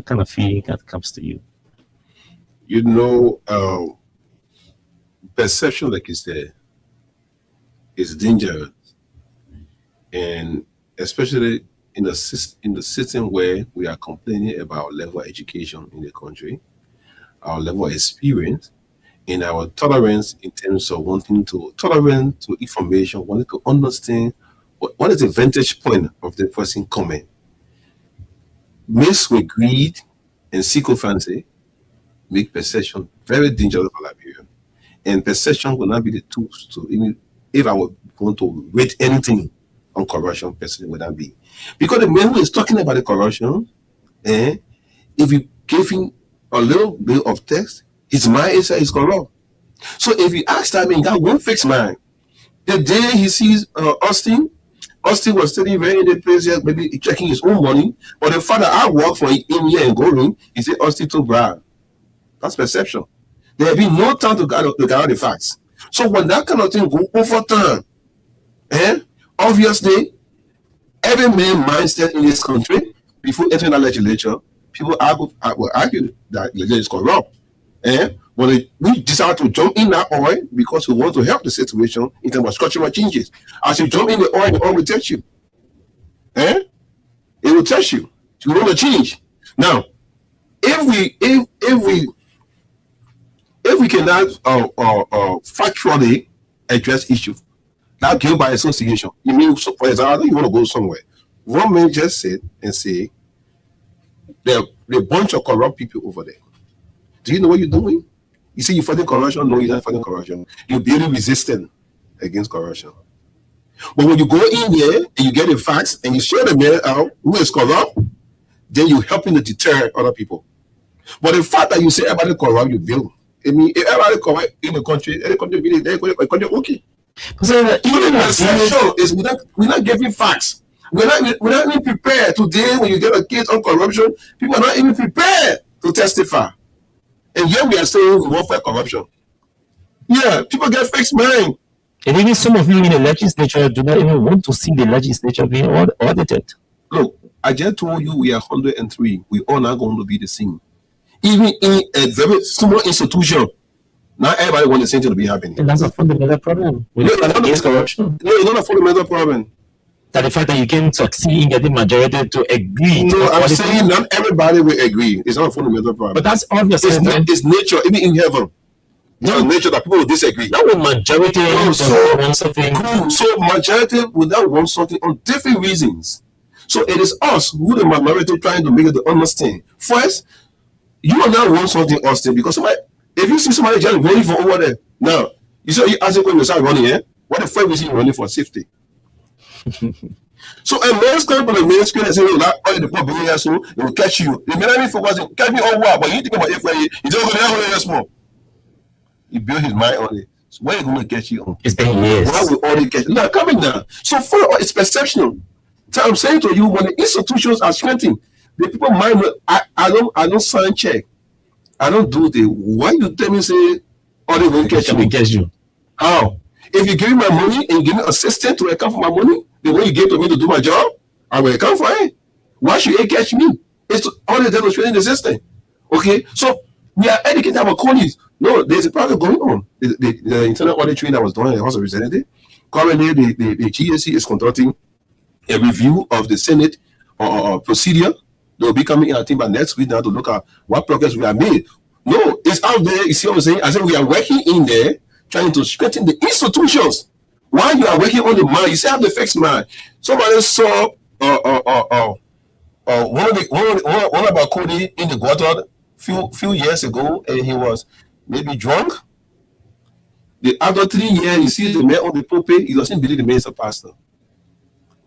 kind of feeling that comes to you? Perception like is there is dangerous, and especially in the system where we are complaining about our level of education in the country, our level of experience, and our tolerance in terms of wanting to tolerate to information, wanting to understand what is the vantage point of the person coming. Mixed with greed and sycophancy make perception very dangerous for Liberia. And perception will not be the tools to, even if I would want to rate anything on corruption, perception would not be. Because the man who is talking about the corruption, if you give him a little bit of text, his mind is corrupt. So if you ask that man, that one fixed mind, the day he sees Austin Austin was studying very in the place here, maybe checking his own money. But the fact that I work for him here and going, he said Austin too brag. That's perception. There have been no time to gather the facts. So when that kind of thing go over time, obviously, every man mindset in this country, before entering the legislature, people will argue that the legislature is corrupt. When we decide to jump in that oil because we want to help the situation in terms of structural changes. As you jump in the oil will touch you. It will touch you. You want to change. Now, if we cannot factually address issues, now guilt by association. You mean, for example, you want to go somewhere. One man just said and say, there are a bunch of corrupt people over there. Do you know what you're doing? You say you're fighting corruption. No, you're not fighting corruption. You're building resistance against corruption. But when you go in there and you get the facts and you show the man out who is corrupt, then you're helping to deter other people. But the fact that you say everybody corrupt, you build. I mean, if everybody corrupt in the country, any country, okay. So even the show is we're not giving facts. We're not even prepared today. When you get a case on corruption, people are not even prepared to testify. And yet we are saying we won't fight corruption. Yeah, people get fixed mind. And even some of you in the legislature do not even want to see the legislature being audited. Look, I just told you we are 103. We all not going to be the same. Even in a very small institution, not everybody wants the same thing to be happening. And that's a fundamental problem. We're not against corruption. No, it's not a fundamental problem. That the fact that you can succeed in getting majority to agree. No, I'm saying not everybody will agree. It's not a fundamental problem. But that's obvious. It's nature, even in heaven. It's nature that people will disagree. Not with majority want something. So majority will not want something on different reasons. So it is us who the minority trying to make it to understand. First, you will not want something, Austin, because if you see somebody just running from over there, now you say you ask him when you start running, what the first reason you're running for? Safety. So a man's coming from the main screen and saying, "Oh, the poor being so it will catch you." The man focus catch me on what, but you think about if you don't go there small. He built his mind on it. So where are you going to catch you on? It's been years. Why will all catch you? Now coming down. So for it's perception. So I'm saying to you, when the institutions are strengthening, the people mind. I don't sign check. I don't do the. Why you tell me say all they will catch me? Catch you. How? If you give me my money and you give me assistance to account for my money, the way you gave to me to do my job, I will account for it. Why should it catch me? It's all the demonstrating the system. Okay, so we are educating our colleagues. No, there's a project going on. The internal audit training that was done in the House of Representatives. Currently, the GSC is conducting a review of the Senate procedure. They will be coming in, I think, by next week now to look at what progress we have made. No, it's out there. You see what I'm saying? I said we are working in there, trying to strengthen the institutions. While you are working on the mind, you say have the fixed mind. Somebody saw one about Cody in the gutter few years ago, and he was maybe drunk. After 3 years, you see the man on the pulpit, he doesn't believe the man is a pastor.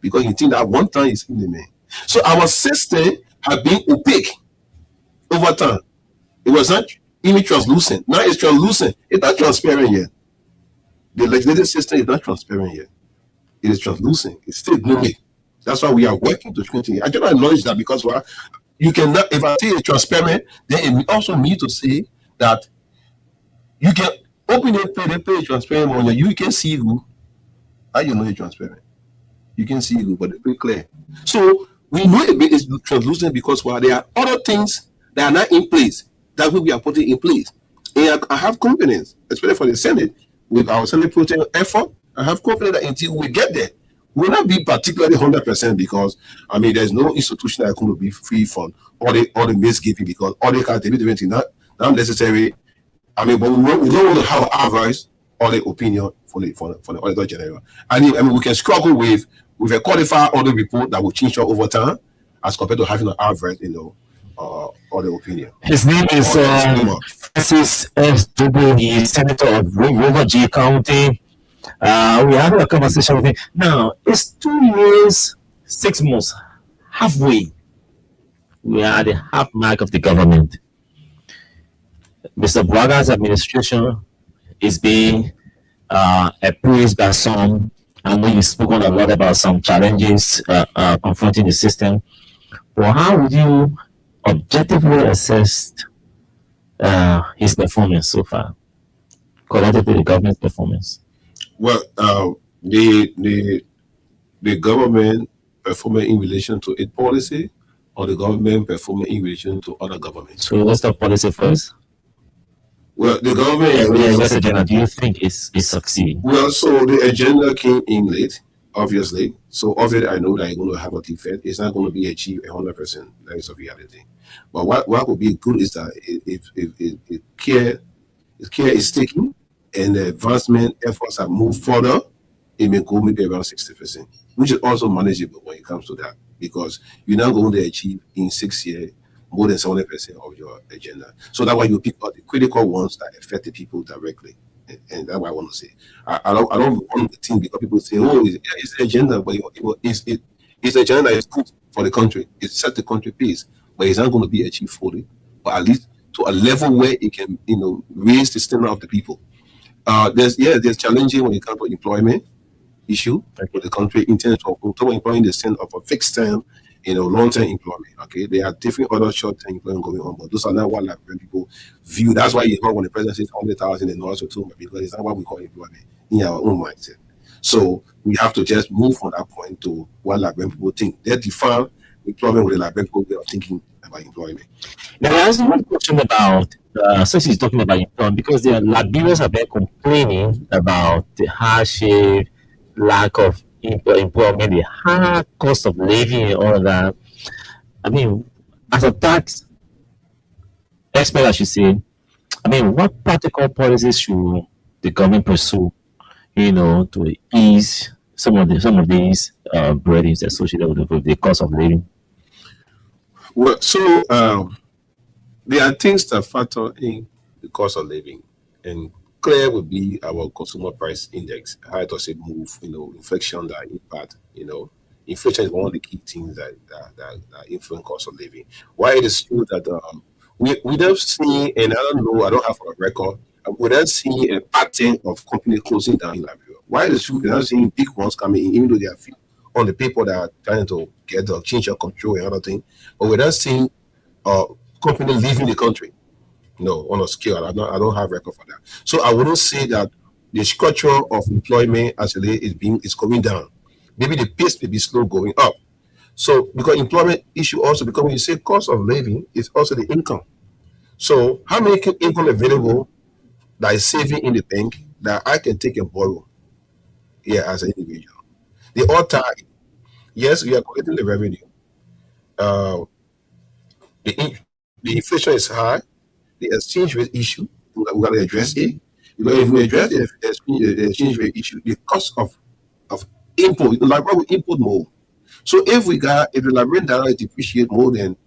Because he thinks that one time he's in the man. So our system has been opaque over time. It was not even translucent. Now it's translucent. It's not transparent yet. The legislative system is not transparent yet. It is translucent. It's still gloomy. That's why we are working to strengthen it. I cannot acknowledge that because you cannot, if I say it's transparent, then it also means to say that you can open it, pay transparent on you can see who. How you know it's transparent? You can see who, but it's pretty clear. So we know it is translucent because there are other things that are not in place that we are putting in place. And I have confidence, especially for the Senate, with our Senate project effort. I have confidence that until we get there, we will not be particularly 100% because there's no institution that could be free from all the misgiving because all the accountability not necessary. But we don't want to have our voice or the opinion for the Auditor General. We can struggle with a qualified audit report that will change over time as compared to having our voice, or the opinion. His name is Francis S. Dubu, the Senator of Rover G County. We had a conversation with him. Now, it's 2 years, 6 months, halfway. We are at the half mark of the government. Mr. Bwaga's administration is being appraised by some I know you've spoken a lot about some challenges confronting the system. But how would you objectively assess his performance so far, related to the government's performance? Well, the government performing in relation to its policy, or the government performing in relation to other governments? So let's talk policy first. Well, the government agenda, do you think is succeeding? Well, so the agenda came in late, obviously. So obviously, I know that it's going to have a defect. It's not going to be achieved 100%. That is a reality. But what would be good is that if care is taken and the advancement efforts are moved further, it may go maybe around 60%, which is also manageable when it comes to that, because you're not going to achieve in 6 years more than 70% of your agenda. So that's why you pick out the critical ones that affect the people directly. And that's what I want to say. I don't want to think because people say, oh, it's the agenda, but it's the agenda that is good for the country. It set the country pace, but it's not going to be achieved fully, but at least to a level where it can, raise the standard of the people. There's challenging when it comes to employment issue for the country in terms of employing the sense of a fixed term, long-term employment. Okay, there are different other short-term employment going on, but those are not what Liberian people view. That's why you know when the president says 100,000 and also 2 million, because it's not what we call employment in our own mindset. So we have to just move from that point to what Liberian people think. They define employment with the Liberian people way of thinking about employment. Now, there's one question about, since he's talking about employment, because the Liberians have been complaining about the hardship, lack of employment, the high cost of living, and all of that. I mean, as a tax expert, I should say, what practical policies should the government pursue, to ease some of these burdens associated with the cost of living? Well, so there are things that factor in the cost of living, and clear would be our consumer price index. How does it move? Inflation that impact. Inflation is one of the key things that influence cost of living. Why it is true that we don't see, and I don't know, I don't have a record. We don't see a pattern of company closing down in Liberia. Why it is true, we're not seeing big ones coming in, even though they are on the people that are trying to get the change of control and other things. But we're not seeing company leaving the country. No, on a scale, I don't have record for that. So I wouldn't say that the structure of employment actually is coming down. Maybe the pace may be slow going up. So because employment issue also, because when you say cost of living, it's also the income. So how many income available that is saving in the bank that I can take and borrow here as an individual? They all tie. Yes, we are collecting the revenue. The inflation is high. The exchange rate issue, we got to address it. Because if we address the exchange rate issue, the cost of import, like we import more. So if the Liberian dollar depreciate more than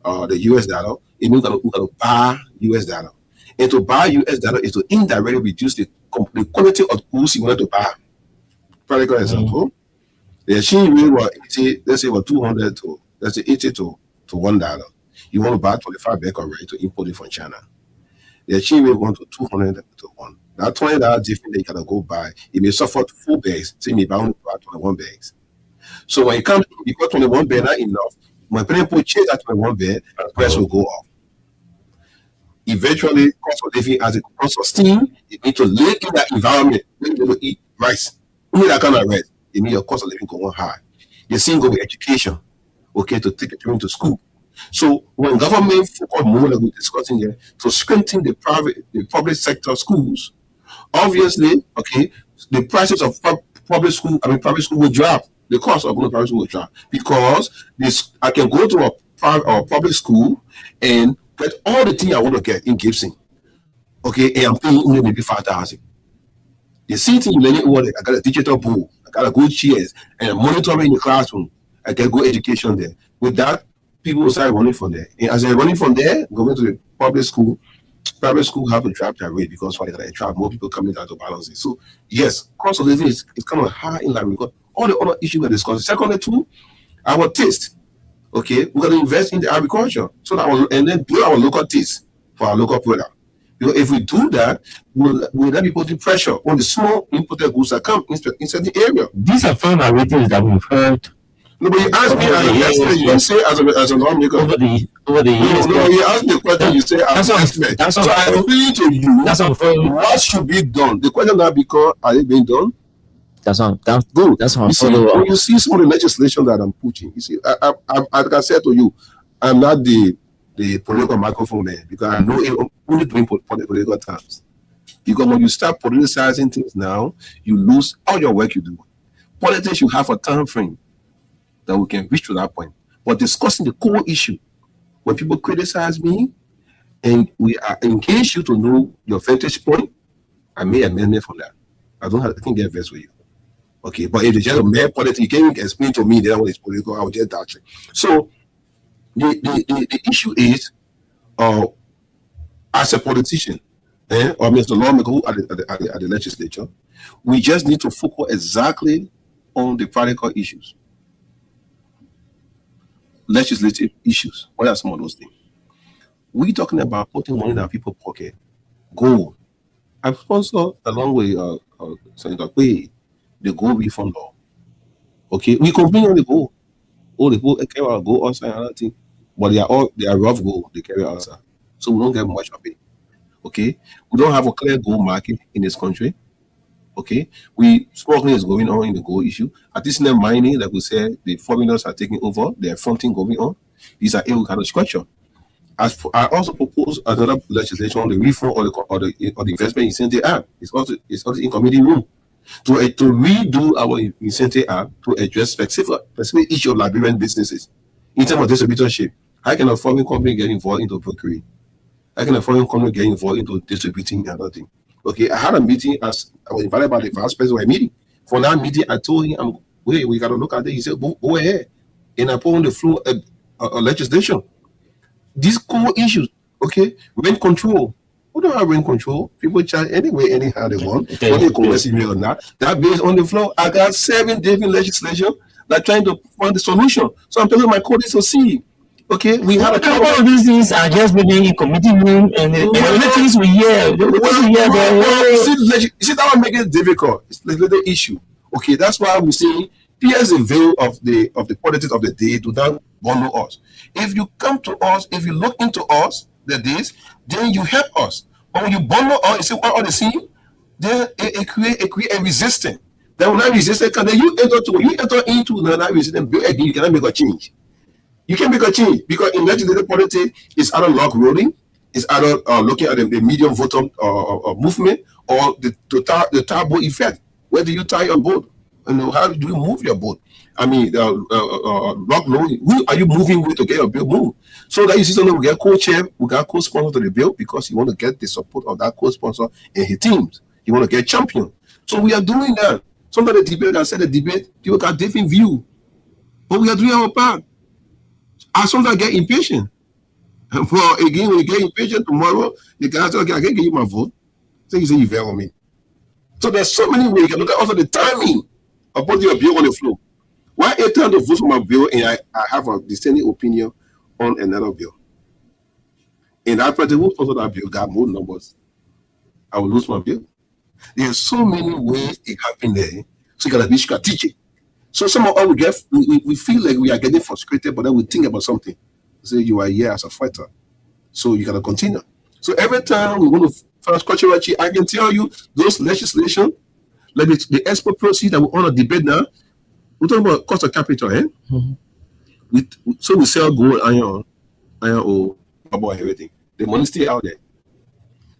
the US dollar, it means we got to buy US dollar. And to buy US dollar is to indirectly reduce the quality of goods you want to buy. Practical example, the exchange rate was 80, let's say was 200 to, let's say 80 to $1. You want to buy 25 bags of rice to import it from China. The exchange rate went to 200 to 1. That $20 difference you gotta go buy, it may suffer 4 bags, so you may buy only 21 bags. So when it comes, because 21 bags not enough, when people change that 21 bag, the price will go up. Eventually, cost of living as a cost of steam, you need to live in that environment when you eat rice. Only that kind of rice, it means your cost of living go on high. The same go with education, okay, to take children to school. So when government focus more, like we're discussing here, to strengthen the public sector schools, obviously, okay, the prices of private school will drop. The cost of going to private school will drop because I can go to a public school and get all the things I want to get in Gibson, okay, and I'm paying only maybe 5,000. The same thing in many world, I got a digital board, I got a good chairs, and monitoring in the classroom. I get good education there. With that, people will start running from there. And as they're running from there, going to the public school, private school have to drop their rate because why they gotta attract more people coming down to balance it. So yes, cost of living is kind of high in line because all the other issues we're discussing. Secondly, too, our taste. Okay, we're gonna invest in the agriculture so that and then build our local taste for our local product. Because if we do that, we'll then be putting pressure on the small imported goods that come in certain area. These are found narratives that we've heard. No, but you asked me as an estimate, you say as a lawmaker. Over the years. No, you asked me a question, you say as an estimate. So I'm appealing to you, what should be done? The question now becomes, are they being done? That's good. That's what I'm saying. When you see some of the legislation that I'm pushing, you see, like I said to you, I'm not the political microphone man, because I know it only doing political terms. Because when you start politicizing things now, you lose all your work you do. Politics, you have a time frame that we can reach to that point. But discussing the core issue, when people criticize me and we are engaged you to know your vantage point, I may amend it from that. I can get versed with you. Okay, but if it's just a mere politics, you can't explain to me that one is political, I will just doubt it. So the issue is, as a politician, or Mr. Lawmaker who at the legislature, we just need to focus exactly on the practical issues. Legislative issues. What are some of those things? We're talking about putting money in our people's pocket. Gold. I've sponsored along with Senator Quay, the gold reform law. Okay, we complain on the gold. Oh, the gold carry our gold outside and other thing. But they are rough gold they carry outside. So we don't get much of it. Okay, we don't have a clear gold market in this country. Okay, smuggling is going on in the gold issue. Artisanal mining, like we said, the foreigners are taking over. There are fronting going on. These are ill kind of structure. I also propose another legislation on the reform or the investment incentive act. It's also in committee room to redo our incentive act to address specific issue of Liberian businesses in terms of distributorship. How can a foreign company get involved into procuring? How can a foreign company get involved into distributing and other thing? Okay, I had a meeting as I was invited by the vice president of a meeting. For that meeting, I told him, wait, we got to look at it. He said, go ahead. And I put on the floor a legislation. These core issues, okay, rent control. We don't have rent control. People charge anyway, anyhow they want. Whether they converse me or not. That based on the floor. I got 7 different legislation that trying to find the solution. So I'm telling my colleagues to see. Okay, we have a couple of these things are just maybe in committee room and the things we hear. You see, that one make it difficult. It's a little issue. Okay, that's why we say here's the veil of the politics of the day to not bundle us. If you come to us, if you look into us the days, then you help us. But when you bundle us, you see what all the same, then it create a resistance. Then when that resistance can then you enter into another resistance, build again, you cannot make a change. You can make a change because in legislative politics, it's either log rolling, it's either looking at the medium voter movement or the turbo effect. Where do you tie your boat? And how do you move your boat? I mean, log rolling. Who are you moving with to get your bill moved? So that you see something, we get co-chair, we got co-sponsor to the bill because you want to get the support of that co-sponsor and his teams. You want to get champion. So we are doing that. Some of the debate, I said the debate, people got different view. But we are doing our part. I sometimes get impatient. Well, again, when you get impatient tomorrow, the guy says, okay, I can't give you my vote. So you say you vote on me. So there's so many ways. You can look at also the timing of putting your bill on the floor. Why every time to vote for my bill and I have a dissenting opinion on another bill? And I probably who sponsor that bill got more numbers. I will lose my bill. There's so many ways it happen there. So you gotta be strategic. So some of us we feel like we are getting frustrated, but then we think about something. Say you are here as a fighter, so you gotta continue. So every time we want to first cultural change, I can tell you those legislation, like the export proceeds that we want to debate now. We're talking about cost of capital, eh? Mm-hmm. We sell gold, iron ore, rubber, everything. The money still out there.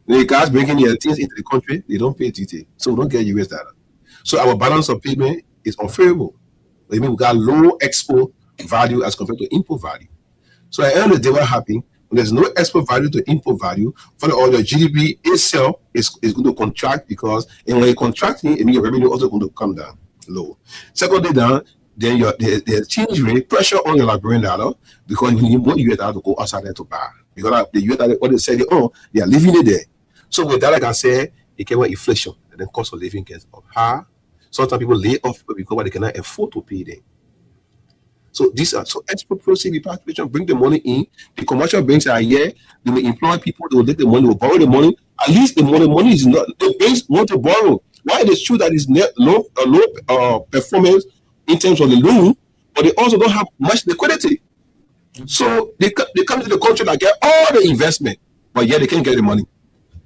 The guys bringing their things into the country, they don't pay TT, so we don't get US dollar. So our balance of payment is unfavorable. I mean, we got low export value as compared to import value. So at the end of the day, what happens when there's no export value to import value, for all your GDP itself is going to contract because and when you're contracting, it means your revenue also going to come down low. Secondly, down, then the exchange rate pressure on your Liberian dollar because you need more US dollar to go outside there to buy. Because the US dollar, what they say, they are leaving it there. So with that, like I said, it came with inflation and then cost of living gets up high. Sometimes people lay off because they cannot afford to pay them. So these are so expropriation, repatriation, bring the money in. The commercial banks are here. They will employ people. They will take the money. They will borrow the money. At least the money is not. The banks want to borrow. Why it is true that is low performance in terms of the loan, but they also don't have much liquidity. So they come to the country and get all the investment, but yet they can't get the money.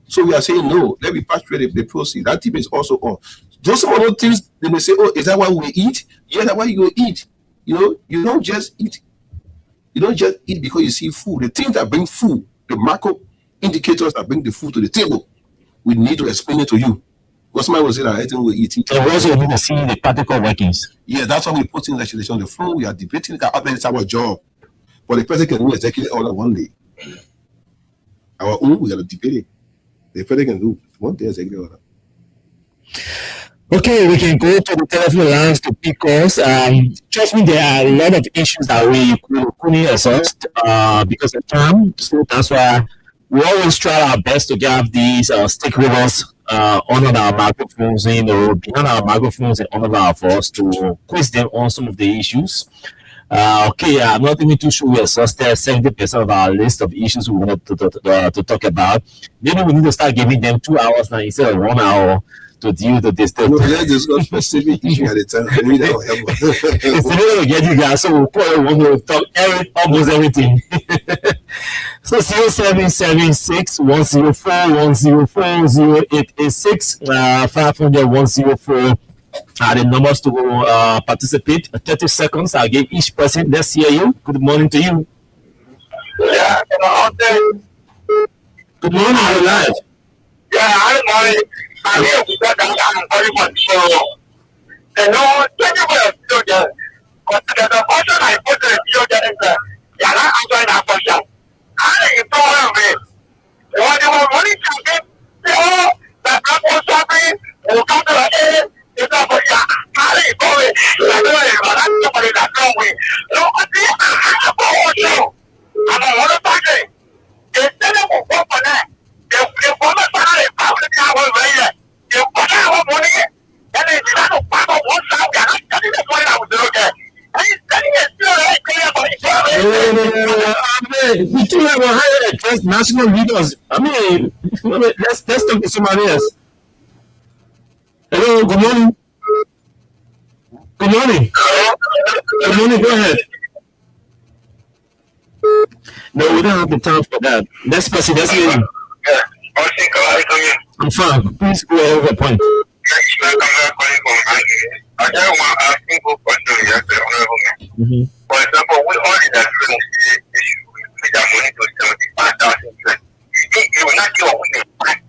So we are saying no. Let me repatriate the proceeds. That debate is also on. Those some other things they may say, oh, is that why we eat? Yeah, that's why you go eat. You don't just eat. You don't just eat because you see food. The things that bring food, the macro indicators that bring the food to the table, we need to explain it to you. Because somebody will say that I think we're eating. So we also need to see the practical workings. Yeah, that's why we put in legislation on the floor. We are debating that. It's our job. But the president can do executive order one day. Our own, we got to debate it. The president can do one day executive order. Okay, we can go to the telephone lines to pick us. Trust me, there are a lot of issues that we couldn't exhaust because of time. So that's why we always try our best to get these stakeholders on our microphones, behind our microphones and on our voice to quiz them on some of the issues. Okay, I'm not even too sure we exhausted 70% of our list of issues we wanted to talk about. Maybe we need to start giving them 2 hours now instead of 1 hour to deal with this. No, let's discuss specific issue at a time. It's really to get you guys, so we'll probably want to talk almost everything. So 0776 104 104 0886 500 104 are the numbers to participate. 30 seconds. I'll give each person. Let's hear you. Good morning to you. Yeah, good morning. You're live. Yeah, good morning. I'm here to say that I'm very much so. You know, thank you for your children. But the question I put to the children is that you're not answering that question. How do you tell me? When you were running to me, you know, that I'm also happy, will come to the end. It's not for you. How do you tell me? You're doing it, but I'm somebody that's wrong with. You know, I'm a you. I'm a water party. Instead of a walk on that, if one of the public hours later, you put out money, and then you have to pop up one side, I'm not telling you what I was doing there. And he's telling you still ain't clear about it. We do have a higher address national leaders. I mean, let's talk to somebody else. Hello, good morning. Good morning. Good morning, go ahead. No, we don't have the time for that. Next person, let's hear you. I'm fine. Please go ahead with the point. I just want to ask you a question yesterday, Honorable Man. For example, we already have issue with that money to 75,000. You will not give a week back.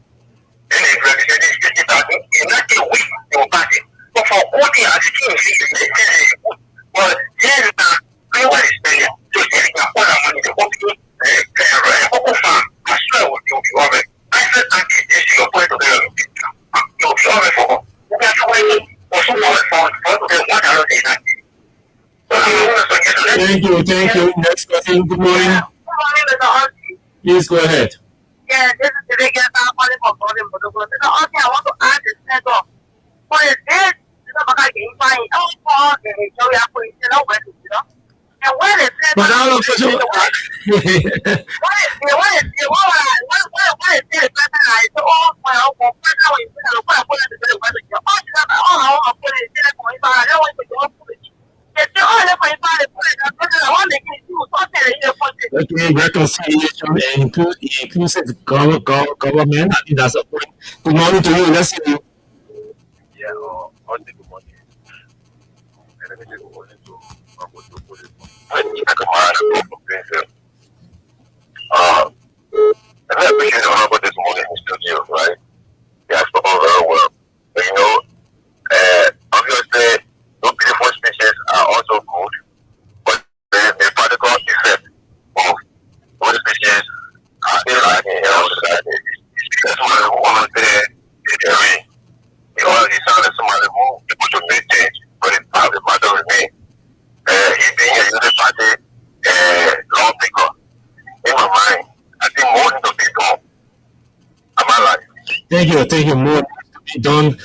And if you represent 50,000, you will not give a week to a party. But for voting as a team, well, here is not what is spending. Just getting all that money to vote to Uncle Farm. I swear what you'll be over. I said, I can't get you a point of the you'll be over for. That's the way for someone for Thank you. Next question. Good morning. Please go ahead. Yeah, this is the biggest calling for voting for the vote. The only thing I want to add is that for the dead, because you find all for the show you put it over, you know. And when it said, but I don't know. Okay, reconciliation and inclusive government. I think that's a point. Good morning to you. Let's see you. Yeah, I'll take good morning. And let me take good morning to I appreciate the honorable this morning in studio, right? Yeah, I spoke very well. But you know, obviously, those beautiful speeches are also good, but the practical effect of those speeches are in our society. That's why I want to say it's because he sounded somebody who people to make change, but it's not the matter with me. He being a unit party lawmaker, in my mind, I think more than the people. Am I right? Thank you. More to be done.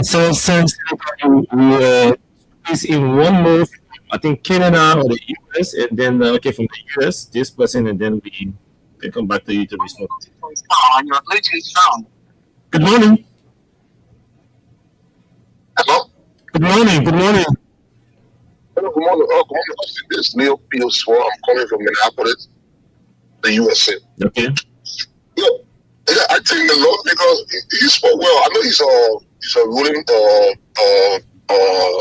So since you is in one more I think Canada or the US, and then okay, from the US, this person, and then we can come back to you to respond. On your Bluetooth phone. Good morning. Hello? Good morning. Good morning. Hello, good morning. Good morning. This is Neil Peelswar. I'm calling from Minneapolis, the USA. Okay. Yeah, I think the Lord, because he spoke well. I know he's a ruling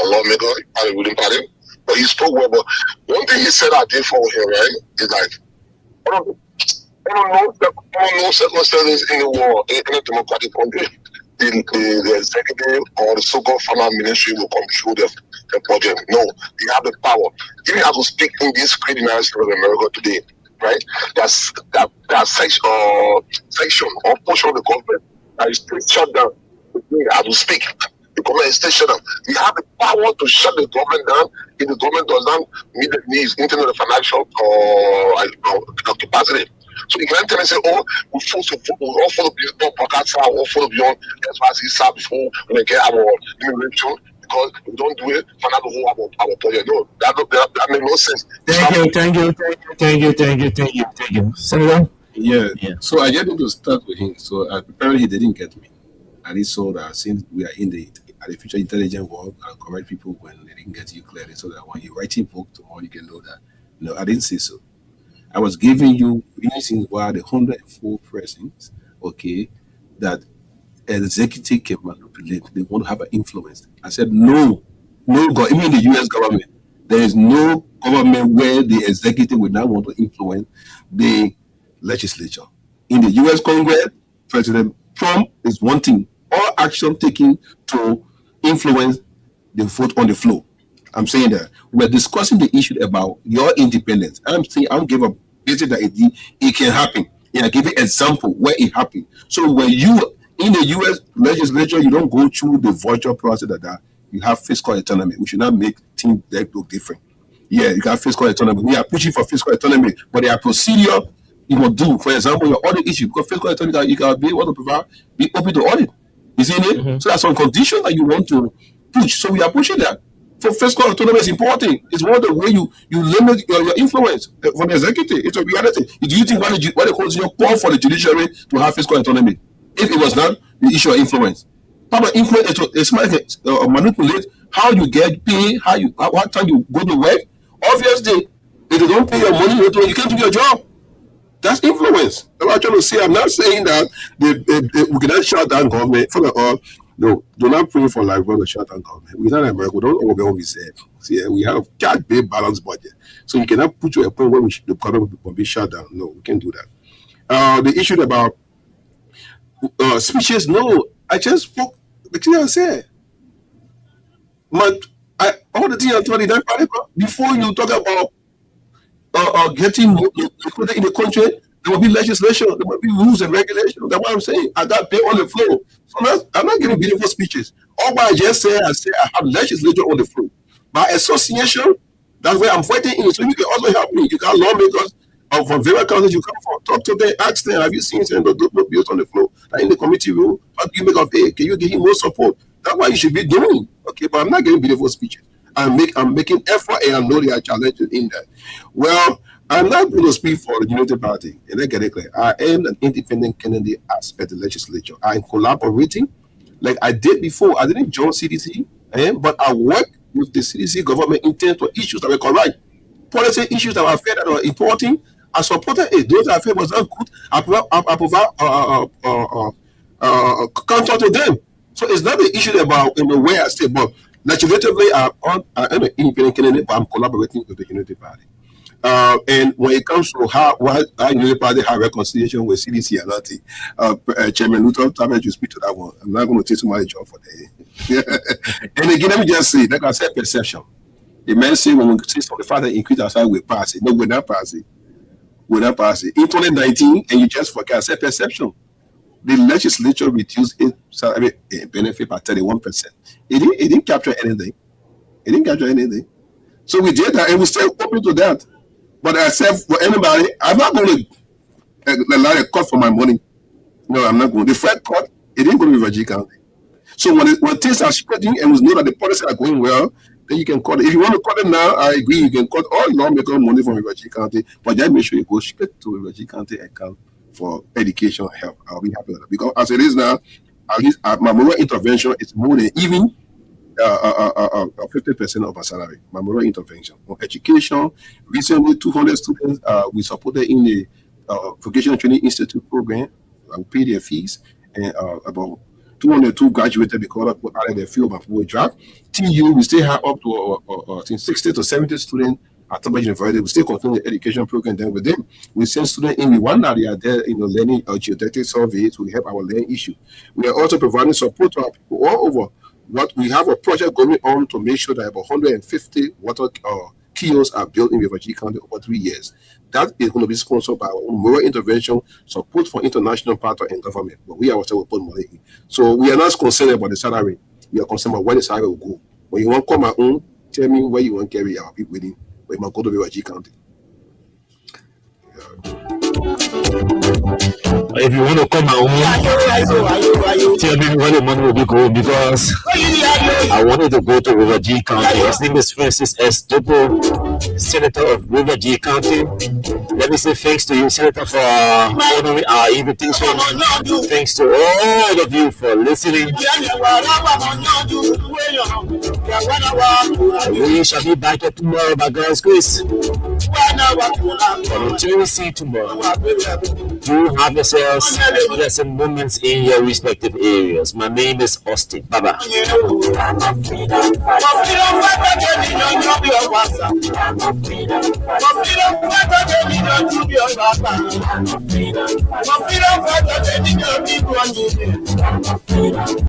lawmaker at the ruling party, but he spoke well. But one thing he said I did for him, right, is like, I don't know circumstances in the world, in a democratic country, the executive or the so-called final ministry will control the project. No, they have the power. Even as we speak in this great United States of America today, right? There's that section or portion of the government that is still shut down. As we speak, the government is still shut down. You have the power to shut the government down if the government does not meet the needs in terms of the financial or capacity. So you can't tell me, say, oh, we all follow beyond Pakistan, all follow beyond SYC before we get our immigration, because if we don't do it, find out who our project. No, that makes no sense. Thank you. Senator? Yeah. So I just need to start with him. So apparently he didn't get me. And he saw that since we are in the artificial intelligence world, I'll correct people when they didn't get you clearly, so that when you're writing book tomorrow, you can know that. No, I didn't say so. I was giving you reasons why the 104 persons, okay, that executive can manipulate, they want to have an influence. I said, no, God, even the US government, there is no government where the executive would not want to influence the legislature. In the US Congress, President Trump is wanting all action taken to influence the vote on the floor. I'm saying that we're discussing the issue about your independence. I'm saying I'm giving a basic that it can happen. And I give you an example where it happened. So when you in the US legislature, you don't go through the virtual process that you have fiscal autonomy. We should not make things that look different. Yeah, you got fiscal autonomy. We are pushing for fiscal autonomy, but there are procedure you will do. For example, your audit issue, because fiscal autonomy, you can be able to be open to audit. You see it? Mm-hmm. So there's some conditions that you want to push. So we are pushing that. For fiscal autonomy is important. It's one of the way you limit your influence from the executive. It's a reality. Do you think why the constitution call for the judiciary to have fiscal autonomy? If it was not the issue of influence, public influence is manipulate how you get paid, what time you go to work. Obviously, if you don't pay your money, you can't do your job. That's influence. That's what I'm trying to say. I'm not saying that we cannot shut down government. For no, do not pray for like to shut down government. We're not in America. We don't overwhelm reserve. See, we have can't-based balanced budget. So you cannot put to a point where the government will be shut down. No, we can't do that. The issue about speeches, no, I just spoke. The thing I said. All the things I told you that before you talk about getting included in the country, there will be legislation, there will be rules and regulations. That's what I'm saying. I got paid on the floor. So I'm not giving beautiful speeches. All what I just say, I have legislature on the floor. By association, that's where I'm fighting in. So you can also help me. You got lawmakers from various countries you come from. Talk to them, ask them, have you seen the bills on the floor? Like in the committee room, how do you make up? Hey, can you give him more support? That's what you should be doing. Okay, but I'm not giving beautiful speeches. I'm making effort, and I know there are challenges in that. Well, I'm not going to speak for the Unity Party. And let's get it clear. I am an independent candidate as per the legislature. I'm collaborating like I did before. I didn't join CDC, but I work with the CDC government in terms of issues that were correct. Policy issues that were fair, that were important. I supported it. Those that I felt was not good, I provide counter to them. So it's not the issue about where I stay, but legislatively, I'm an independent candidate, but I'm collaborating with the Unity Party. And when it comes to how Unity Party have reconciliation with CDC and nothing, Chairman Luther, time you speak to that one. I'm not going to take somebody's job for that. And again, let me just say, like I said, perception. The man say when we see the father increase our salary, we pass it. No, we're not passing. We're not passing. In 2019, and you just forget, I said perception. The legislature reduced its salary benefit by 31%. It didn't capture anything. It didn't capture anything. So we did that, and we still open to that. But I said for anybody, I'm not going to allow a cut for my money. No, I'm not going. The Fed cut, it didn't go to Virginia County. So when things are spreading and we know that the policies are going well, then you can cut it. If you want to cut it now, I agree. You can cut all lawmaker money from Riverview County, but just make sure you go straight to Riverview County account for education and help. I'll be happy with that. Because as it is now, at least my moral intervention is more than even 50% of our salary. My moral intervention on education. Recently, 200 students we supported in the Vocational Training Institute program. We paid their fees, and about 202 graduated because of out of the field of we draft. TU, we still have up to I think 60 to 70 students at Thomas University. We still continue the education program. Then with them, we send students in Rwanda. They are there, learning geodetic surveys. We help our land issue. We are also providing support to our people all over. What we have a project going on to make sure that about 150 water kiosks are built in Riverview County over 3 years. That is going to be sponsored by our own moral intervention, support for international partner and government. But we ourselves will put money in. So we are not concerned about the salary. We are concerned about where the salary will go. When you want to come my own, tell me where you want to carry our people within. But you must go to Riverview County. If you want to come out, tell me where the money will be going, because I wanted to go to Riverview County. His name is Francis S. Dopo, Senator of Riverview County. Let me say thanks to you, Senator, for honoring our invitation. Thanks to all of you for listening. We shall be back here tomorrow by God's grace. But until we see tomorrow, do have yourselves blessed moments in your respective areas. My name is Austin. Bye-bye.